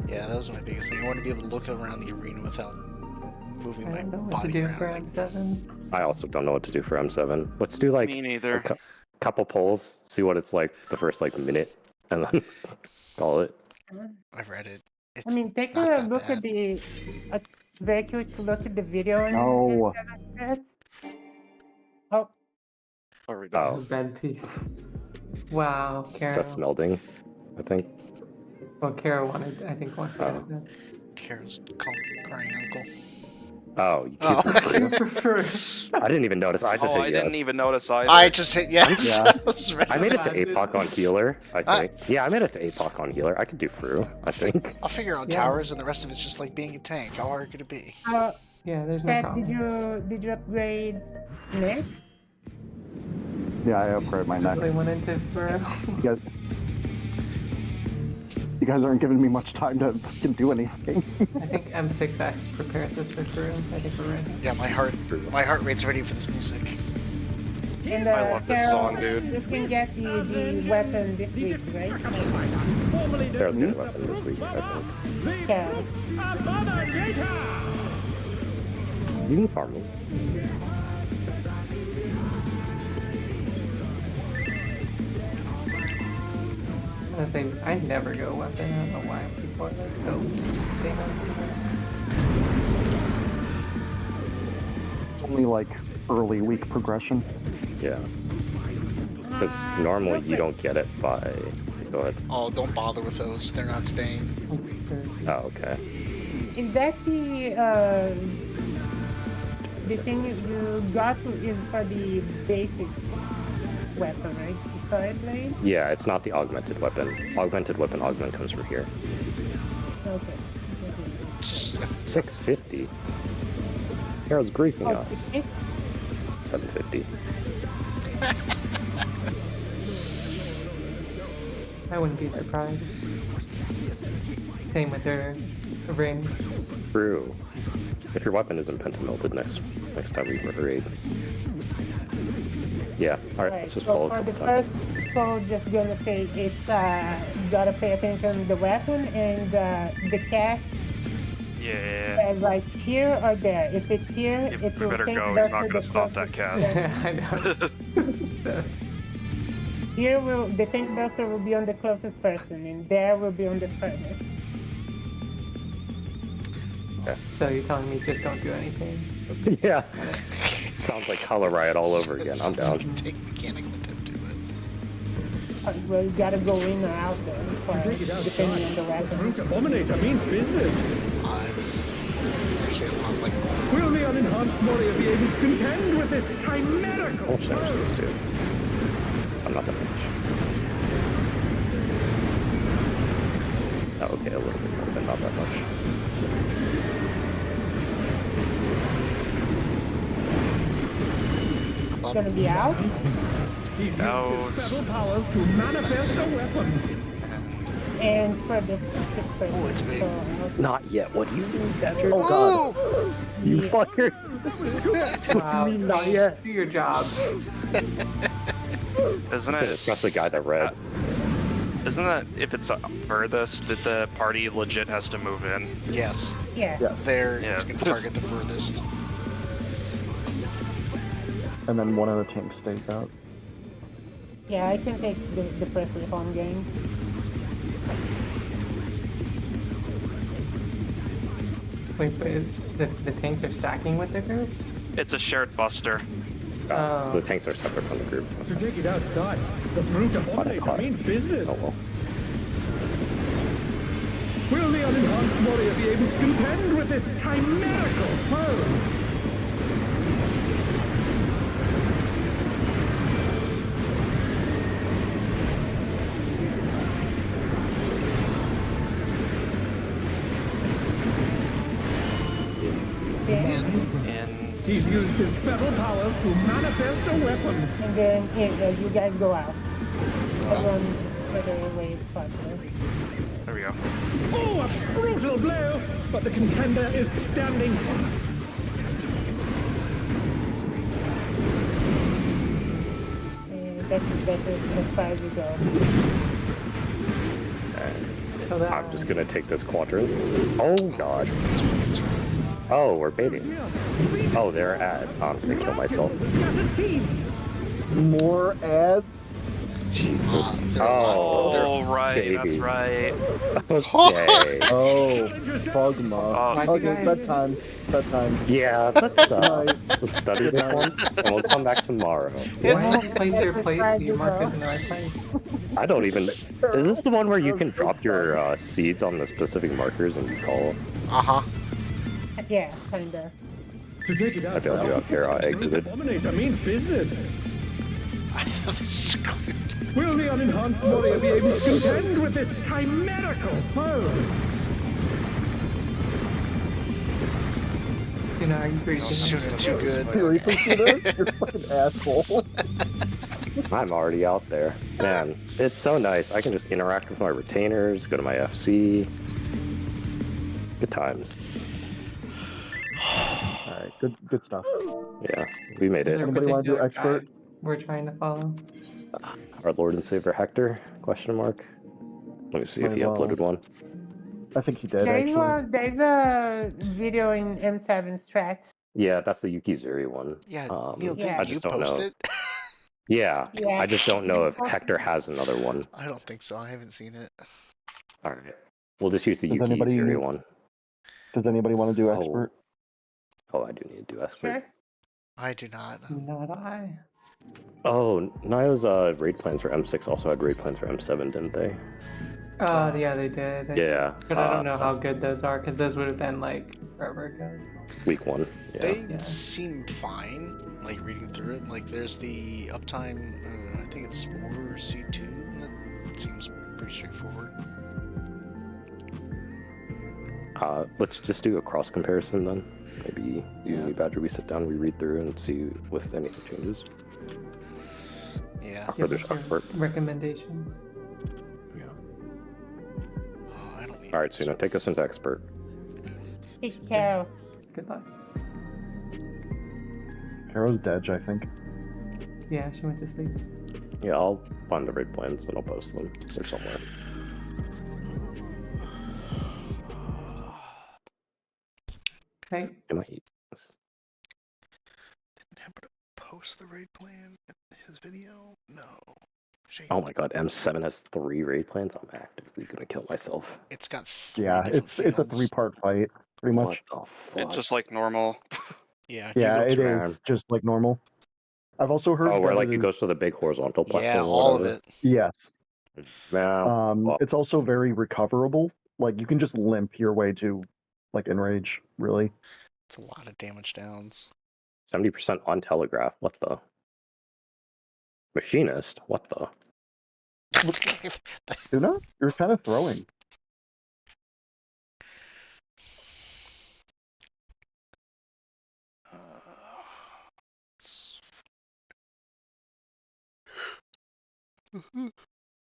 Yeah, that was my biggest thing. I want to be able to look around the arena without moving I my don't know what to body do around. for M7. I also don't know what to do for M7. Let's do like Me a neither. couple polls, see what it's like the first like minute, and then call it. I've read it. It's I mean, take not a that look bad. at the very quick look at the video. And No. Oh, Oh, we're done. Oh, Bed piece. Wow, Kara. that's melding, I think. Well, Kara wanted, I think, wants to Oh. get it. Kara's crying uncle. Oh, you Oh. keep Prefer. I didn't even notice. I just Oh, hit I yes. didn't even notice either. I just hit yes. Yeah. I was ready I made it to Imagine. APOC on healer, I think. Yeah, I made it to APOC on healer. I could do Fru, I think. I'll figure out Yeah. towers, and the rest of it's just like being a tank. How hard could it be? Yeah, there's no Pat, problem. did you upgrade next? Yeah, I upgrade my neck. Really went into Burrow. You guys aren't giving me much time to fucking do anything. I think M6X prepares us for Burrow. I think we're ready. Yeah, my heart rate's ready for this music. And I love this Carol, song, dude. You can get the weapon this week, right? There's good weapon this week, I think. Carol. You can farm me. I think I never go weapon. I don't know why people are like so It's only like early week progression. Yeah. Because normally you don't get it by... Go ahead. Oh, don't bother with those. They're not staying. Oh, okay. Is that the thing you got is for the basic weapon, right? The fire blade? Yeah, it's not the augmented weapon. Augmented weapon augment comes from here. Okay. 650. Harold's griefing Oh, us. 50? 750. I wouldn't be surprised. Same with their ring. True. If your weapon isn't pentamelted next time we raid. Yeah, alright, let's just roll a for the couple times. first call, just gonna say it's gotta pay attention to the weapon and the cast. Yeah. Like here or there. If it's here, We it will better think go. He's that's not the gonna stop that closest- cast. I know. So, Here will the tank buster will be on the closest person, and there will be on the furthest. so you're telling me just don't do anything? Yeah. Sounds like Color Riot all over again. I'm down. Take mechanic, let them do it. Well, you gotta go in or out there, Take it outside. depending on the The weapon. Brute Abominator means business. It's actually a lot like Will the unenhanced warrior be able to contend with this chimerical I'll change foe? this too. I'm not that much. Oh, okay, a little bit more, but not that much. It's gonna be out. He's used Ouch. his feral powers to manifest a weapon. And for the person. Oh, it's big. Not yet. What do you mean, Patrick? Oh! You fucker. Wow. Not yet. Do your job. Isn't It's it? just the guy that read. Isn't that if it's furthest, that the party legit has to move in? Yes. Yeah. Yeah. There, Yeah. it's going to target the furthest. And then one of the tanks stays out. Yeah, I can take the first home game. Wait, but the tanks are stacking with the group? It's a shared buster. Oh. The tanks are separate from the group. To take it outside, the Brute Abominator means business. Oh well. Will the unenhanced warrior be able to contend with this chimerical foe? And He's used his feral powers to manifest a weapon. And then you guys go out. Everyone further away is possible. there we go. Oh, a brutal blow! But the contender is standing. And that's as far as you go. So that, I'm just gonna take this quadrant. Oh god. Oh, we're baiting. Oh, there are ads. I'm gonna kill myself. The scattered seeds. More ads? Jesus. they're Oh, right, baby. that's right. Okay. Oh, Bugma. Oh, Okay, guys- bedtime. Bedtime. Yeah, let's study this one, and we'll come back tomorrow. why don't you place your markers in the right place? I don't even. Is this the one where you can drop your seeds on the specific markers and call? Uh-huh. Yeah, kinda. To take it I out feel like you out here exited. Abominator means business. I thought this was clear. Will the unenhanced warrior be able to contend with this chimerical foe? Suna, are you breaking? Suna too good. Seriously, Suna? You're a fucking asshole. I'm already out there. Man, it's so nice. I can just interact with my retainers, go to my FC. Good times. Alright, good stuff. Yeah, we made Is it. there a Anybody wanna do particular expert? guide we're trying to follow? Our Lord and Savior Hector? Question mark. Let me see if Might he as well. uploaded one. I think he did, There's actually. there's a video in M7 strat. Yeah, that's the Yukizuri one. Yeah, Neil, Yeah. didn't I you just don't post know. it? Yeah, Yeah. I just don't know if Hector has another one. I don't think so. I haven't seen it. All right, we'll just use the Does anybody- Yukizuri one. Does anybody want to do Oh. expert? Oh, I do need to do expert. Sure. I do not. Not I. Oh, Nio's raid plans for M6 also had raid plans for M7, didn't they? Oh, yeah, they did. Yeah. But I don't know how good those are, because those would have been like forever ago. Week 1. Yeah. They Yeah. seem fine, like reading through it. Like there's the uptime, I think it's 4 or C2. That seems pretty straightforward. Let's just do a cross comparison then. Maybe you and me, Badger, we sit down, we read through and see with any changes. Yeah. Or there's us your expert. recommendations. Yeah. Oh, I don't need. All right, Suna, take us into expert. Take care. Good luck. Carol's dead, I think. Yeah, she went to sleep. Yeah, I'll find the raid plans and I'll post them. They're somewhere. Okay. I might eat this. Didn't happen to post the raid plan in his video? No. Shame. Oh my god, M7 has 3 raid plans? I'm actively gonna kill myself. It's got 3 Yeah, different it's a fields. 3-part fight, pretty What much. the fuck? It's just like normal. Yeah. Yeah, you go it through- is just like normal. I've also heard Oh, where that like it it is- goes to the big horizontal platform. Yeah, or all of whatever. it. Yes. Yeah. well, It's also very recoverable. Like you can just limp your way to like enrage, really. It's a lot of damage downs. 70% on telegraph. What the? Machinist? What the? Suna, you're kind of throwing.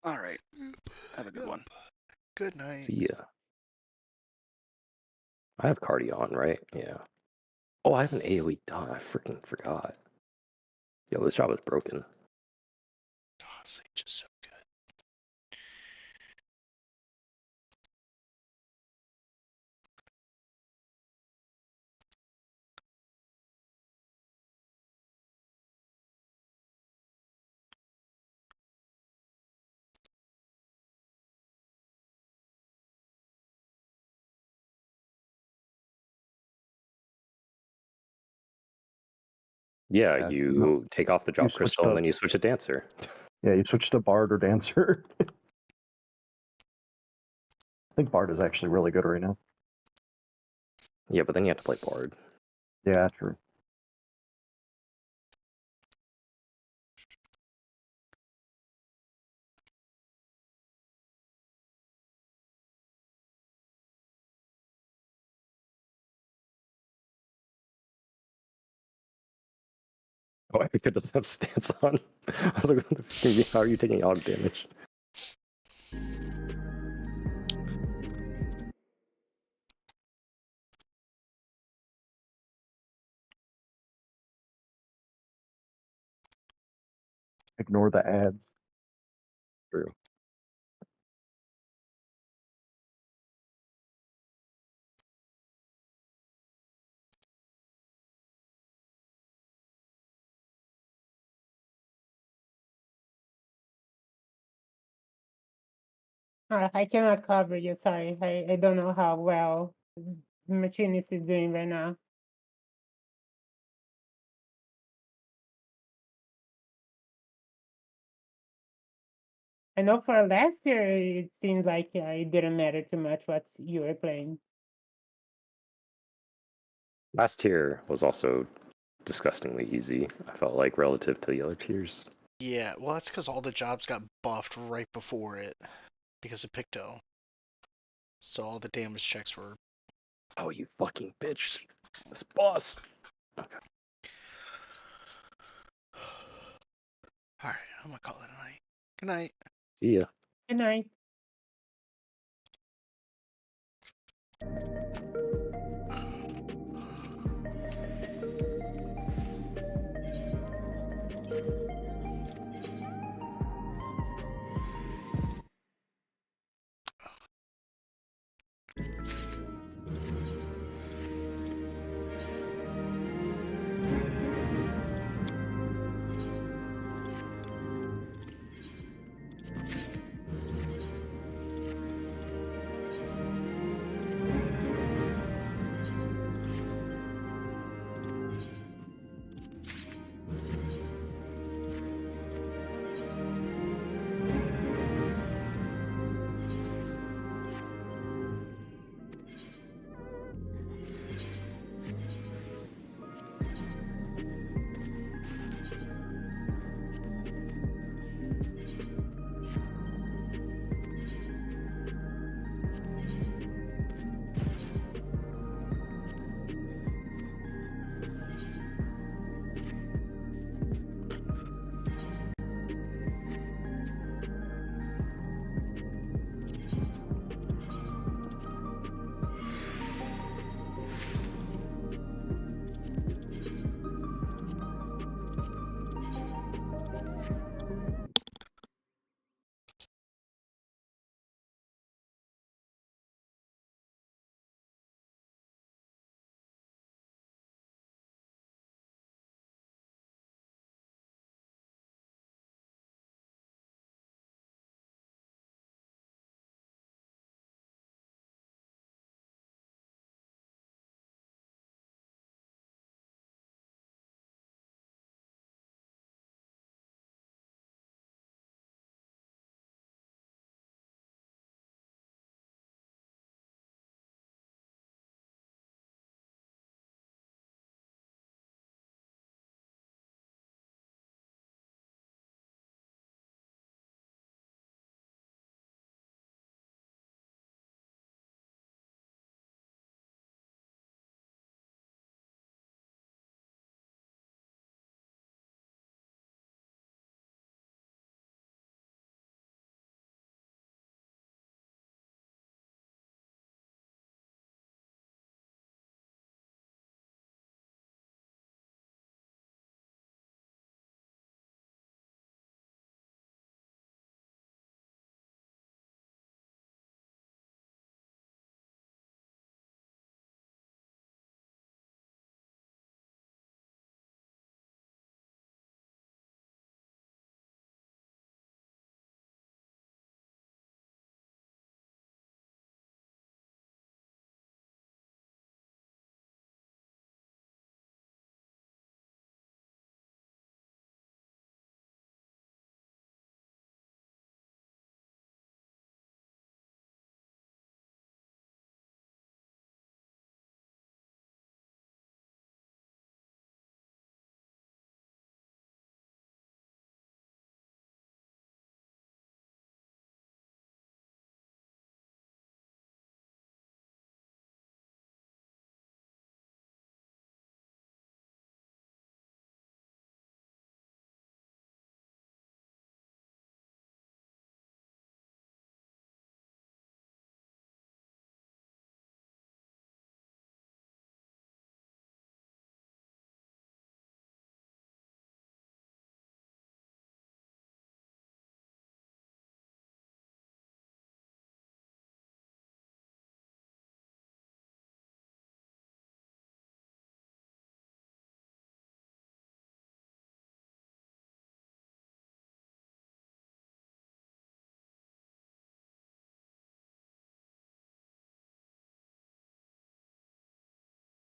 All right. Have a good one. Good night. See ya. I have Cardion, right? Yeah. Oh, I have an AoE done. I freaking forgot. Yo, this job is broken. Oh, Sage is so good. Yeah, Yeah, you take off the job switch crystal and to- then you switch to Dancer. Yeah, you switch to Bard or Dancer. I think Bard is actually really good right now. Yeah, but then you have to play Bard. Yeah, true. Oh, I could just have stance on. I was like, how are you taking AUG damage? Ignore the ads. True. I cannot cover you. Sorry, I don't know how well Machinist is doing right now. I know for last year it seemed like it didn't matter too much what you were playing. Last tier was also disgustingly easy, I felt like, relative to the other tiers. Yeah, well, that's because all the jobs got buffed right before it because of Picto. So all the damage checks were. Oh, you fucking bitch. This boss. Okay. Alright, I'm gonna call it a night. Good night. See ya. Good night.